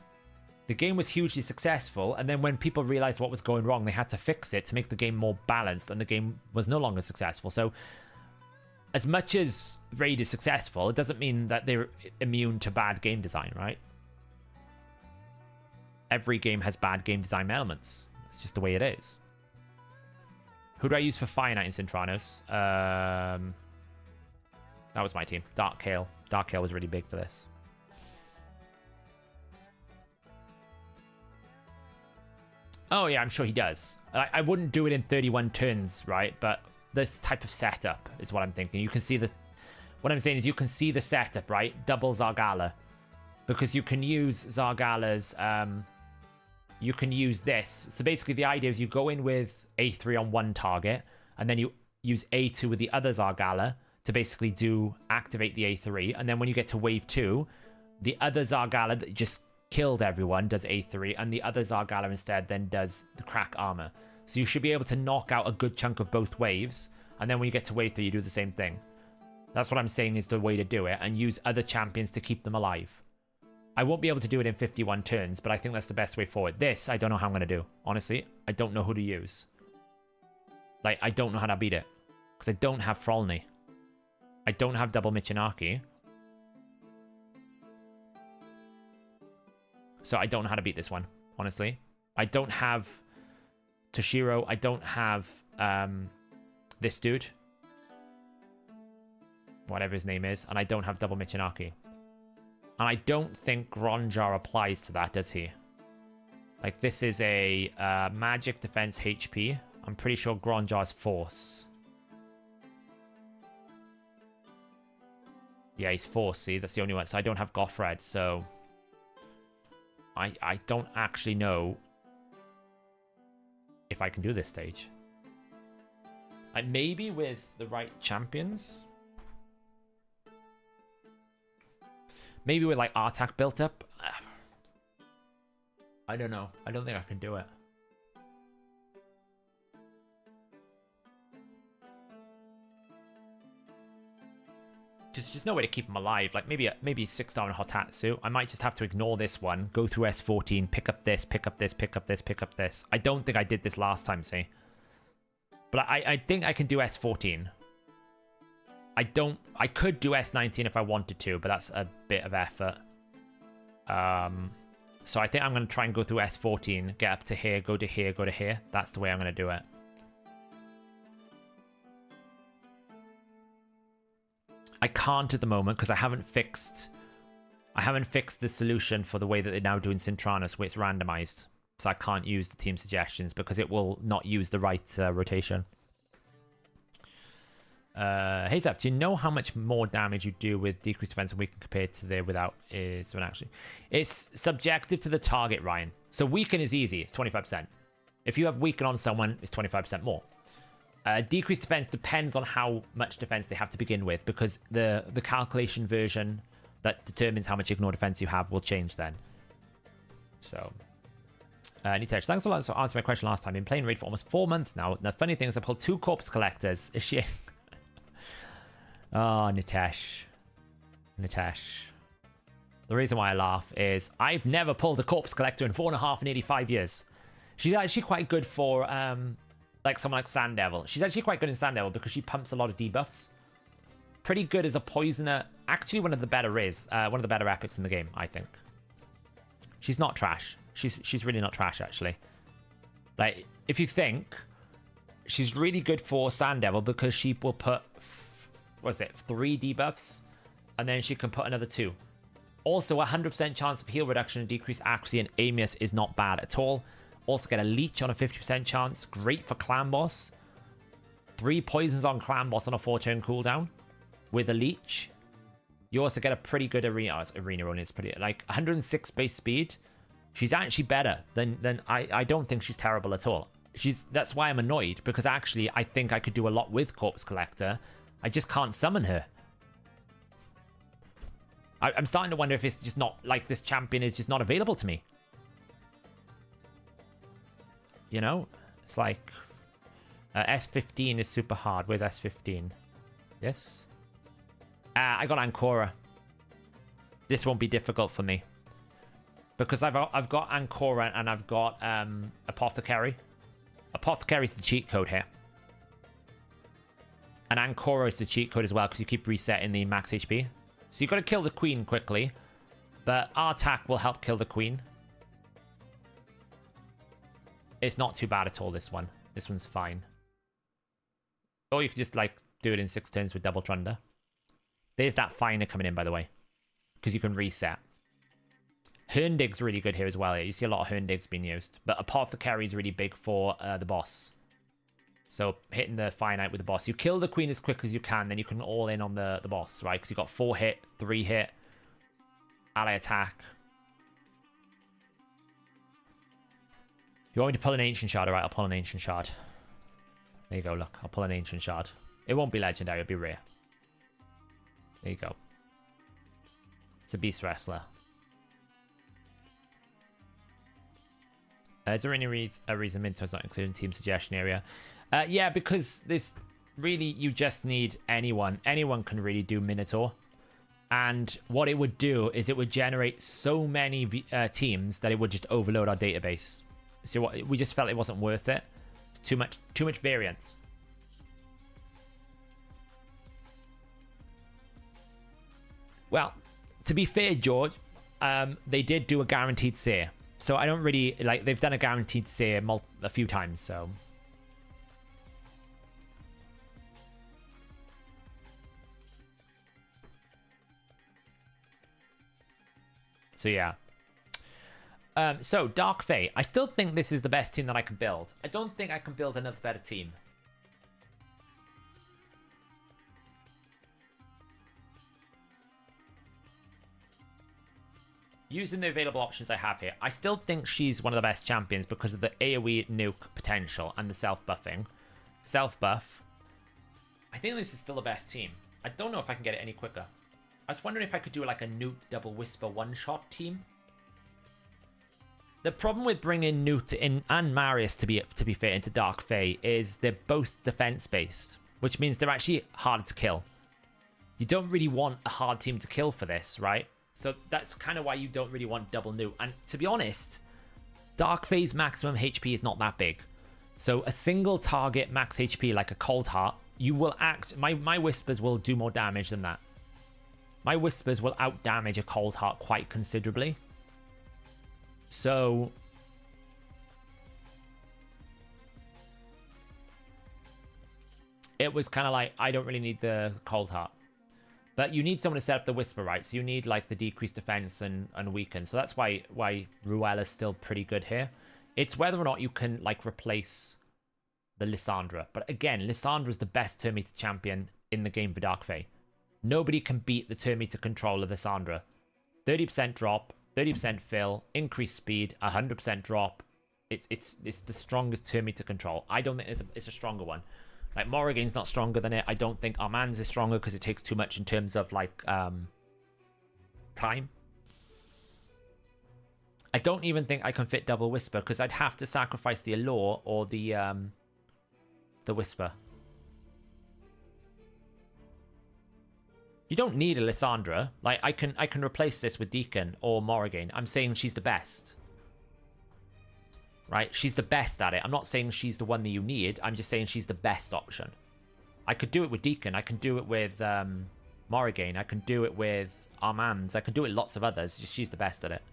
The game was hugely successful, and then when people realized what was going wrong, they had to fix it to make the game more balanced, and the game was no longer successful. So, as much as Raid is successful, it doesn't mean that they're immune to bad game design, right? Every game has bad game design elements. It's just the way it is. Who do I use for Fire Knight in Centranos? That was my team. Dark Kale. Dark Kale was really big for this. Oh, yeah, I'm sure he does. I wouldn't do it in 31 turns, right? But this type of setup is what I'm thinking. You can see the... What I'm saying is you can see the setup, right? Double Zargala. Because you can use Zargala's... you can use this. So basically the idea is you go in with A3 on one target, and then you use A2 with the other Zargala to basically activate the A3. And then when you get to wave 2, the other Zargala that just killed everyone does A3, and the other Zargala instead then does the crack armor. So you should be able to knock out a good chunk of both waves, and then when you get to wave 3, you do the same thing. That's what I'm saying is the way to do it, and use other champions to keep them alive. I won't be able to do it in 51 turns, but I think that's the best way forward. This, I don't know how I'm going to do. Honestly, I don't know who to use. Like, I don't know how to beat it. Because I don't have Frolny. I don't have double Michinaki. So I don't know how to beat this one, honestly. I don't have Toshiro. I don't have this dude. Whatever his name is. And I don't have double Michinaki. And I don't think Gronjar applies to that, does he? Like, this is a magic defense HP. I'm pretty sure Gronjar's force. Yeah, he's force, see? That's the only one. So I don't have Gothred, so... I don't actually know if I can do this stage. Like, maybe with the right champions? Maybe with, like, Artak built up? I don't know. I don't think I can do it. There's just no way to keep him alive. Like, maybe 6-star and Hotatsu. I might just have to ignore this one, go through S14, pick up this, pick up this, pick up this, pick up this. I don't think I did this last time, see? But I think I can do S14. I could do S19 if I wanted to, but that's a bit of effort. So I think I'm going to try and go through S14, get up to here, go to here, go to here. That's the way I'm going to do it. I can't at the moment because I haven't fixed the solution for the way that they're now doing Cintranos, where it's randomized. So I can't use the team suggestions because it will not use the right rotation. Hey Zeph, do you know how much more damage you do with decreased defense and weaken compared to the without is when actually? It's subjective to the target, Ryan. So weaken is easy, it's 25%. If you have weaken on someone, it's 25% more. Decreased defense depends on how much defense they have to begin with, because the calculation version that determines how much ignore defense you have will change then. So, Nitesh, thanks a lot for answering my question last time. I've been playing Raid for almost 4 months now. The funny thing is I pulled 2 corpse collectors. Is she... Oh, Nitesh. The reason why I laugh is I've never pulled a corpse collector in 4.5 and 85 years. She's actually quite good for... like someone like Sand Devil. She's actually quite good in Sand Devil because she pumps a lot of debuffs. Pretty good as a poisoner. Actually, one of the better epics in the game, I think. She's not trash. She's really not trash, actually. Like, if you think, she's really good for Sand Devil because she will put, what is it, 3 debuffs, and then she can put another 2. Also, 100% chance of heal reduction and decreased accuracy and Amius is not bad at all. Also get a leech on a 50% chance. Great for clan boss. 3 poisons on clan boss on a 4-turn cooldown with a leech. You also get a pretty good arena. Oh, arena run is pretty like 106 base speed. She's actually better than I don't think she's terrible at all. That's why I'm annoyed, because actually I think I could do a lot with Corpse Collector. I just can't summon her. I'm starting to wonder if it's just not like this champion is just not available to me. You know, it's like S15 is super hard. Where's S15? This? I got Ancora. This won't be difficult for me because I've got Ancora and I've got Apothecary. Apothecary is the cheat code here, and Ancora is the cheat code as well because you keep resetting the max HP. So you've got to kill the queen quickly, but our attack will help kill the queen. It's not too bad at all, this one. This one's fine. Or you could just, like, do it in 6 turns with Double Thunder. There's that Finer coming in, by the way. Because you can reset. Herndig's really good here as well. You see a lot of Herndigs being used. But Apothecary is really big for the boss. So, hitting the finite with the boss. You kill the queen as quick as you can, then you can all in on the boss, right? Because you've got 4 hit, 3 hit, ally attack. You want me to pull an Ancient Shard? Alright, I'll pull an Ancient Shard. There you go, look. I'll pull an Ancient Shard. It won't be legendary, it'll be rare. There you go. It's a Beast Wrestler. Is there any reason Minto's not included in team suggestion area? Yeah, because this really, you just need anyone. Anyone can really do Minotaur. And what it would do is it would generate so many teams that it would just overload our database. So what we just felt it wasn't worth it. It's too much variance. Well, to be fair, George, they did do a guaranteed sear. So I don't really like, they've done a guaranteed sear a few times, so yeah. So, Dark Fate. I still think this is the best team that I can build. I don't think I can build another better team. Using the available options I have here, I still think she's one of the best champions because of the AoE nuke potential and the self-buffing. Self-buff. I think this is still the best team. I don't know if I can get it any quicker. I was wondering if I could do like a nuke double whisper one-shot team. The problem with bringing Newt in and Marius, to be fair, into Dark Fae is they're both defense-based, which means they're actually harder to kill. You don't really want a hard team to kill for this, right? So that's kind of why you don't really want double Newt. And to be honest, Dark Fae's maximum HP is not that big. So a single target max HP like a Cold Heart, you will act... My Whispers will do more damage than that. My Whispers will out-damage a Cold Heart quite considerably. So... it was kind of like, I don't really need the Cold Heart. But you need someone to set up the Whisper, right? So you need like the decreased defense and weaken. So that's why Ruel is still pretty good here. It's whether or not you can like replace the Lissandra. But again, Lissandra is the best turn meter champion in the game for Dark Fae. Nobody can beat the turn meter control of Lissandra. 30% drop, 30% fill, increased speed, 100% drop. It's the strongest turn meter control. I don't think it's a stronger one. Like, Morrigan's not stronger than it. I don't think Armand's is stronger because it takes too much in terms of, like, time. I don't even think I can fit double Whisper because I'd have to sacrifice the Allure or the Whisper. You don't need a Lissandra. Like, I can replace this with Deacon or Morrigan. I'm saying she's the best. Right? She's the best at it. I'm not saying she's the one that you need. I'm just saying she's the best option. I could do it with Deacon. I can do it with Morrigan. I can do it with Armand's. I can do it with lots of others. Just she's the best at it.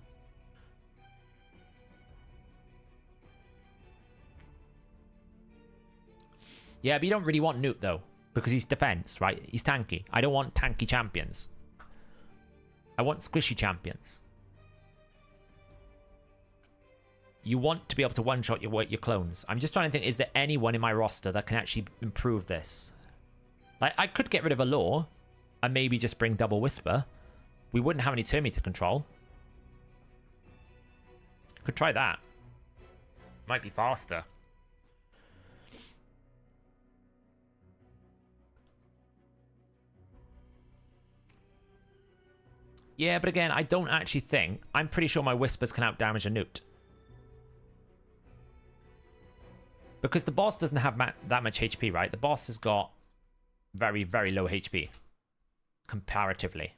Yeah, but you don't really want Newt, though. Because he's defense, right? He's tanky. I don't want tanky champions. I want squishy champions. You want to be able to one-shot your clones. I'm just trying to think, is there anyone in my roster that can actually improve this? Like, I could get rid of Allure and maybe just bring double Whisper. We wouldn't have any turn meter control. Could try that. Might be faster. Yeah, but again, I don't actually think... I'm pretty sure my Whispers can out-damage a Newt. Because the boss doesn't have that much HP, right? The boss has got very, very low HP. Comparatively.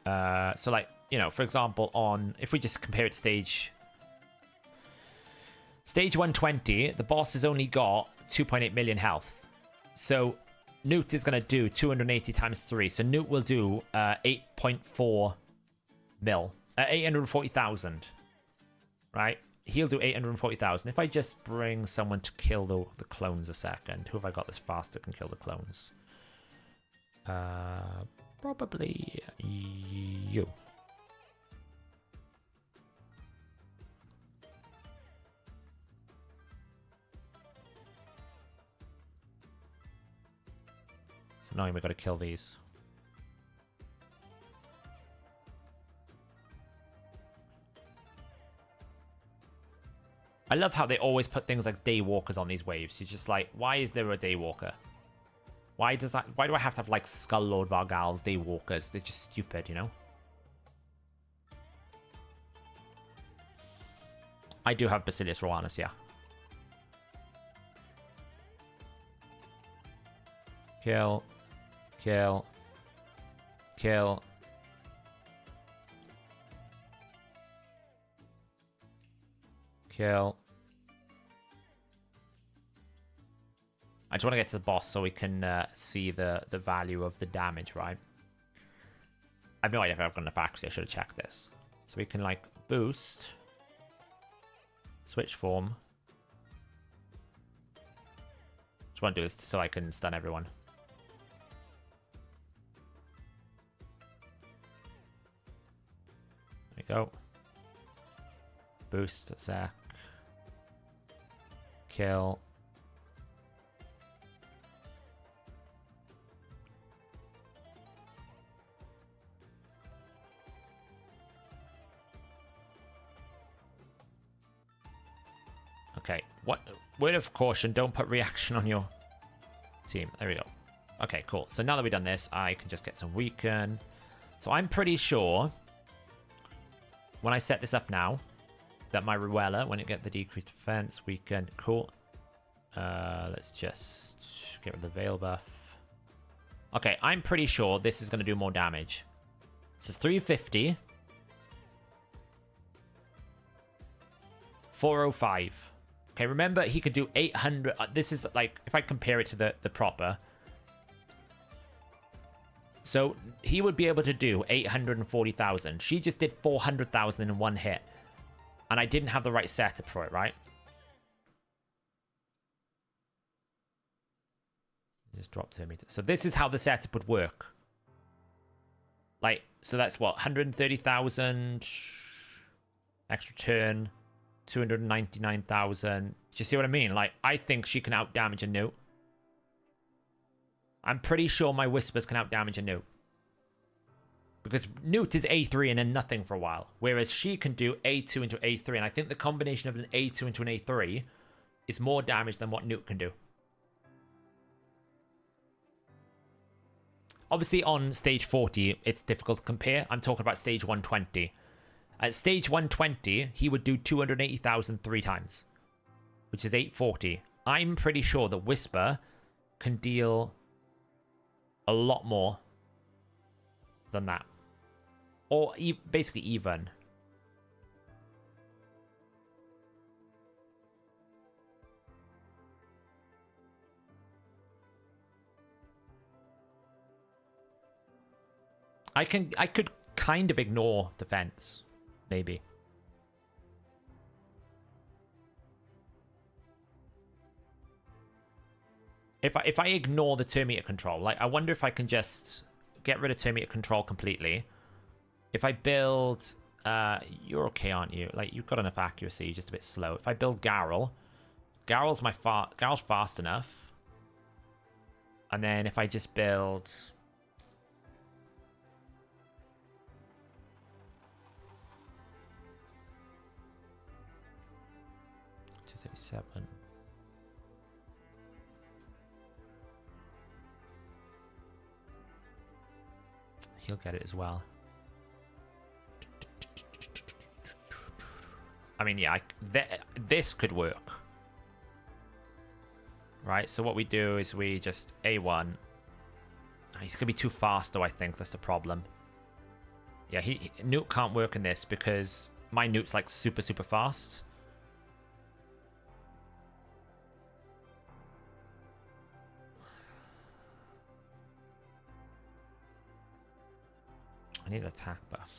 So, like, you know, for example, on... if we just compare it to Stage 120, the boss has only got 2.8 million health. So, Newt is going to do 280 times 3. So, Newt will do 8.4 mil. 840,000. Right? He'll do 840,000. If I just bring someone to kill the clones a second. Who have I got this faster can kill the clones? Probably you. So now we've got to kill these. I love how they always put things like Daywalkers on these waves. You're just like, why is there a Daywalker? Why do I have to have like Skull Lord Vargal's Daywalkers? They're just stupid, you know? I do have Basilius Roanus, yeah. Kill. Kill. Kill. Kill. I just want to get to the boss so we can see the value of the damage, right? I have no idea if I've got enough accuracy. I should have checked this. So we can, like, boost. Switch form. Just want to do this so I can stun everyone. There we go. Boost, Zac. Kill. What? Word of caution, don't put reaction on your team. There we go. Okay, cool. So now that we've done this, I can just get some weaken. So I'm pretty sure when I set this up now that my Ruella, when it get the decreased defense, weaken. Cool. Let's just get rid of the veil buff. Okay, I'm pretty sure this is going to do more damage. This is 350. 405. Okay, remember he could do 800. This is like, if I compare it to the proper. So he would be able to do 840,000. She just did 400,000 in one hit. And I didn't have the right setup for it, right? Just dropped her meter. So this is how the setup would work. Like, so that's what? 130,000 extra turn. 299,000. Do you see what I mean? Like, I think she can outdamage a Newt. I'm pretty sure my Whispers can outdamage a Newt. Because Newt is A3 and then nothing for a while. Whereas she can do A2 into A3. And I think the combination of an A2 into an A3 is more damage than what Newt can do. Obviously, on stage 40, it's difficult to compare. I'm talking about stage 120. At stage 120, he would do 280,000 3 times, which is 840. I'm pretty sure that Whisper can deal a lot more than that. Or basically even. I could kind of ignore defense. Maybe. If I ignore the turn meter control, like I wonder if I can just get rid of turn meter control completely. If I build, you're okay, aren't you? Like you've got enough accuracy, you're just a bit slow. If I build Garrel, Garrel's fast enough. And then if I just build 237. He'll get it as well. I mean, yeah, this could work. Right, so what we do is we just A1. He's going to be too fast, though, I think. That's the problem. Yeah, Newt can't work in this because my Newt's, like, super, super fast. I need an attack buff.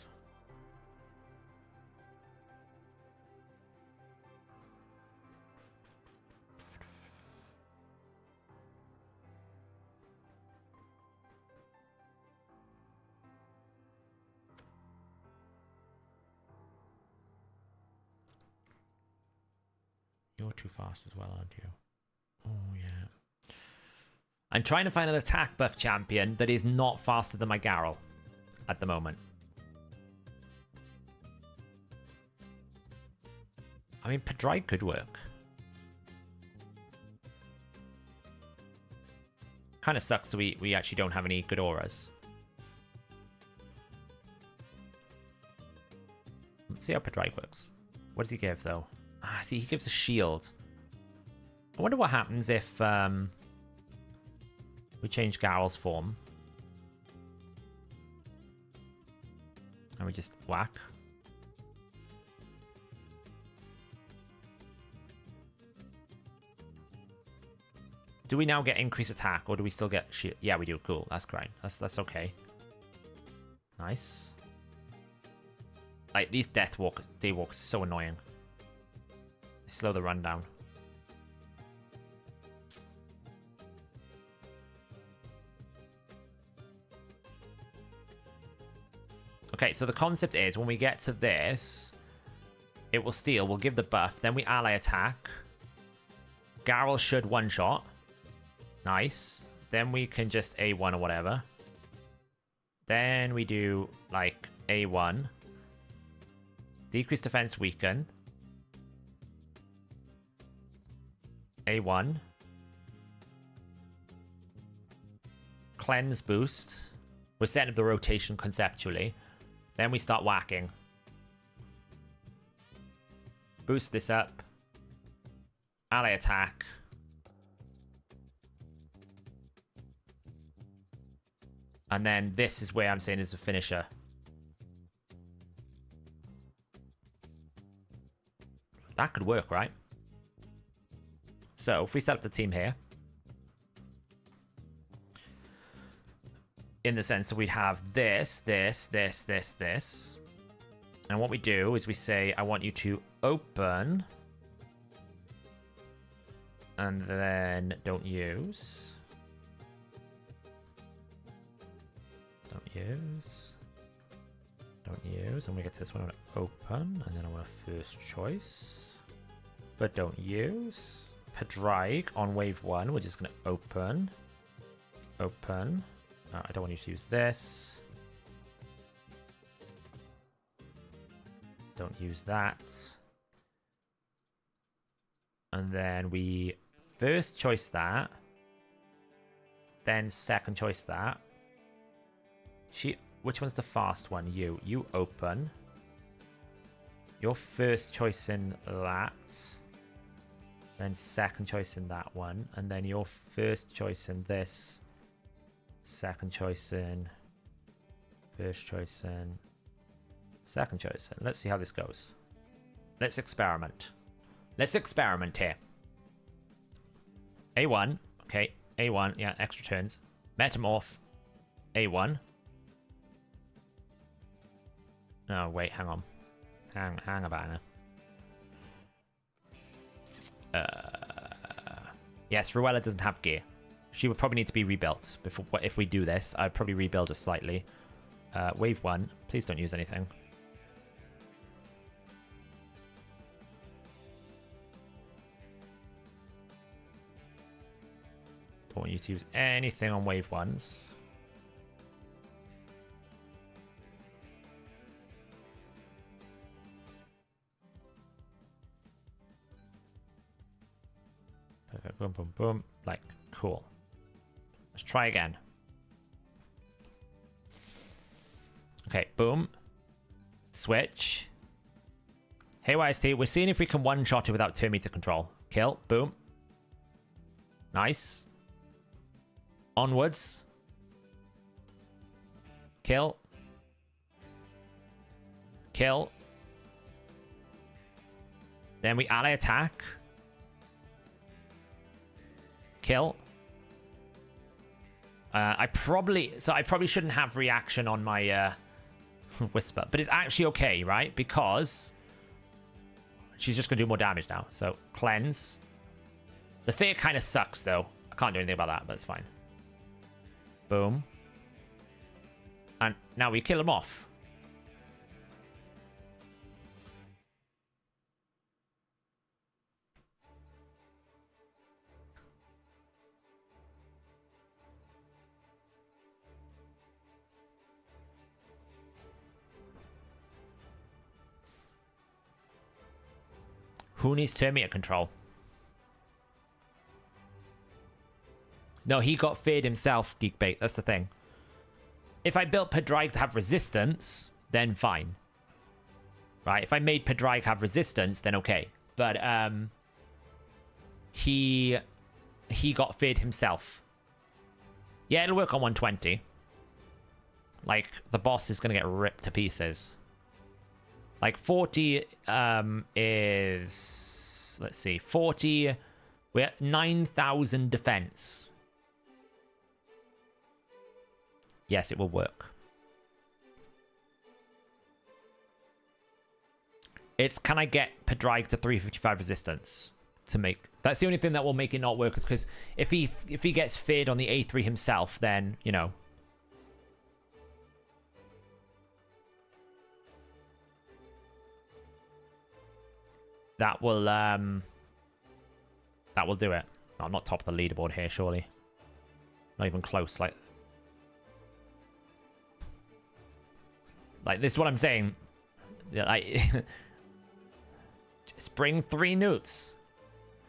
You're too fast as well, aren't you? Oh, yeah. I'm trying to find an attack buff champion that is not faster than my Garrel at the moment. I mean, Pedride could work. Kind of sucks that we actually don't have any good auras. Let's see how Pedride works. What does he give, though? Ah, see, he gives a shield. I wonder what happens if we change Garrel's form. And we just whack. Do we now get increased attack, or do we still get shield? Yeah, we do. Cool. That's great. That's okay. Nice. Like, these Daywalkers, so annoying. They slow the run down. Okay, so the concept is when we get to this, it will steal, we'll give the buff, then we ally attack. Garrel should one-shot. Nice. Then we can just A1 or whatever. Then we do, like, A1. Decrease defense, weaken. A1. Cleanse boost. We're setting up the rotation conceptually. Then we start whacking. Boost this up. Ally attack. And then this is where I'm saying is a finisher. That could work, right? So if we set up the team here, in the sense that we'd have this. And what we do is we say, I want you to open. And then don't use. Don't use. Don't use. And we get to this one, I want to open. And then I want a first choice. But don't use. Pedrike on wave 1, we're just going to open. Open. I don't want you to use this. Don't use that. And then we first choice that. Then second choice that. Which one's the fast one? You open. Your first choice in that. Then second choice in that one. And then your first choice in this. Second choice in. First choice in. Second choice in. Let's see how this goes. Let's experiment. Let's experiment here. A1. Okay. A1. Yeah, extra turns. Metamorph. A1. Oh, wait. Hang on. Hang about now. Yes, Ruella doesn't have gear. She would probably need to be rebuilt before. If we do this, I'd probably rebuild her slightly. Wave 1. Please don't use anything. Don't want you to use anything on wave 1s. Perfect. Boom, boom, boom. Like, cool. Let's try again. Okay, boom. Switch. Hey, YST, we're seeing if we can one-shot it without 2 meter control. Kill. Boom. Nice. Onwards. Kill. Kill. Then we ally attack. Kill. I probably shouldn't have reaction on my whisper, but it's actually okay, right? Because she's just gonna do more damage now. So cleanse. The fear kind of sucks though. I can't do anything about that, but it's fine. Boom. And now we kill him off. Who needs turn meter control? No, he got feared himself, Geekbait. That's the thing. If I built Pedrike to have resistance, then fine. Right? If I made Pedrike have resistance, then okay. But he got feared himself. Yeah, it'll work on 120. Like, the boss is going to get ripped to pieces. Like, 40 is... Let's see. 40... We're at 9,000 defense. Yes, it will work. It's, can I get Pedrike to 355 resistance to make... That's the only thing that will make it not work, is because if he gets feared on the A3 himself, then, you know... That will do it. No, I'm not top of the leaderboard here, surely. Not even close, like this is what I'm saying. Like, just bring 3 newts.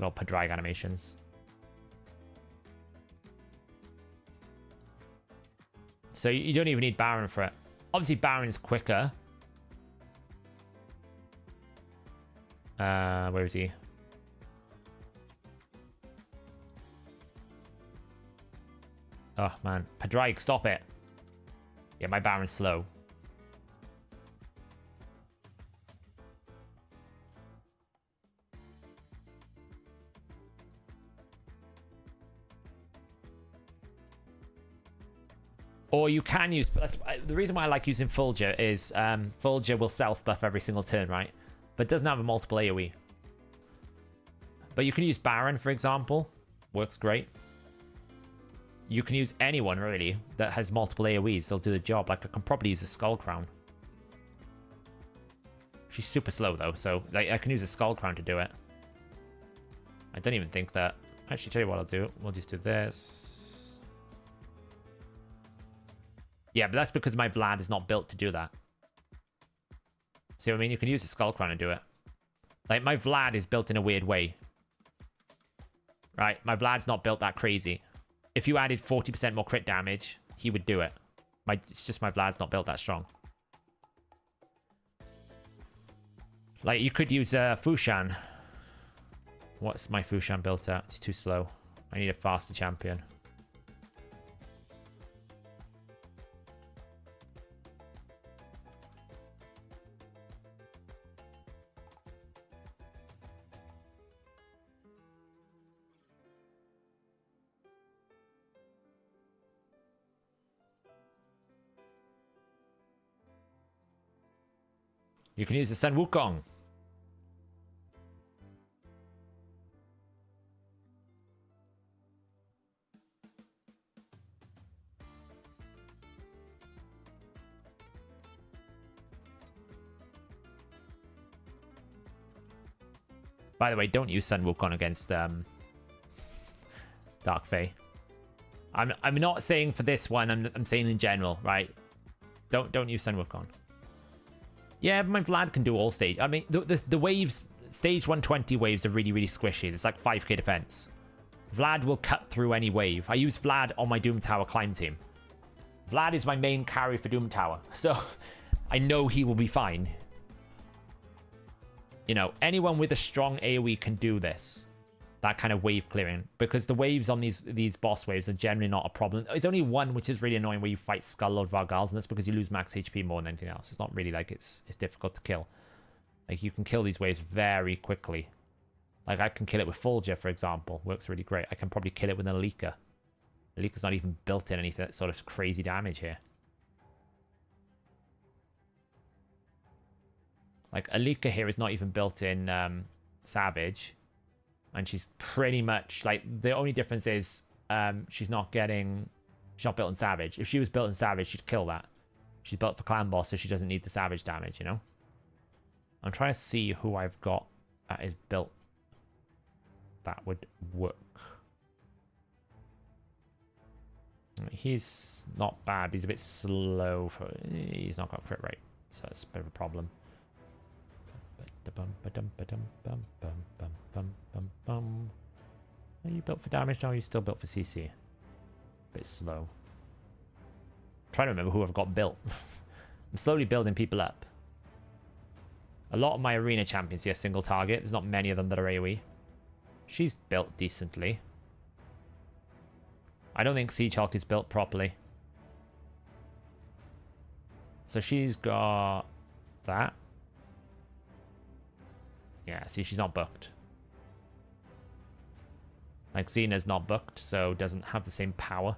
Good old Padraig animations. So you don't even need Baron for it. Obviously, Baron's quicker. Where is he? Oh, man. Padraig, stop it. Yeah, my Baron's slow. Or you can use... the reason why I like using Fulgur is Fulgur will self-buff every single turn, right? But it doesn't have a multiple AoE. But you can use Baron, for example. Works great. You can use anyone, really, that has multiple AoEs. They'll do the job. Like, I can probably use a Skull Crown. She's super slow, though, so like, I can use a Skull Crown to do it. I don't even think that... Actually, tell you what I'll do. We'll just do this. Yeah, but that's because my Vlad is not built to do that. See what I mean? You can use a Skull Crown and do it. Like, my Vlad is built in a weird way. Right? My Vlad's not built that crazy. If you added 40% more crit damage, he would do it. It's just my Vlad's not built that strong. Like, you could use Fushan. What's my Fushan built at? It's too slow. I need a faster champion. You can use the Sun Wukong. By the way, don't use Sun Wukong against Dark Fae. I'm not saying for this one. I'm saying in general, right? Don't use Sun Wukong. Yeah, but my Vlad can do all stage. I mean, the waves, stage 120 waves are really, really squishy. It's like 5k defense. Vlad will cut through any wave. I use Vlad on my Doom Tower climb team. Vlad is my main carry for Doom Tower. So, I know he will be fine. You know, anyone with a strong AoE can do this. That kind of wave clearing. Because the waves on these boss waves are generally not a problem. There's only one which is really annoying where you fight Skull Lord Vargals, and that's because you lose max HP more than anything else. It's not really like it's difficult to kill. Like, you can kill these waves very quickly. Like, I can kill it with Fulgur, for example. Works really great. I can probably kill it with an Alika. Alika's not even built in anything sort of crazy damage here. Like, Alika here is not even built in Savage. And she's pretty much, like, the only difference is she's not built in Savage. If she was built in Savage, she'd kill that. She's built for Clan Boss, so she doesn't need the Savage damage, you know? I'm trying to see who I've got that is built that would work. He's not bad. He's a bit slow. He's not got crit rate, so it's a bit of a problem. Are you built for damage now? Or are you still built for CC? Bit slow. I'm trying to remember who I've got built. I'm slowly building people up. A lot of my arena champions here single target. There's not many of them that are AoE. She's built decently. I don't think Siege Hulk is built properly. So she's got that. Yeah, see, she's not booked. Like, Xena's not booked, so doesn't have the same power.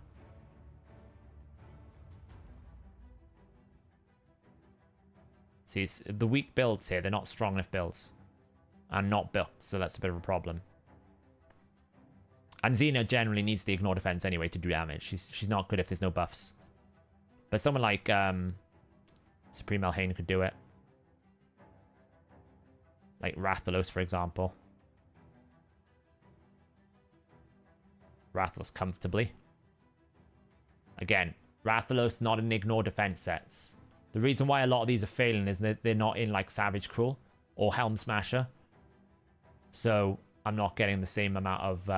See, the weak builds here, they're not strong enough builds. And not booked, so that's a bit of a problem. And Xena generally needs the ignore defense anyway to do damage. She's not good if there's no buffs. But someone like Supreme Elhain could do it. Like Rathalos, for example. Rathalos comfortably. Again, Rathalos not in ignore defense sets. The reason why a lot of these are failing is that they're not in like Savage Cruel or Helm Smasher. So I'm not getting the same amount of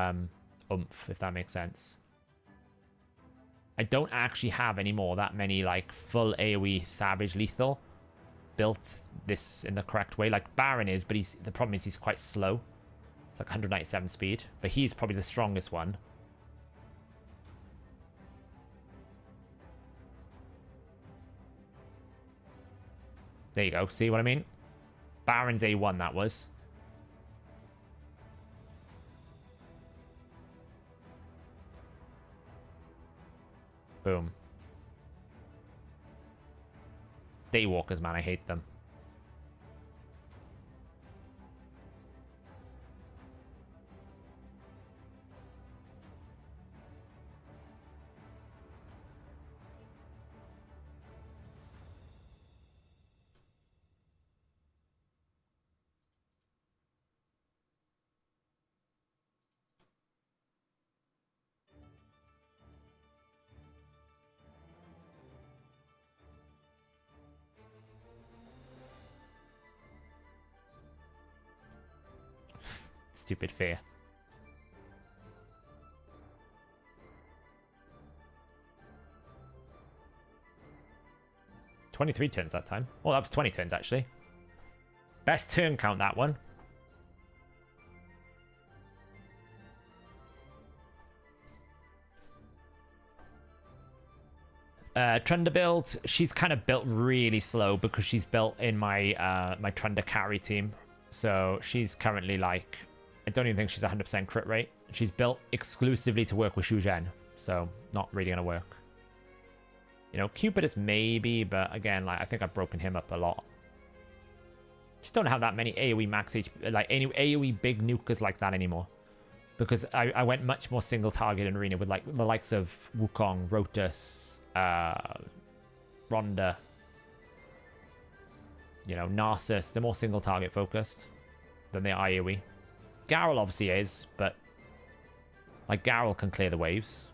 oomph, if that makes sense. I don't actually have anymore that many like full AoE Savage Lethal built this in the correct way. Like Baron is, but the problem is he's quite slow. It's like 197 speed, but he's probably the strongest one. There you go. See what I mean? Baron's A1, that was. Boom. Daywalkers, man, I hate them. Stupid fear. $23 turns that time. Oh, that was 20 turns, actually. Best turn count, that one. Trunda build, she's kind of built really slow because she's built in my my Trunda carry team. So she's currently like, I don't even think she's 100% crit rate. She's built exclusively to work with Shu Zhen, so not really going to work. You know, Cupidus maybe, but again, like I think I've broken him up a lot. Just don't have that many AoE max HP, like any AoE big nukers like that anymore. Because I went much more single target in Arena with like the likes of Wukong, Rotus, Rhonda, you know, Narcissus. They're more single target focused than they are AoE. Garrel obviously is, but like Garrel can clear the waves.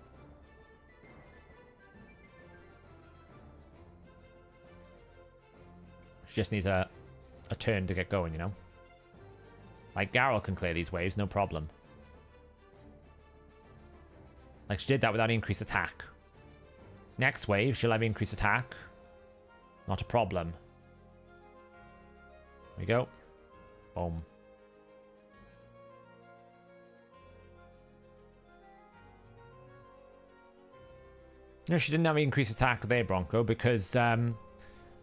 She just needs a turn to get going, you know? Like Garrel can clear these waves, no problem. Like she did that without increased attack. Next wave, she'll have increased attack. Not a problem. There we go. Boom. No, she didn't have increased attack there, Bronco, because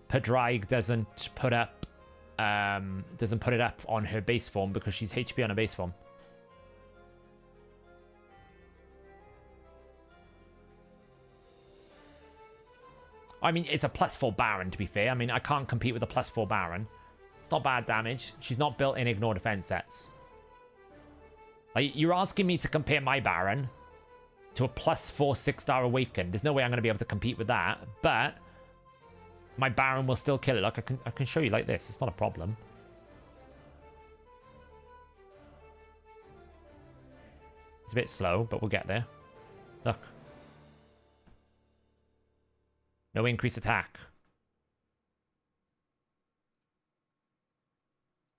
Padraig doesn't put it up on her base form because she's HP on her base form. I mean, it's a +4 Baron, to be fair. I mean, I can't compete with a +4 Baron. It's not bad damage. She's not built in Ignore defense sets. Like, you're asking me to compare my Baron to a +4 6-star Awakened. There's no way I'm going to be able to compete with that, but my Baron will still kill it. Like, I can show you like this. It's not a problem. It's a bit slow, but we'll get there. Look. No increased attack.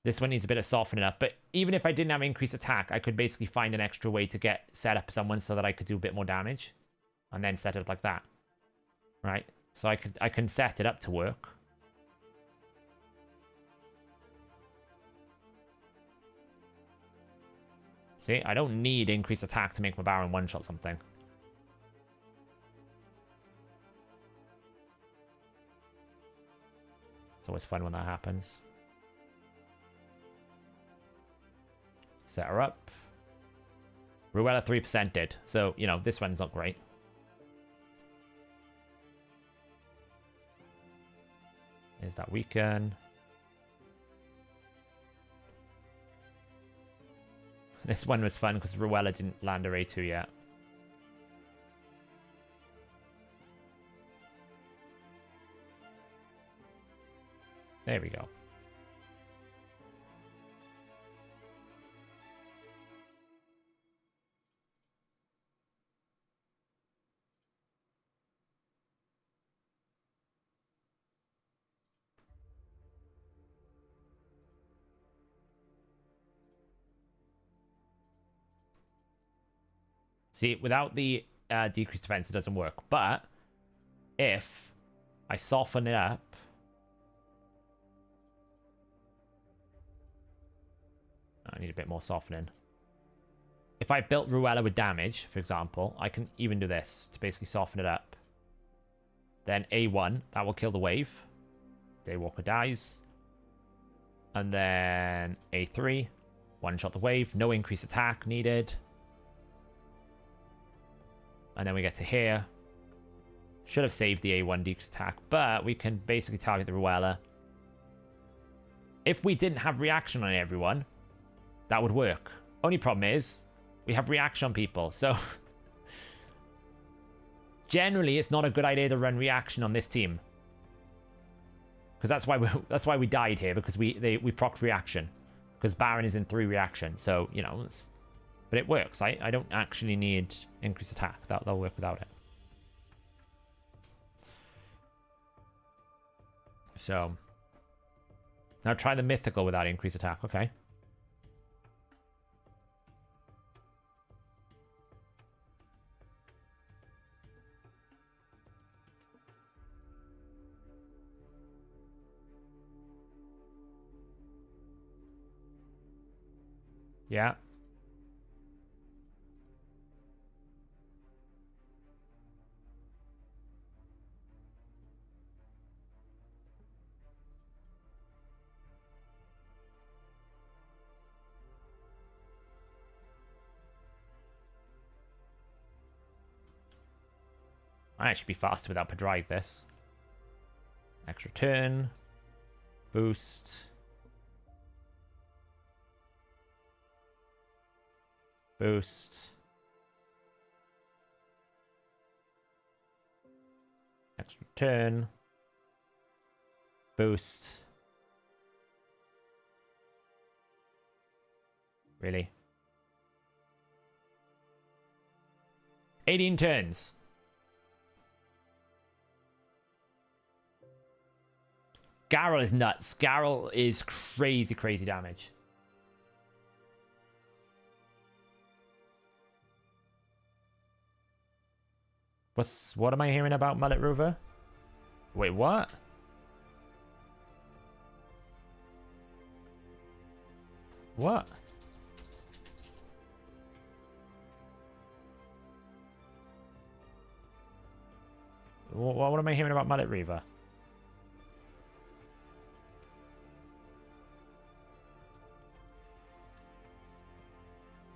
This one needs a bit of softening up, but even if I didn't have increased attack, I could basically find an extra way to set up someone so that I could do a bit more damage, and then set it up like that, right? So I can set it up to work. See, I don't need increased attack to make my Baron one-shot something. It's always fun when that happens. Set her up. Ruella 3% did. So, you know, this one's not great. There's that weaken. This one was fun because Ruella didn't land her A2 yet. There we go. See, without the decreased defense, it doesn't work. But if I soften it up, I need a bit more softening. If I built Ruella with damage, for example, I can even do this to basically soften it up. Then A1, that will kill the wave. Daywalker dies. And then A3, one-shot the wave. No increased attack needed. And then we get to here. Should have saved the A1 decreased attack, but we can basically target the Ruella. If we didn't have reaction on everyone, that would work. Only problem is, we have reaction on people, so... Generally, it's not a good idea to run reaction on this team. Because that's why we died here, because we procced reaction. Because Baron is in 3 reaction, so, you know, but it works. I don't actually need increased attack. That'll work without it. So, now try the mythical without increased attack. Okay. Yeah. Might actually be faster without Pedrive this. Extra turn. Boost. Boost. Extra turn. Boost. Really? 18 turns. Garrel is nuts. Garrel is crazy, crazy damage. What am I hearing about Mullet Rover? Wait, what? What? What am I hearing about Mullet Reaver?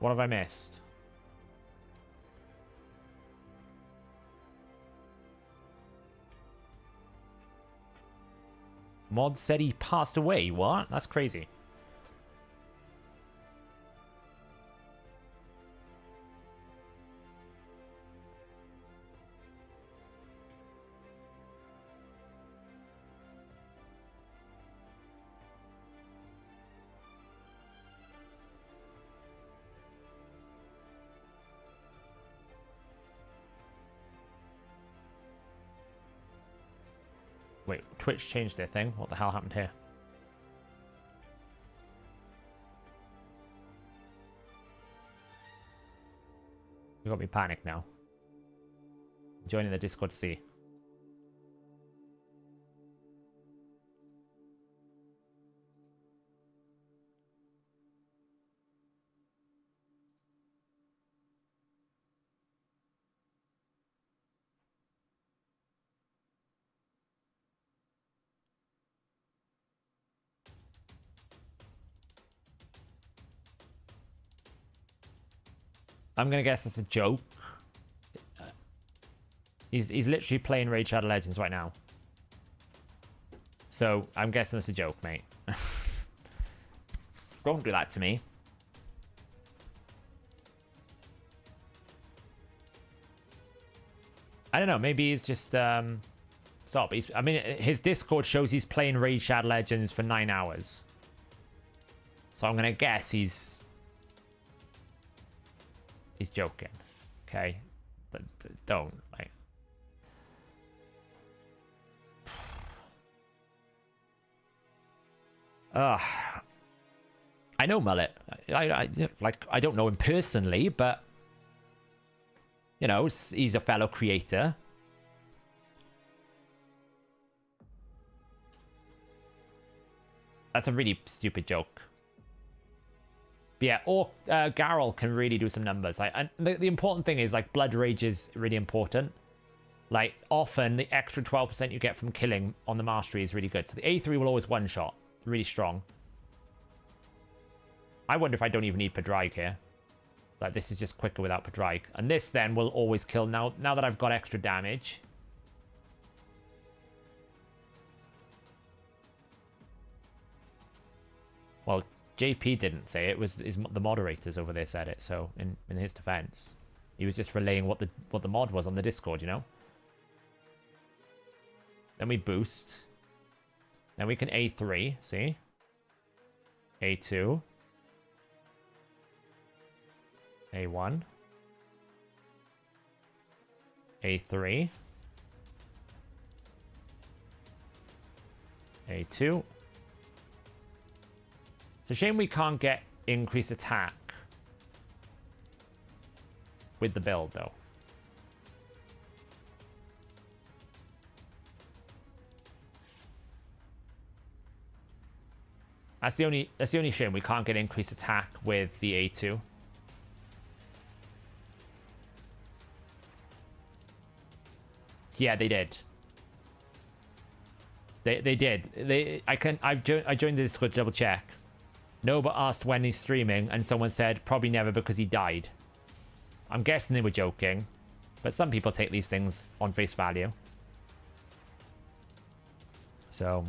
What have I missed? Mod said he passed away. What? That's crazy. Wait, Twitch changed their thing. What the hell happened here? You got me panicked now. Joining the Discord to see. I'm gonna guess it's a joke. He's literally playing Raid Shadow Legends right now. So I'm guessing it's a joke, mate. Don't do that to me. I don't know. Maybe he's just stop. I mean, his Discord shows he's playing Raid Shadow Legends for 9 hours. So I'm gonna guess he's joking. Okay, but don't like. I know Mullet. I don't know him personally, but You know, he's a fellow creator. That's a really stupid joke. But yeah, or Garrel can really do some numbers. And the important thing is, like, Blood Rage is really important. Like, often the extra 12% you get from killing on the Mastery is really good. So the A3 will always one-shot. Really strong. I wonder if I don't even need Pedrike here. Like, this is just quicker without Pedrike. And this then will always kill now that I've got extra damage. Well, JP didn't say it. It was the moderators over there said it. So in his defense, he was just relaying what the mod was on the Discord, you know. Then we boost. Then we can A3, see? A2. A1. A3. A2. It's a shame we can't get increased attack with the build, though. That's the only shame we can't get increased attack with the A2. Yeah, they did. They did. I joined the Discord to double check. Noba asked when he's streaming, and someone said probably never because he died. I'm guessing they were joking, but some people take these things on face value. So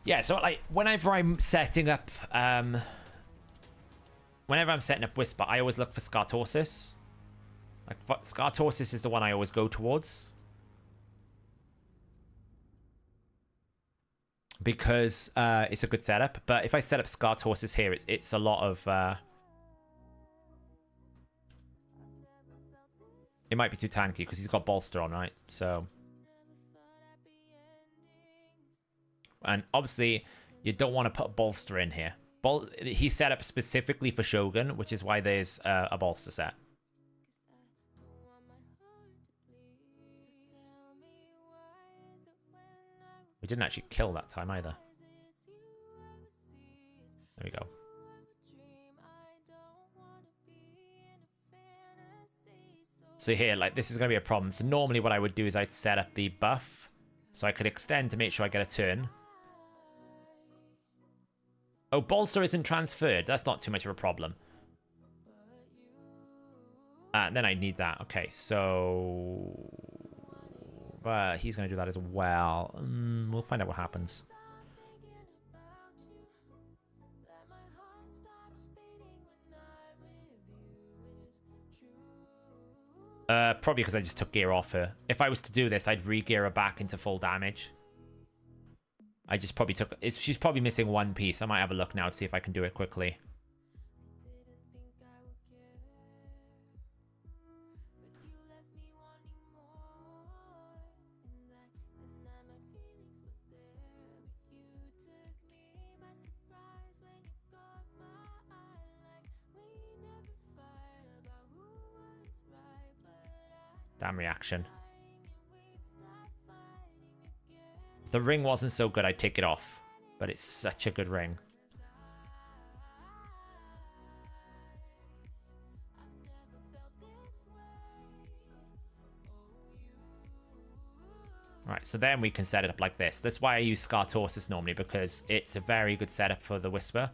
yeah, so like whenever I'm setting up Whisper, I always look for Scartorsis. Like Scartorsis is the one I always go towards. Because it's a good setup. But if I set up Scartorsis here, it's a lot of it might be too tanky because he's got bolster on, right? So, and obviously you don't want to put bolster in here. He's set up specifically for Shogun, which is why there's a bolster set. We didn't actually kill that time either. There we go. So here, like, this is going to be a problem. So normally what I would do is I'd set up the buff so I could extend to make sure I get a turn. Oh, bolster isn't transferred. That's not too much of a problem. Then I need that. Okay, so... But he's going to do that as well. We'll find out what happens. Probably because I just took gear off her. If I was to do this, I'd re-gear her back into full damage. I just probably took... She's probably missing one piece. I might have a look now to see if I can do it quickly. Damn reaction. If the ring wasn't so good, I'd take it off. But it's such a good ring. Right, so then we can set it up like this. That's why I use Scartorsis normally, because it's a very good setup for the Whisper.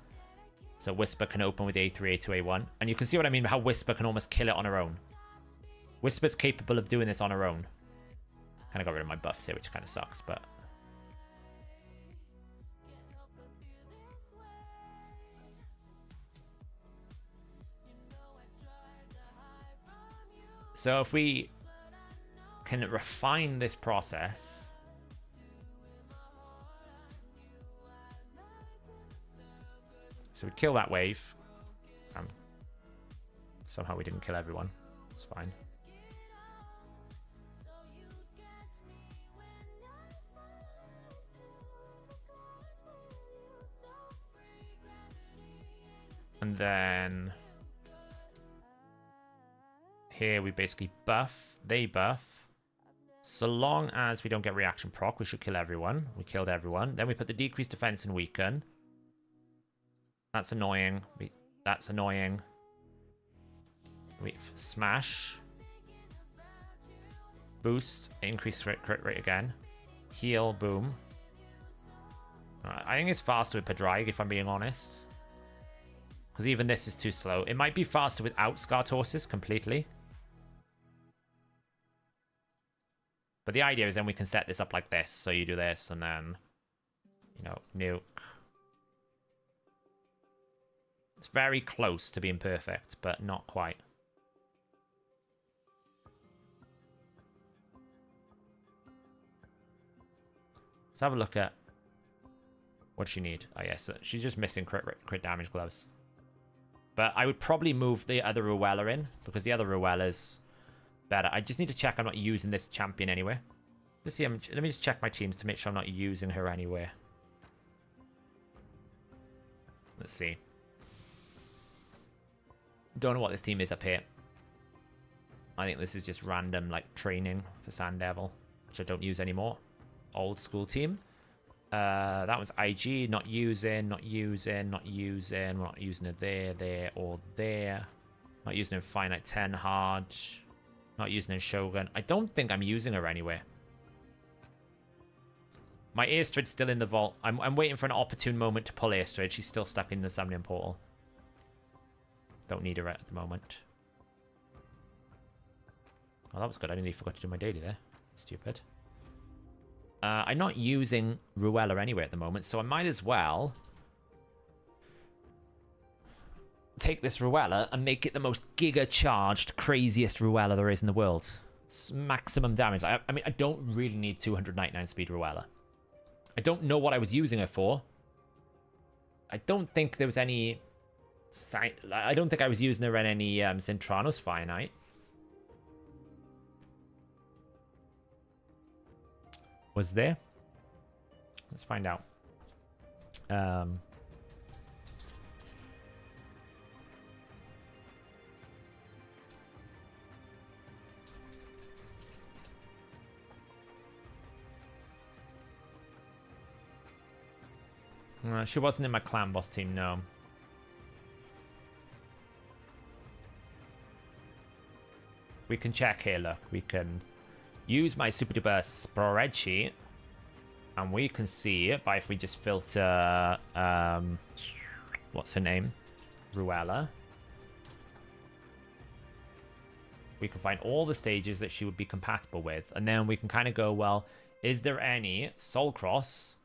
So Whisper can open with A3, A2, A1. And you can see what I mean, how Whisper can almost kill it on her own. Whisper's capable of doing this on her own. Kind of got rid of my buffs here, which kind of sucks, but... So if we can refine this process... So we kill that wave. Somehow we didn't kill everyone. It's fine. then here we basically buff, they buff. So long as we don't get reaction proc, we should kill everyone. We killed everyone. Then we put the decreased defense and weaken. That's annoying. That's annoying. We smash. Boost. Increase crit rate again. Heal. Boom. I think it's faster with Padraig, if I'm being honest. Because even this is too slow. It might be faster without Scartorsis completely. But the idea is then we can set this up like this. So you do this and then, you know, nuke. It's very close to being perfect, but not quite. Let's have a look at what she need. Oh, yes, she's just missing crit damage gloves. But I would probably move the other Ruella in, because the other Ruella's better. I just need to check I'm not using this champion anywhere. Let's see, let me just check my teams to make sure I'm not using her anywhere. Let's see. Don't know what this team is up here. I think this is just random, like, training for Sand Devil, which I don't use anymore. Old school team. That one's IG, not using, not using, not using. We're not using it there, or there. Not using it in Finite 10 hard. Not using it in Shogun. I don't think I'm using her anywhere. My Airstrid's still in the vault. I'm waiting for an opportune moment to pull Airstrid. She's still stuck in the summoning portal. Don't need her at the moment. Oh, that was good. I nearly forgot to do my daily there. Stupid. I'm not using Ruella anyway at the moment, so I might as well take this Ruella and make it the most giga-charged, craziest Ruella there is in the world. It's maximum damage. I mean, I don't really need 299 speed Ruella. I don't know what I was using her for. I don't think there was any... I don't think I was using her in any Centranos Finite. Was there? Let's find out. She wasn't in my clan boss team, no. We can check here, look. We can use my super duper spreadsheet and we can see it by if we just filter what's her name, Ruella. We can find all the stages that she would be compatible with, and then we can kind of go, well, is there any Soul Cross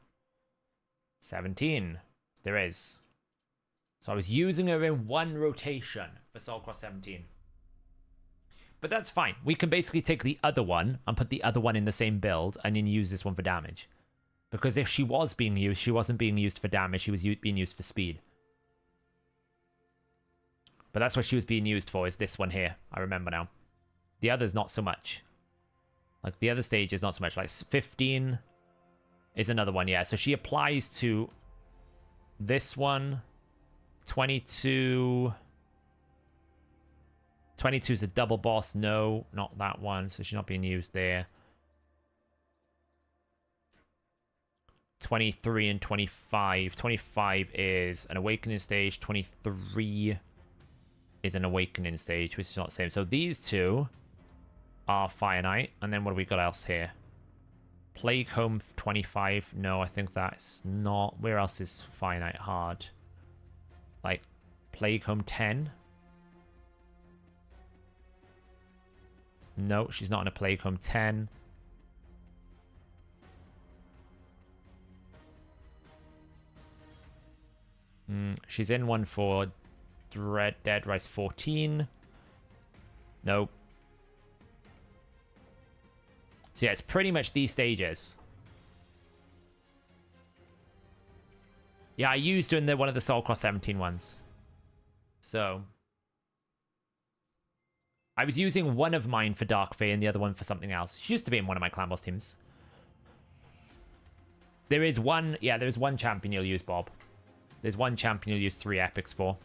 17? There is. So I was using her in one rotation for Soul Cross 17. But that's fine. We can basically take the other one and put the other one in the same build and then use this one for damage. Because if she was being used, she wasn't being used for damage. She was being used for speed. But that's what she was being used for, is this one here. I remember now. The other's not so much. Like, the other stage is not so much. Like, 15 is another one, yeah. So she applies to this one. 22... 22 is a double boss. No, not that one. So she's not being used there. 23 and 25. 25 is an awakening stage. 23 is an awakening stage, which is not the same. So these two are finite. And then what do we got else here? Plague Home 25. No, I think that's not. Where else is finite hard? Like Plague Home 10. No, she's not in a Plague Home 10. She's in one for Dead Rise 14. Nope. So yeah, it's pretty much these stages. Yeah, I used her in one of the Soul Cross 17 ones. So I was using one of mine for Dark Fae and the other one for something else. She used to be in one of my clan boss teams. There is one, yeah, there's one champion you'll use, Bob. There's one champion you'll use 3 epics for.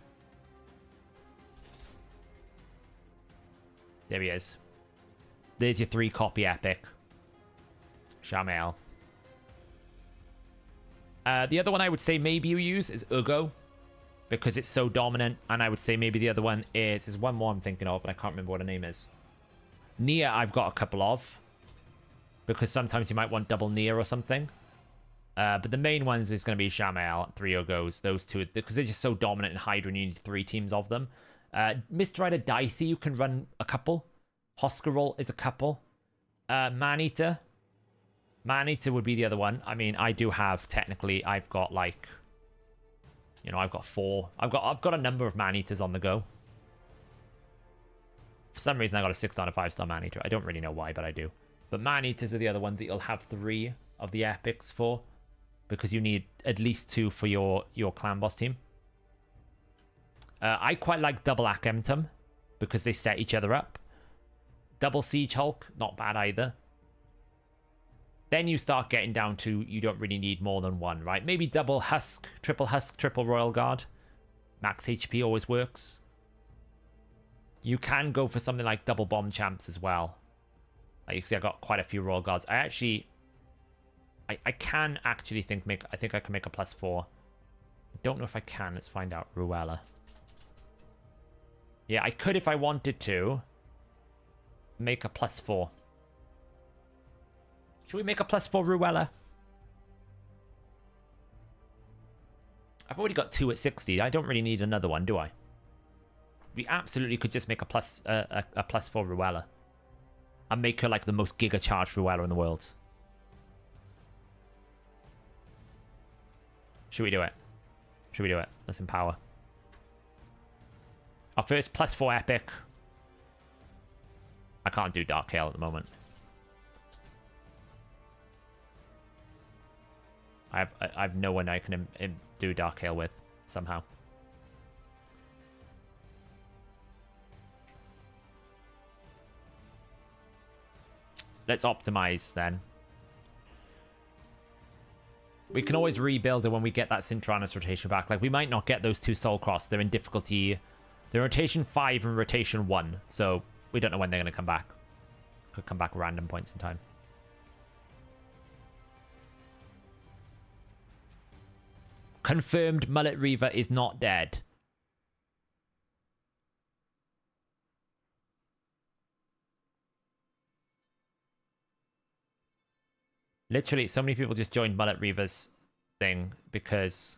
There he is. There's your 3-copy epic. Shamael. The other one I would say maybe you use is Ugo, because it's so dominant. And I would say maybe the other one is... There's one more I'm thinking of, but I can't remember what her name is. Nia I've got a couple of, because sometimes you might want double Nia or something. But the main ones is going to be Shamael, 3 Ugos, those two, because they're just so dominant in Hydra and you need 3 teams of them. Mr. Rider Dythy, you can run a couple. Hoscarol is a couple. Maneater. Maneater would be the other one. I mean, I do have, technically, I've got like, you know, I've got 4. I've got a number of Maneaters on the go. For some reason, I got a 6-star and a 5-star Maneater. I don't really know why, but I do. But Maneaters are the other ones that you'll have 3 of the epics for, because you need at least 2 for your clan boss team. I quite like double Akemtum, because they set each other up. Double Siege Hulk, not bad either. Then you start getting down to you don't really need more than 1, right? Maybe double Husk, triple Royal Guard. Max HP always works. You can go for something like double Bomb Champs as well. Like you can see, I got quite a few Royal Guards. I can actually I think I can make a +4. I don't know if I can. Let's find out. Ruella. Yeah, I could if I wanted to make a +4. Should we make a +4 Ruella? I've already got 2 at 60. I don't really need another one, do I? We absolutely could just make a +4 Ruella. And make her like the most giga charged Ruella in the world. Should we do it? Should we do it? Let's empower. Our first +4 epic. I can't do Dark Hail at the moment. I have no one I can do Dark Hail with somehow. Let's optimize then. We can always rebuild it when we get that Cintranis rotation back. Like, we might not get those 2 Soul Cross. They're in difficulty. They're rotation 5 and rotation 1. So, we don't know when they're going to come back. Could come back random points in time. Confirmed Mullet Reaver is not dead. Literally, so many people just joined Mullet Reaver's thing because...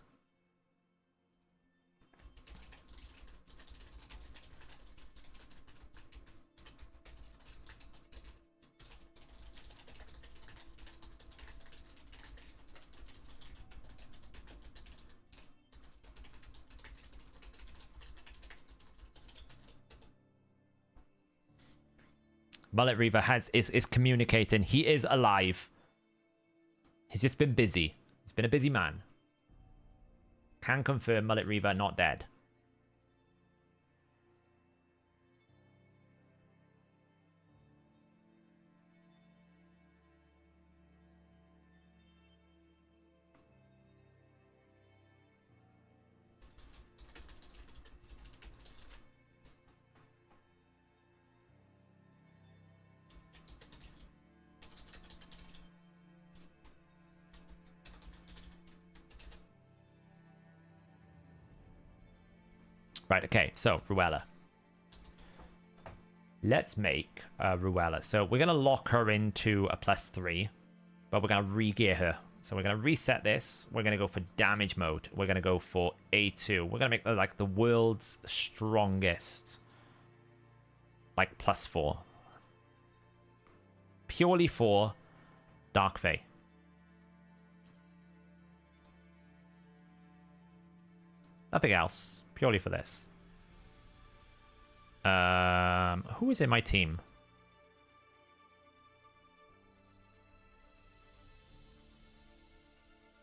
Mullet Reaver is communicating. He is alive. He's just been busy. He's been a busy man. Can confirm Mullet Reaver not dead. Right, okay, so Ruella. Let's make Ruella. So we're going to lock her into a +3, but we're going to re-gear her. So we're going to reset this. We're going to go for damage mode. We're going to go for A2. We're going to make her like the world's strongest. Like +4. Purely for Dark Fae. Nothing else. Purely for this. Who is in my team?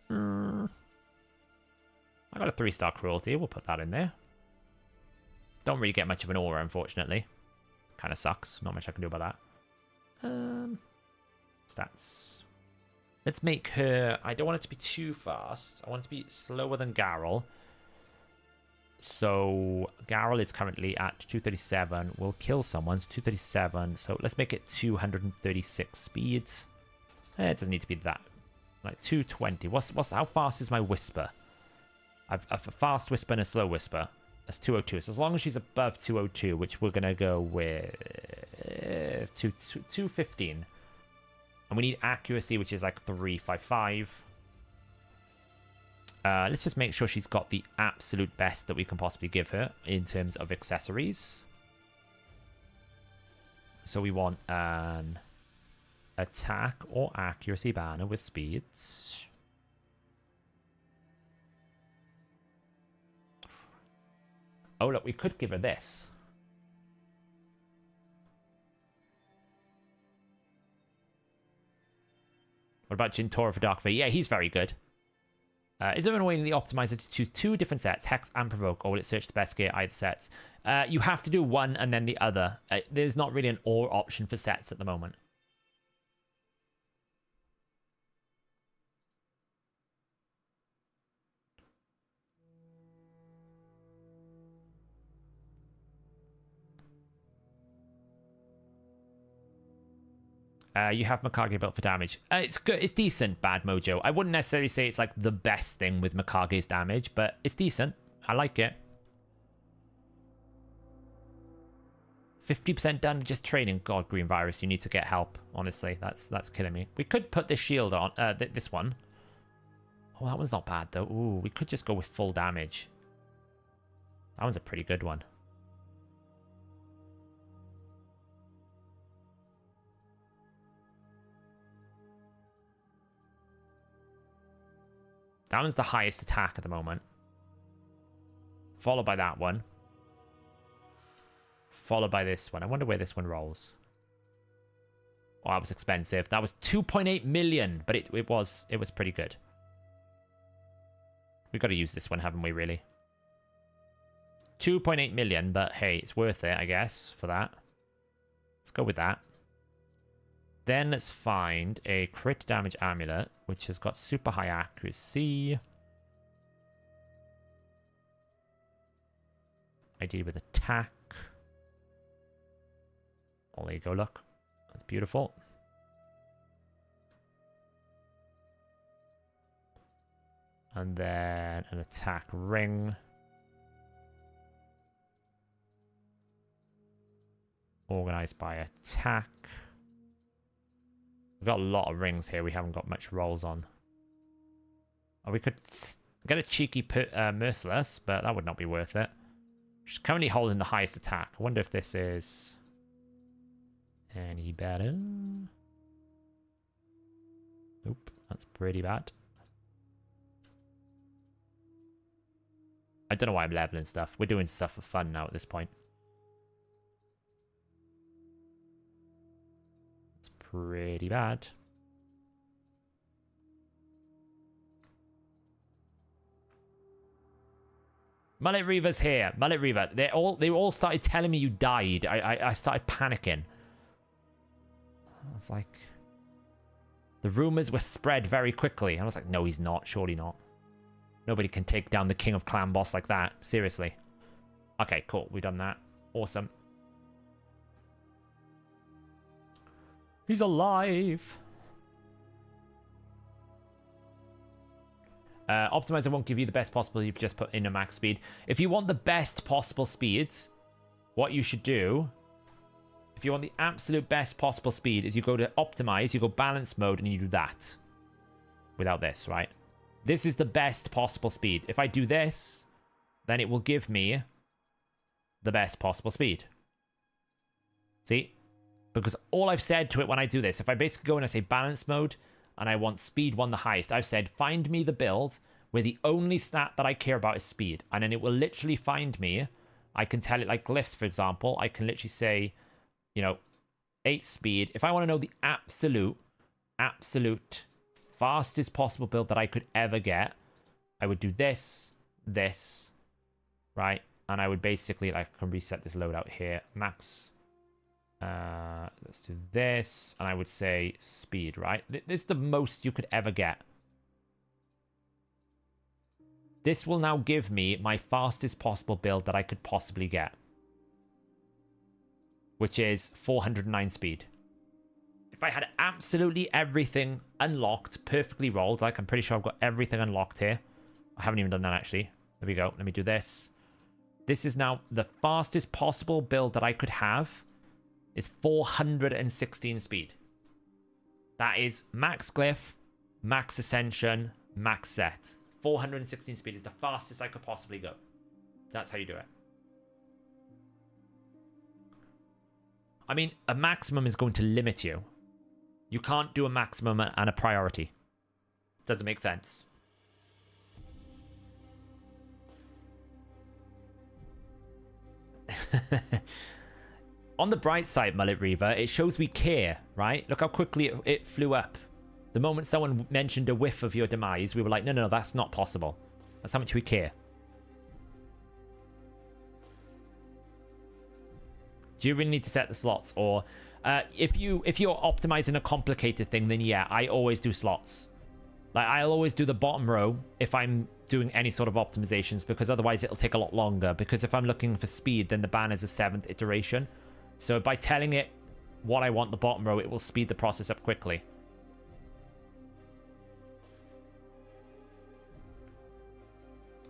I got a 3-star cruelty. We'll put that in there. Don't really get much of an aura, unfortunately. Kind of sucks. Not much I can do about that. Stats. Let's make her... I don't want it to be too fast. I want it to be slower than Garrel. So Garrel is currently at 237. We'll kill someone. It's 237. So let's make it 236 speed. It doesn't need to be that. Like 220. How fast is my whisper? I've a fast whisper and a slow whisper. That's 202. So as long as she's above 202, which we're gonna go with 215. And we need accuracy, which is like 355. Let's just make sure she's got the absolute best that we can possibly give her in terms of accessories. So we want an attack or accuracy banner with speeds. Oh, look, we could give her this. What about Jintora for Dark Fate? Yeah, he's very good. Is there a way in the optimizer to choose two different sets, Hex and Provoke, or will it search the best gear either sets? You have to do one and then the other. There's not really an or option for sets at the moment. You have Mikage built for damage. It's good. It's decent, Bad Mojo. I wouldn't necessarily say it's like the best thing with Mikage's damage, but it's decent. I like it. 50% done just training. God, Green Virus, you need to get help. Honestly, that's killing me. We could put this shield on. This one. Oh, that one's not bad though. Ooh, we could just go with full damage. That one's a pretty good one. That one's the highest attack at the moment. Followed by that one. Followed by this one. I wonder where this one rolls. Oh, that was expensive. That was 2.8 million, but it was pretty good. We've got to use this one, haven't we, really? 2.8 million, but hey, it's worth it, I guess, for that. Let's go with that. Then let's find a crit damage amulet, which has got super high accuracy. Ideally with attack. Oh, there you go, look. That's beautiful. And then an attack ring. Organized by attack. We've got a lot of rings here. We haven't got much rolls on. Oh, we could get a cheeky Merciless, but that would not be worth it. She's currently holding the highest attack. I wonder if this is any better. Nope, that's pretty bad. I don't know why I'm leveling stuff. We're doing stuff for fun now at this point. It's pretty bad. Mullet Reaver's here. Mullet Reaver. They all started telling me you died. I started panicking. I was like, the rumors were spread very quickly. I was like, no, he's not. Surely not. Nobody can take down the King of Clan boss like that. Seriously. Okay, cool. We've done that. Awesome. He's alive. Optimizer won't give you the best possible. You've just put in a max speed. If you want the best possible speed, what you should do, if you want the absolute best possible speed, is you go to optimize, you go balance mode, and you do that. Without this, right? This is the best possible speed. If I do this, then it will give me the best possible speed. See? Because all I've said to it when I do this, if I basically go and I say balance mode, and I want speed 1 the highest, I've said, find me the build where the only stat that I care about is speed. And then it will literally find me. I can tell it, like glyphs, for example. I can literally say, you know, 8 speed. If I want to know the absolute fastest possible build that I could ever get, I would do this, right? And I would basically, like, I can reset this loadout here. Max. Let's do this, and I would say speed, right? This is the most you could ever get. This will now give me my fastest possible build that I could possibly get, which is 409 speed. If I had absolutely everything unlocked, perfectly rolled, like I'm pretty sure I've got everything unlocked here. I haven't even done that, actually. There we go. Let me do this. This is now the fastest possible build that I could have is 416 speed. That is max glyph, max ascension, max set. 416 speed is the fastest I could possibly go. That's how you do it. I mean, a maximum is going to limit you. You can't do a maximum and a priority. Doesn't make sense. On the bright side, Mullet Reaver, it shows we care, right? Look how quickly it flew up. The moment someone mentioned a whiff of your demise, we were like, no, that's not possible. That's how much we care. Do you really need to set the slots? Or if you're optimizing a complicated thing, then yeah, I always do slots. Like, I'll always do the bottom row if I'm doing any sort of optimizations, because otherwise it'll take a lot longer. Because if I'm looking for speed, then the ban is a 7th iteration. So by telling it what I want the bottom row, it will speed the process up quickly.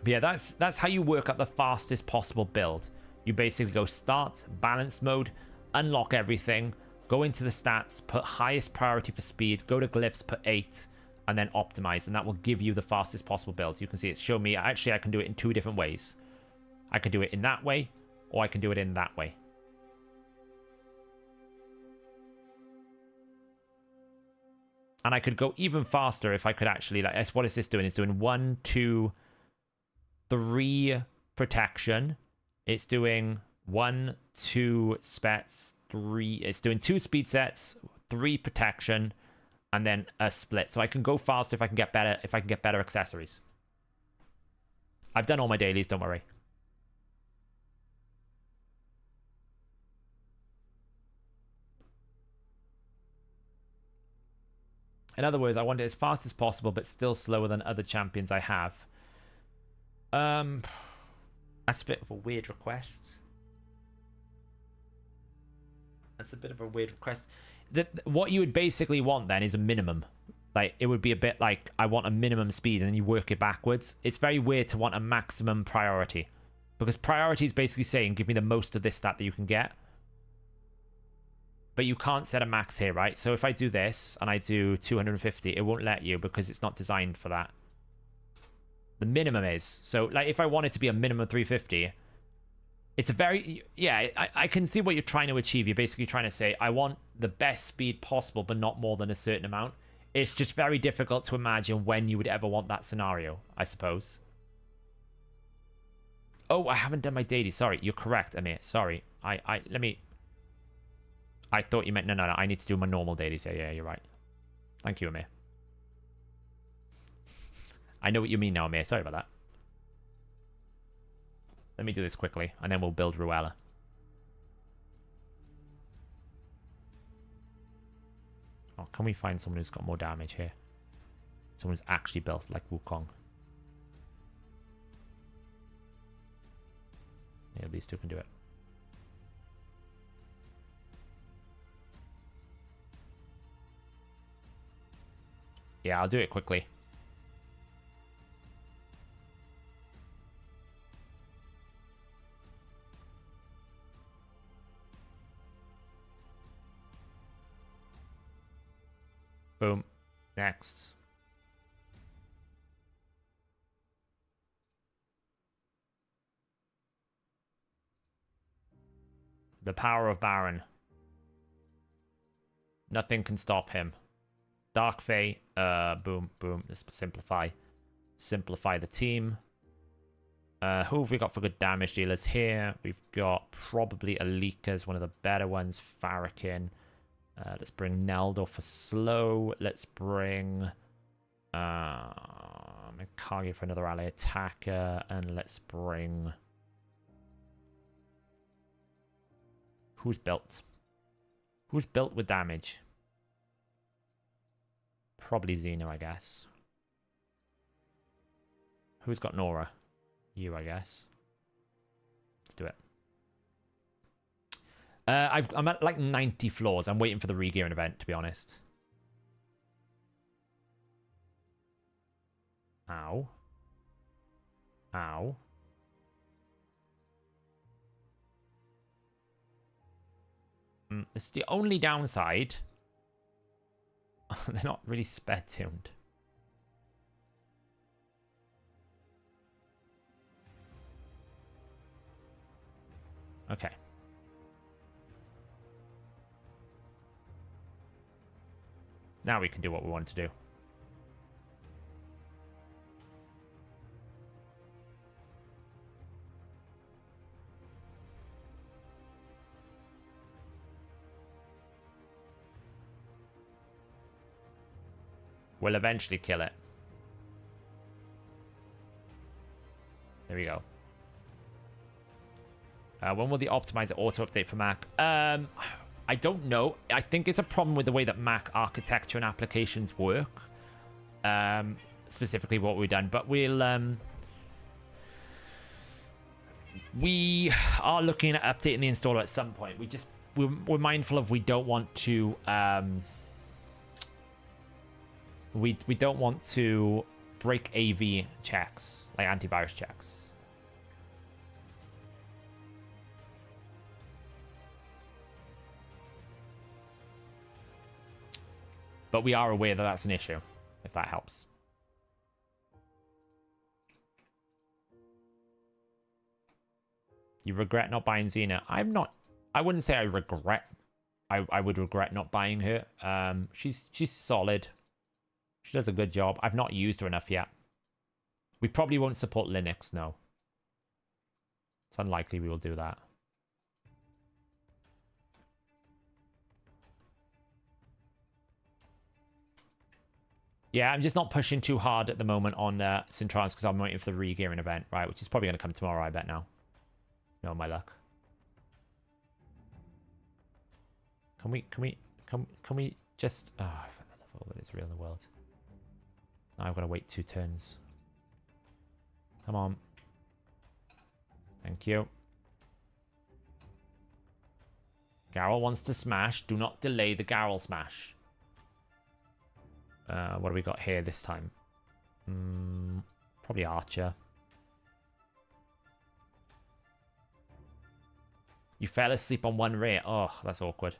But yeah, that's how you work up the fastest possible build. You basically go start, balance mode, unlock everything, go into the stats, put highest priority for speed, go to glyphs, put 8, and then optimize, and that will give you the fastest possible build. You can see it's shown me, actually I can do it in 2 different ways. I can do it in that way, or I can do it in that way. And I could go even faster if I could actually, like, what is this doing? It's doing 1, 2, 3 protection. It's doing 1, 2 spets, 3. It's doing 2 speed sets, 3 protection, and then a split. So I can go faster if I can get better accessories. I've done all my dailies, don't worry. In other words, I want it as fast as possible, but still slower than other champions I have. That's a bit of a weird request. What you would basically want then is a minimum. Like, it would be a bit like, I want a minimum speed, and then you work it backwards. It's very weird to want a maximum priority, because priority is basically saying, give me the most of this stat that you can get. But you can't set a max here, right? So if I do this, and I do 250, it won't let you, because it's not designed for that. The minimum is. So, like, if I want it to be a minimum 350, it's a very... Yeah, I can see what you're trying to achieve. You're basically trying to say, I want the best speed possible, but not more than a certain amount. It's just very difficult to imagine when you would ever want that scenario, I suppose. Oh, I haven't done my daily. Sorry, you're correct, Amir. Sorry. Let me... I thought you meant... No, I need to do my normal dailies. Yeah, you're right. Thank you, Amir. I know what you mean now, Amir. Sorry about that. Let me do this quickly, and then we'll build Ruella. Oh, can we find someone who's got more damage here? Someone who's actually built like Wukong. Yeah, these two can do it. Yeah, I'll do it quickly. Boom. Next. The power of Baron. Nothing can stop him. Dark Fae. Boom. Let's simplify. Simplify the team. Who have we got for good damage dealers here? We've got probably Alika as one of the better ones. Farrakhan. Let's bring Neldo for slow. Let's bring Mikage for another ally attacker. And let's bring... Who's built? Who's built with damage? Probably Xeno, I guess. Who's got Nora? You, I guess. Let's do it. I'm at like 90 floors. I'm waiting for the regearing event, to be honest. Ow. Ow. This is the only downside. They're not really sped tuned. Okay. Now we can do what we want to do. We'll eventually kill it. There we go. When will the optimizer auto-update for Mac? I don't know. I think it's a problem with the way that Mac architecture and applications work. Specifically what we've done. But we are looking at updating the installer at some point. We're mindful of we don't want to... We don't want to break AV checks, like antivirus checks. But we are aware that that's an issue, if that helps. You regret not buying Xena? I wouldn't say I regret. I would regret not buying her. She's solid. She does a good job. I've not used her enough yet. We probably won't support Linux, no. It's unlikely we will do that. Yeah, I'm just not pushing too hard at the moment on Centrons because I'm waiting for the regearing event, right? Which is probably going to come tomorrow, I bet now. No, my luck. Can we just... Oh, for the love of all that is real in the world. Now I've got to wait 2 turns. Come on. Thank you. Garrel wants to smash. Do not delay the Garrel smash. What do we got here this time? Probably Archer. You fell asleep on one ray. Oh, that's awkward.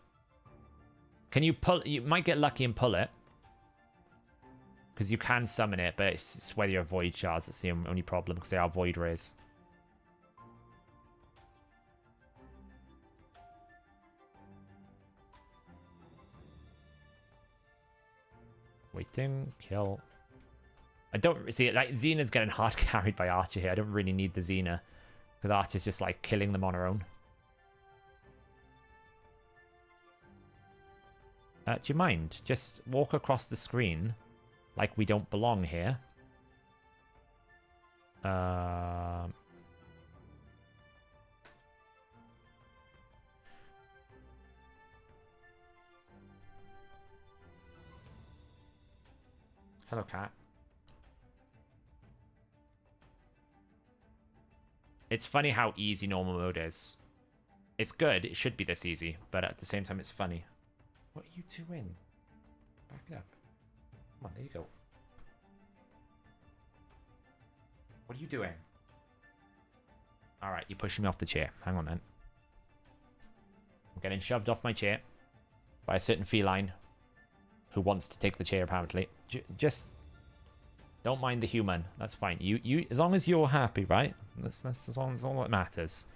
Can you pull... You might get lucky and pull it. Because you can summon it, but it's whether you avoid shards. That's the only problem, because they are void rays. Waiting, kill. I don't see it. Like, Xena's getting hard carried by Archer here. I don't really need the Xena, because Archer's just like killing them on her own. Do you mind? Just walk across the screen like we don't belong here. Hello, cat. It's funny how easy normal mode is. It's good. It should be this easy, but at the same time, it's funny. What are you doing? Back it up. Come on, there you go. What are you doing? Alright, you're pushing me off the chair. Hang on then. I'm getting shoved off my chair by a certain feline who wants to take the chair, apparently. Just don't mind the human. That's fine. You, as long as you're happy, right? That's all that matters.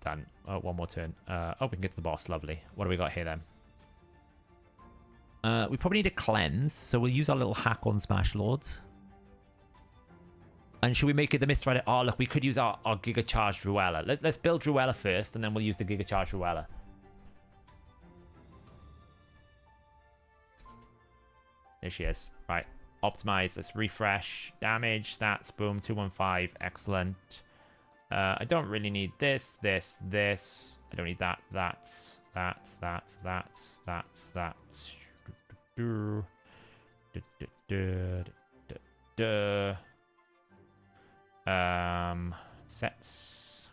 Done. Oh, one more turn. Oh, we can get to the boss. Lovely. What do we got here then? We probably need a cleanse, so we'll use our little hack on Smash Lords. And should we make it the Mist Rider? Oh, look, we could use our Giga Charged Ruella. Let's build Ruella first, and then we'll use the Giga Charged Ruella. There she is. Right. Optimize. Let's refresh. Damage. Stats. Boom. 215. Excellent. I don't really need this. I don't need that. do. Du, du, du, du, du, du. Sets.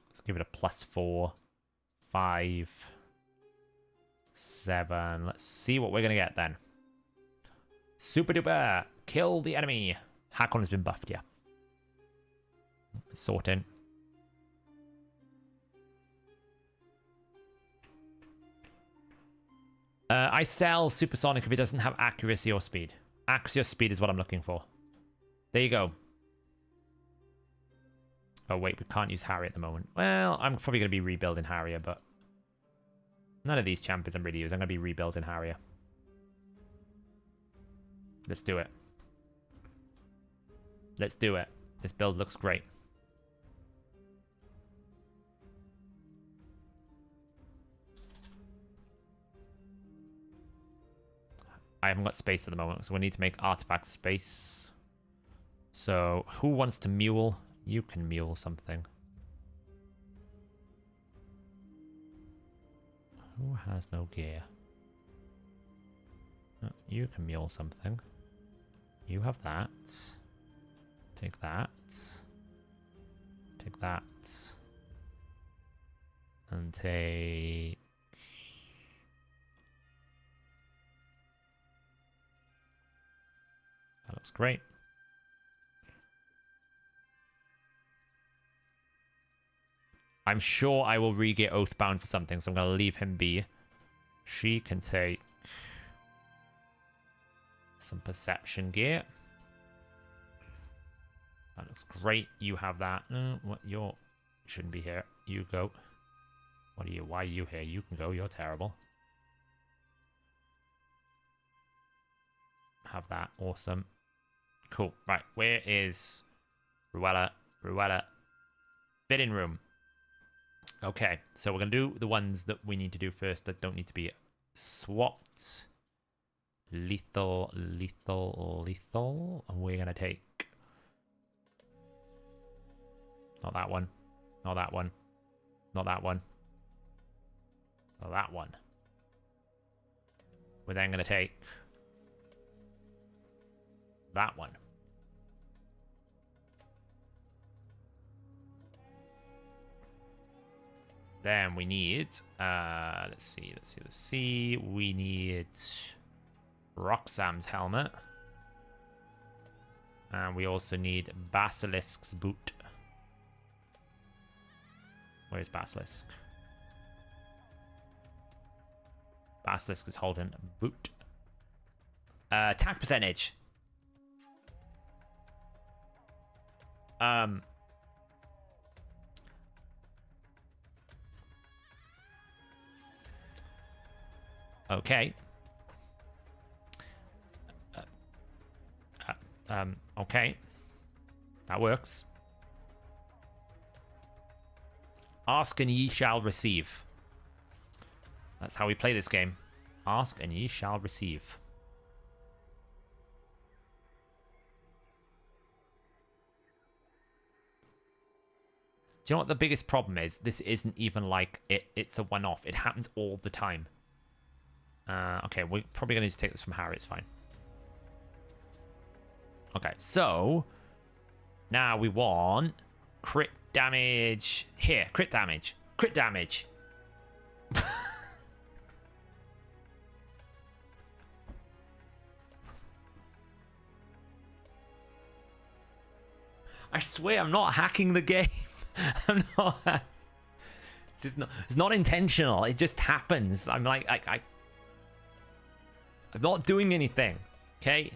Let's give it a +4, 5, 7. Let's see what we're gonna get then. Super duper! Kill the enemy! Hakon has been buffed, yeah. Sorting. I sell supersonic if it doesn't have accuracy or speed. Accuracy or speed is what I'm looking for. There you go. Oh, wait, we can't use Harry at the moment. Well, I'm probably going to be rebuilding Harrier, but none of these champions I'm really using. I'm going to be rebuilding Harrier. Let's do it. Let's do it. This build looks great. I haven't got space at the moment, so we need to make artifact space. So, who wants to mule? You can mule something. Who has no gear? Oh, you can mule something. You have that. Take that. Take that. And take... That looks great. I'm sure I will re-get Oathbound for something, so I'm going to leave him be. She can take some perception gear. That looks great. You have that. What? You shouldn't be here. You go. What are you? Why are you here? You can go. You're terrible. Have that. Awesome. Cool. Right. Where is Ruella? Ruella. Fitting room. Okay, so we're going to do the ones that we need to do first that don't need to be swapped. Lethal, lethal, lethal. And we're going to take... Not that one. Not that one. Not that one. Not that one. We're then going to take... that one. Then we need, let's see. We need Roxam's helmet. And we also need Basilisk's boot. Where's Basilisk? Basilisk is holding boot. Attack percentage. Okay. Okay. That works. Ask and ye shall receive. That's how we play this game. Ask and ye shall receive. Do you know what the biggest problem is? This isn't even like it's a one-off. It happens all the time. Okay, we're probably going to need to take this from Harry. It's fine. Okay, so now we want crit damage. Here, crit damage. Crit damage. I swear I'm not hacking the game. I'm not. It's not intentional. It just happens. I'm like, I'm not doing anything, okay?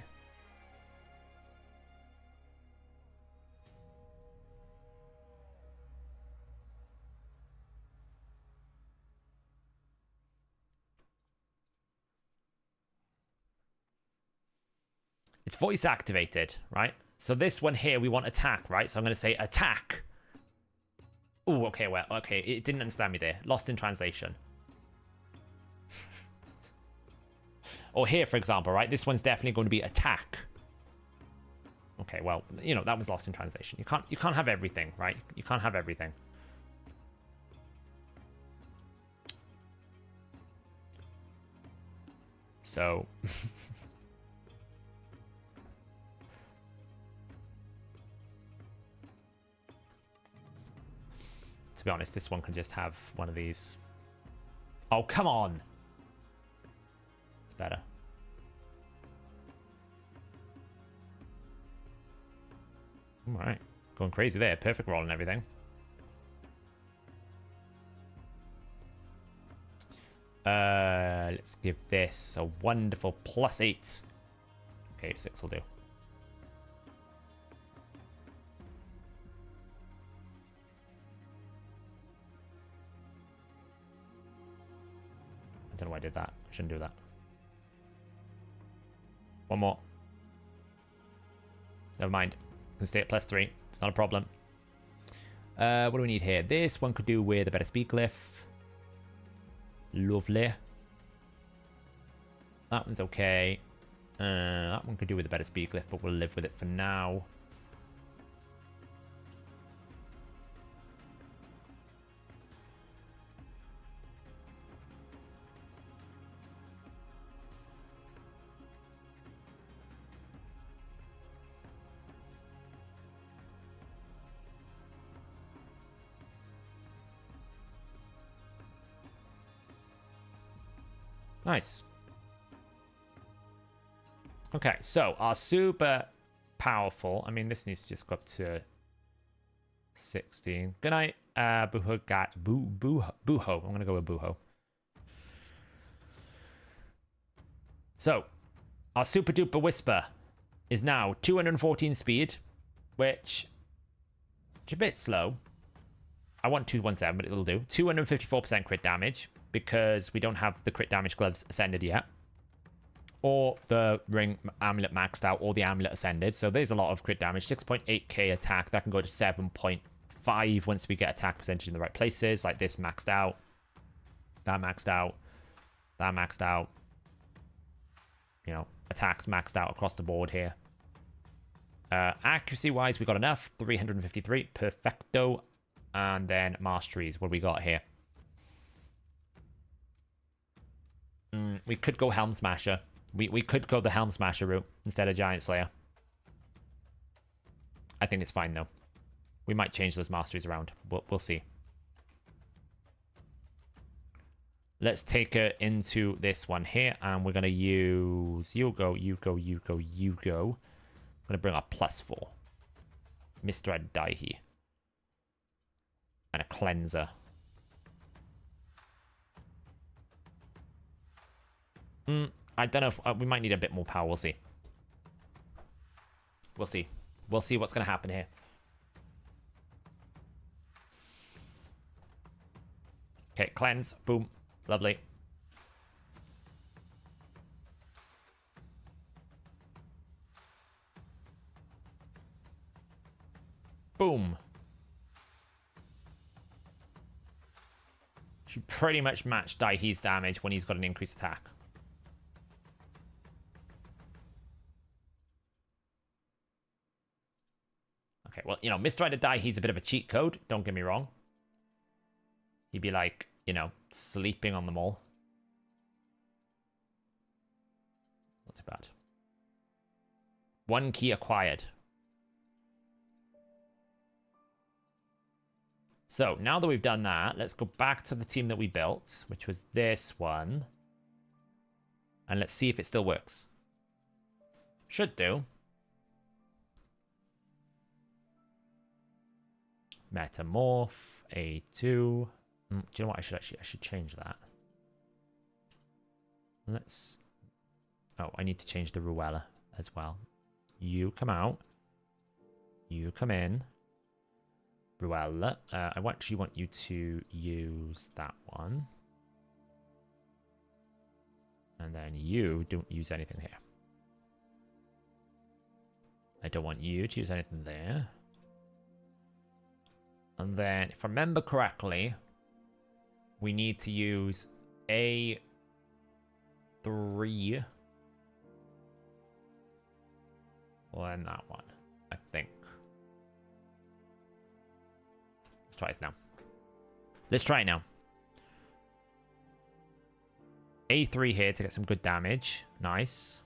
It's voice activated, right? So this one here, we want attack, right? So I'm going to say attack. Oh, okay, well, okay. It didn't understand me there. Lost in translation. Or here, for example, right? This one's definitely going to be attack. Okay, well, you know, that was lost in translation. You can't have everything, right? You can't have everything. So to be honest, this one can just have one of these. Oh, come on. It's better. All right. Going crazy there. Perfect roll and everything. Let's give this a wonderful +8. Okay, 6 will do. I don't know why I did that. I shouldn't do that. One more. Never mind. Can stay at +3. It's not a problem. What do we need here? This one could do with a better speed glyph. Lovely. That one's okay. That one could do with a better speed glyph, but we'll live with it for now. Nice. Okay, so our super powerful. I mean, this needs to just go up to 16. Good night, Booho. Booho. I'm gonna go with Booho. So, our super duper whisper is now 214 speed, which is a bit slow. I want 217, but it'll do. 254% crit damage, because we don't have the crit damage gloves ascended yet. Or the ring amulet maxed out, or the amulet ascended. So there's a lot of crit damage. 6.8k attack. That can go to 7.5 once we get attack percentage in the right places. Like this maxed out. That maxed out. That maxed out. You know, attacks maxed out across the board here. Accuracy-wise, we got enough. 353. Perfecto. And then masteries. What do we got here? We could go Helm Smasher. We could go the Helm Smasher route instead of Giant Slayer. I think it's fine, though. We might change those masteries around. We'll see. Let's take it into this one here, and we're going to use... You go. I'm going to bring up +4. Misthread Daihi. And a Cleanser. I don't know if... we might need a bit more power. We'll see. We'll see. We'll see what's going to happen here. Okay, cleanse. Boom. Lovely. Boom. Should pretty much match Daihi's damage when he's got an increased attack. Okay, well, you know, Misdrider Daihi's a bit of a cheat code. Don't get me wrong. He'd be like, you know, sleeping on them all. Not too bad. 1 key acquired. So, now that we've done that, let's go back to the team that we built, which was this one. And let's see if it still works. Should do. Metamorph, A2. Do you know what? I should change that. Let's... Oh, I need to change the Ruella as well. You come out. You come in. Ruella. I actually want you to use that one. And then you don't use anything here. I don't want you to use anything there. And then, if I remember correctly, we need to use A3 than that one, I think. Let's try it now. Let's try it now. A3 here to get some good damage. Nice.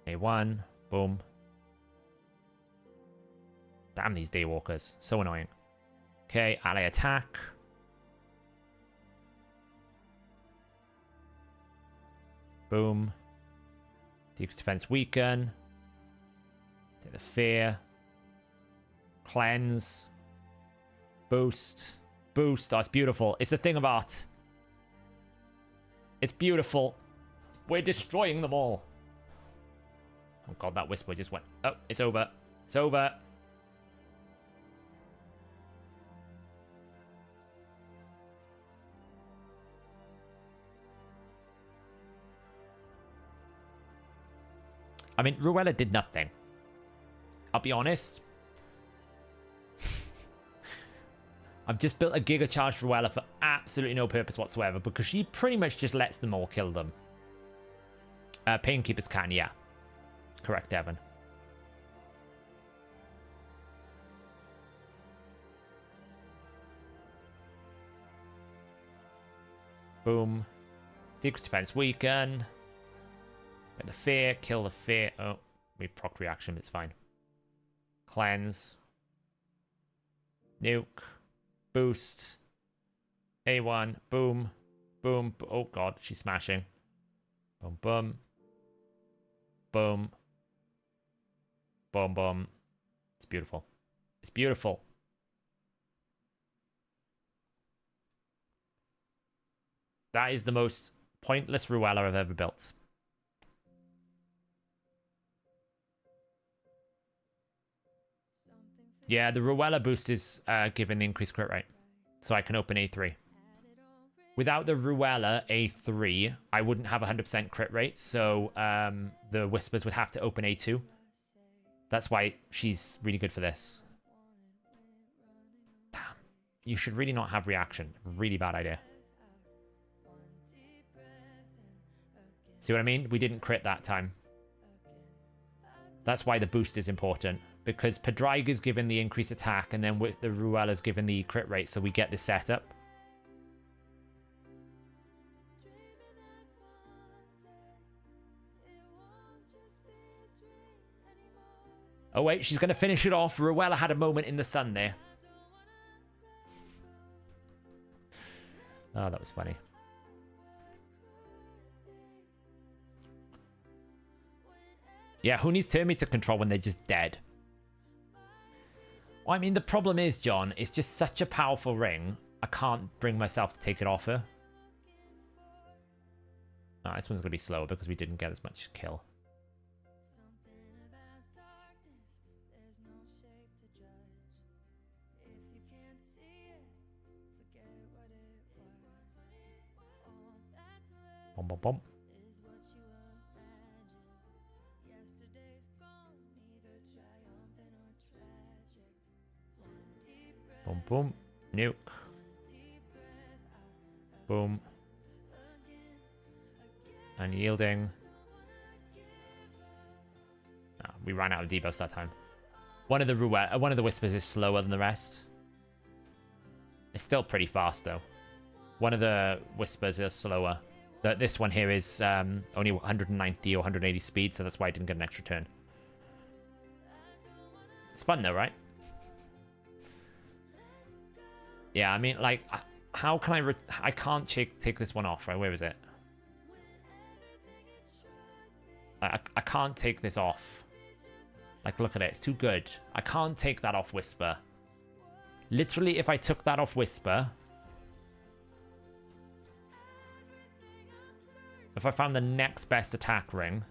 A1. Boom. Damn these daywalkers. So annoying. Okay, ally attack. Boom. Decrease defense weaken. Take the fear. Cleanse. Boost. Boost. Oh, it's beautiful. It's a thing of art. It's beautiful. We're destroying them all. Oh god, that whisper just went. Oh, it's over. It's over. I mean, Ruella did nothing. I'll be honest. I've just built a Giga Charged Ruella for absolutely no purpose whatsoever because she pretty much just lets them all kill them. Painkeepers can, yeah. Correct, Evan. Boom. Decrease defense weaken. Get the fear, kill the fear. Oh, we proc reaction, it's fine. Cleanse. Nuke. Boost. A1. Boom. Boom. Oh god, she's smashing. Boom, boom. Boom. Boom, boom. It's beautiful. It's beautiful. That is the most pointless Ruella I've ever built. Yeah, the Ruella boost is given the increased crit rate. So I can open A3. Without the Ruella A3, I wouldn't have 100% crit rate. So the Whispers would have to open A2. That's why she's really good for this. Damn. You should really not have reaction. Really bad idea. See what I mean? We didn't crit that time. That's why the boost is important. Because Pedryga's given the increased attack, and then with the Ruella's given the crit rate, so we get this setup. Oh wait, she's going to finish it off. Ruella had a moment in the sun there. Oh, that was funny. Yeah, who needs Termi to control when they're just dead? Well, I mean, the problem is, John, it's just such a powerful ring. I can't bring myself to take it off her. Oh, this one's going to be slower because we didn't get as much kill. Bum, bum, bum. Boom, boom. Nuke. Boom. Unyielding. Oh, we ran out of debuffs that time. One of the Whispers is slower than the rest. It's still pretty fast though. One of the Whispers is slower. This one here is only 190 or 180 speed, so that's why I didn't get an extra turn. It's fun though, right? Yeah, I mean, like, how can I can't take this one off, right? Where is it? I can't take this off. Like, look at it. It's too good. I can't take that off Whisper. Literally, if I took that off Whisper... If I found the next best attack ring...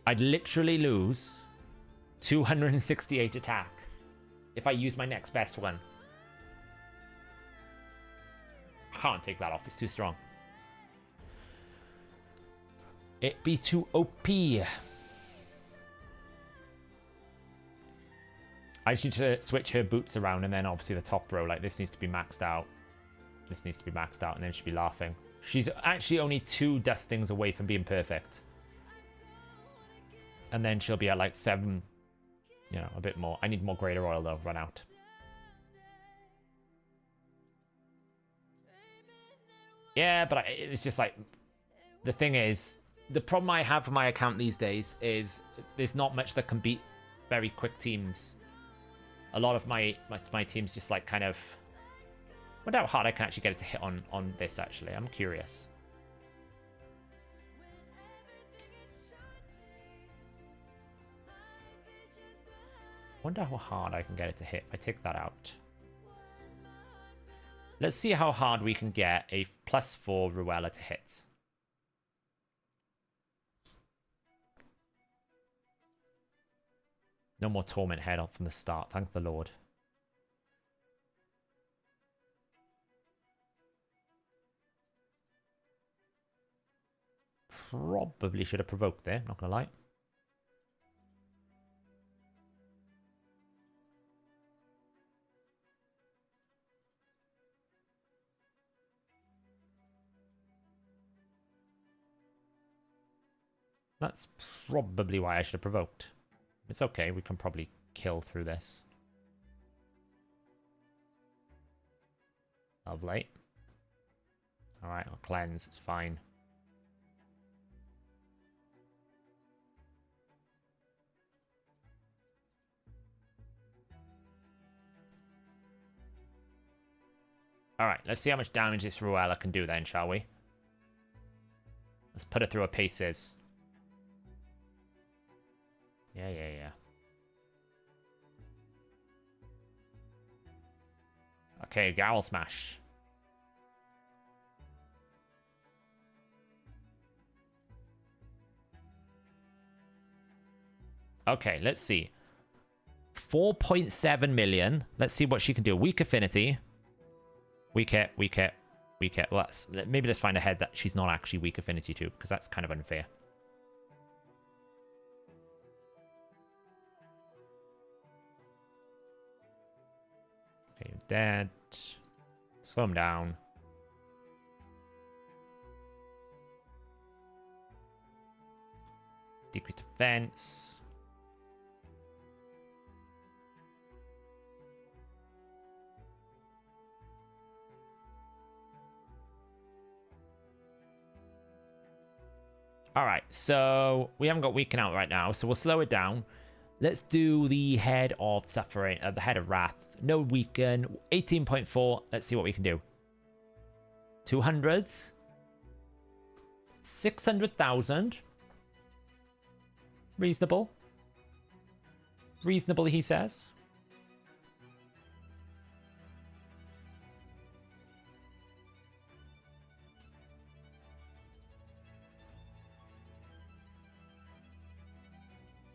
I'd literally lose 268 attack if I use my next best one. I can't take that off. It's too strong. It be too OP. I just need to switch her boots around, and then obviously the top row, like this needs to be maxed out. This needs to be maxed out, and then she'll be laughing. She's actually only 2 dustings away from being perfect. And then she'll be at like 7, you know, a bit more. I need more greater oil though, run out. Yeah, but it's just like, the thing is, the problem I have for my account these days is there's not much that can beat very quick teams. A lot of my teams just like kind of... I wonder how hard I can actually get it to hit on this, actually. I'm curious. Wonder how hard I can get it to hit if I take that out. Let's see how hard we can get a +4 Ruella to hit. No more Torment Head off from the start, thank the Lord. Probably should have provoked there, not gonna lie. That's probably why I should have provoked. It's okay, we can probably kill through this. Lovely. Alright, I'll cleanse, it's fine. Alright, let's see how much damage this Ruella can do then, shall we? Let's put it through her paces. Yeah. Okay, Growl Smash. Okay, let's see. 4.7 million. Let's see what she can do. Weak Affinity. Weak hit. Well, maybe let's find a head that she's not actually weak Affinity to, because that's kind of unfair. Okay, you're dead. Slow him down. Decrease defense. Alright, so we haven't got Weaken out right now, so we'll slow it down. Let's do the Head of Suffering, the Head of Wrath. No Weaken, 18.4. Let's see what we can do. 200. 600,000. Reasonable. Reasonable, he says.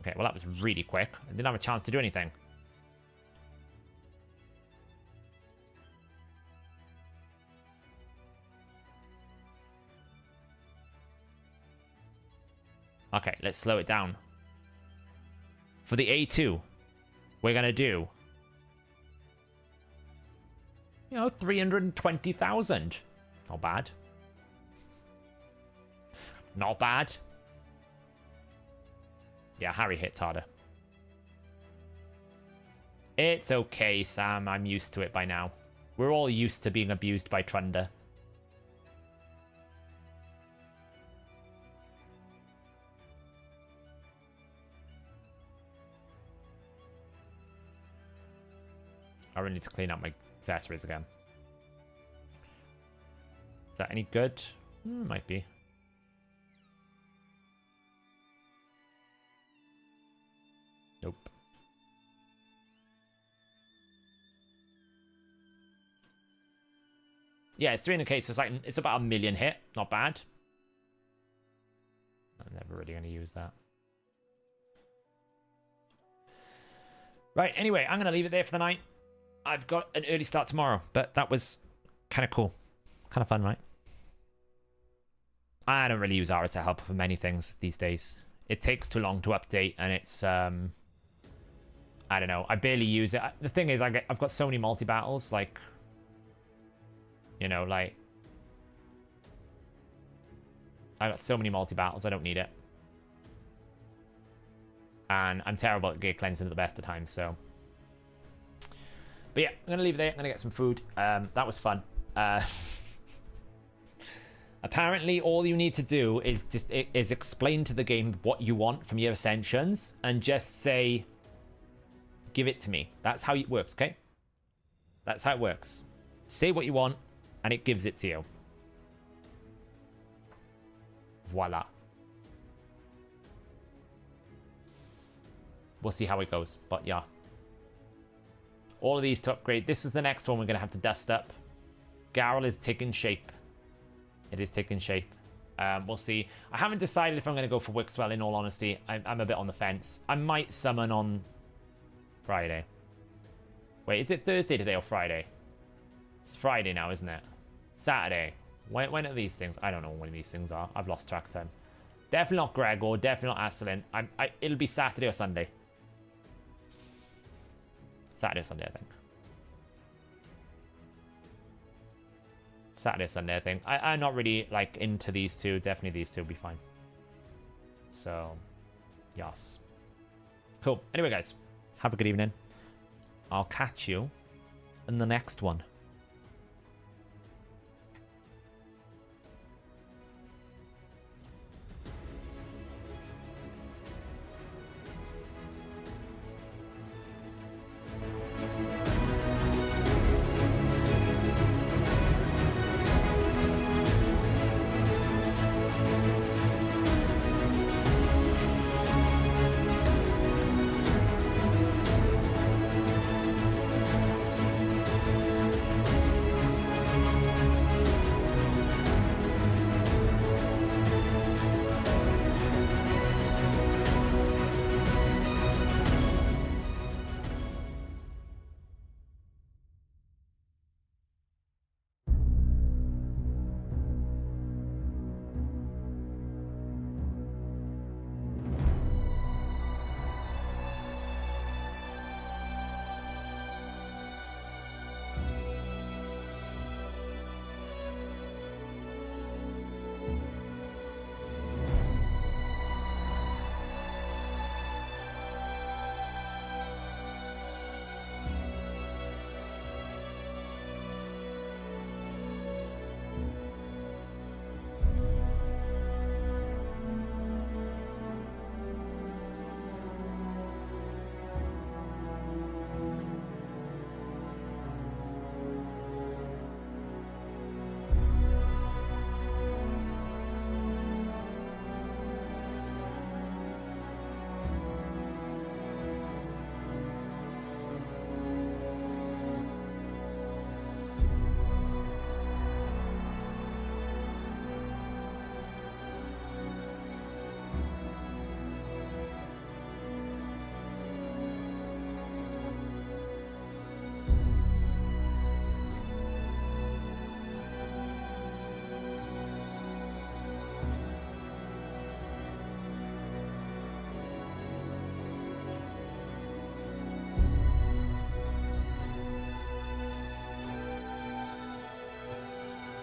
Okay, well, that was really quick. I didn't have a chance to do anything. Okay, let's slow it down. For the A2, we're going to do, 320,000. Not bad. Not bad. Yeah, Harry hits harder. It's okay, Sam. I'm used to it by now. We're all used to being abused by Trunder. I really need to clean up my accessories again. Is that any good? Might be. Nope. Yeah, it's 300k, so it's about 1 million hit. Not bad. I'm never really going to use that. Right, anyway, I'm going to leave it there for the night. I've got an early start tomorrow, but that was kind of cool. Kind of fun, right? I don't really use Aura to help for many things these days. It takes too long to update, and it's, I don't know. I barely use it. The thing is, I've got so many multi-battles, like, like, I got so many multi-battles, I don't need it. And I'm terrible at gate cleansing at the best of times, so. But yeah, I'm going to leave it there. I'm going to get some food. That was fun. Apparently, all you need to do is explain to the game what you want from your ascensions and just say, give it to me. That's how it works, okay? That's how it works. Say what you want, and it gives it to you. Voila. We'll see how it goes, but yeah. All of these to upgrade. This is the next one we're going to have to dust up. Garrel is taking shape. It is taking shape. We'll see. I haven't decided if I'm going to go for Wixwell, in all honesty. I'm a bit on the fence. I might summon on Friday. Wait, is it Thursday today or Friday? It's Friday now, isn't it? Saturday. When are these things? I don't know when these things are. I've lost track of time. Definitely not Gregor. Definitely not Asselin. It'll be Saturday or Sunday. Saturday or Sunday, I think. Saturday or Sunday, I think. I'm not really, like, into these two. Definitely these two will be fine. So, yes. Cool. Anyway, guys. Have a good evening. I'll catch you in the next one.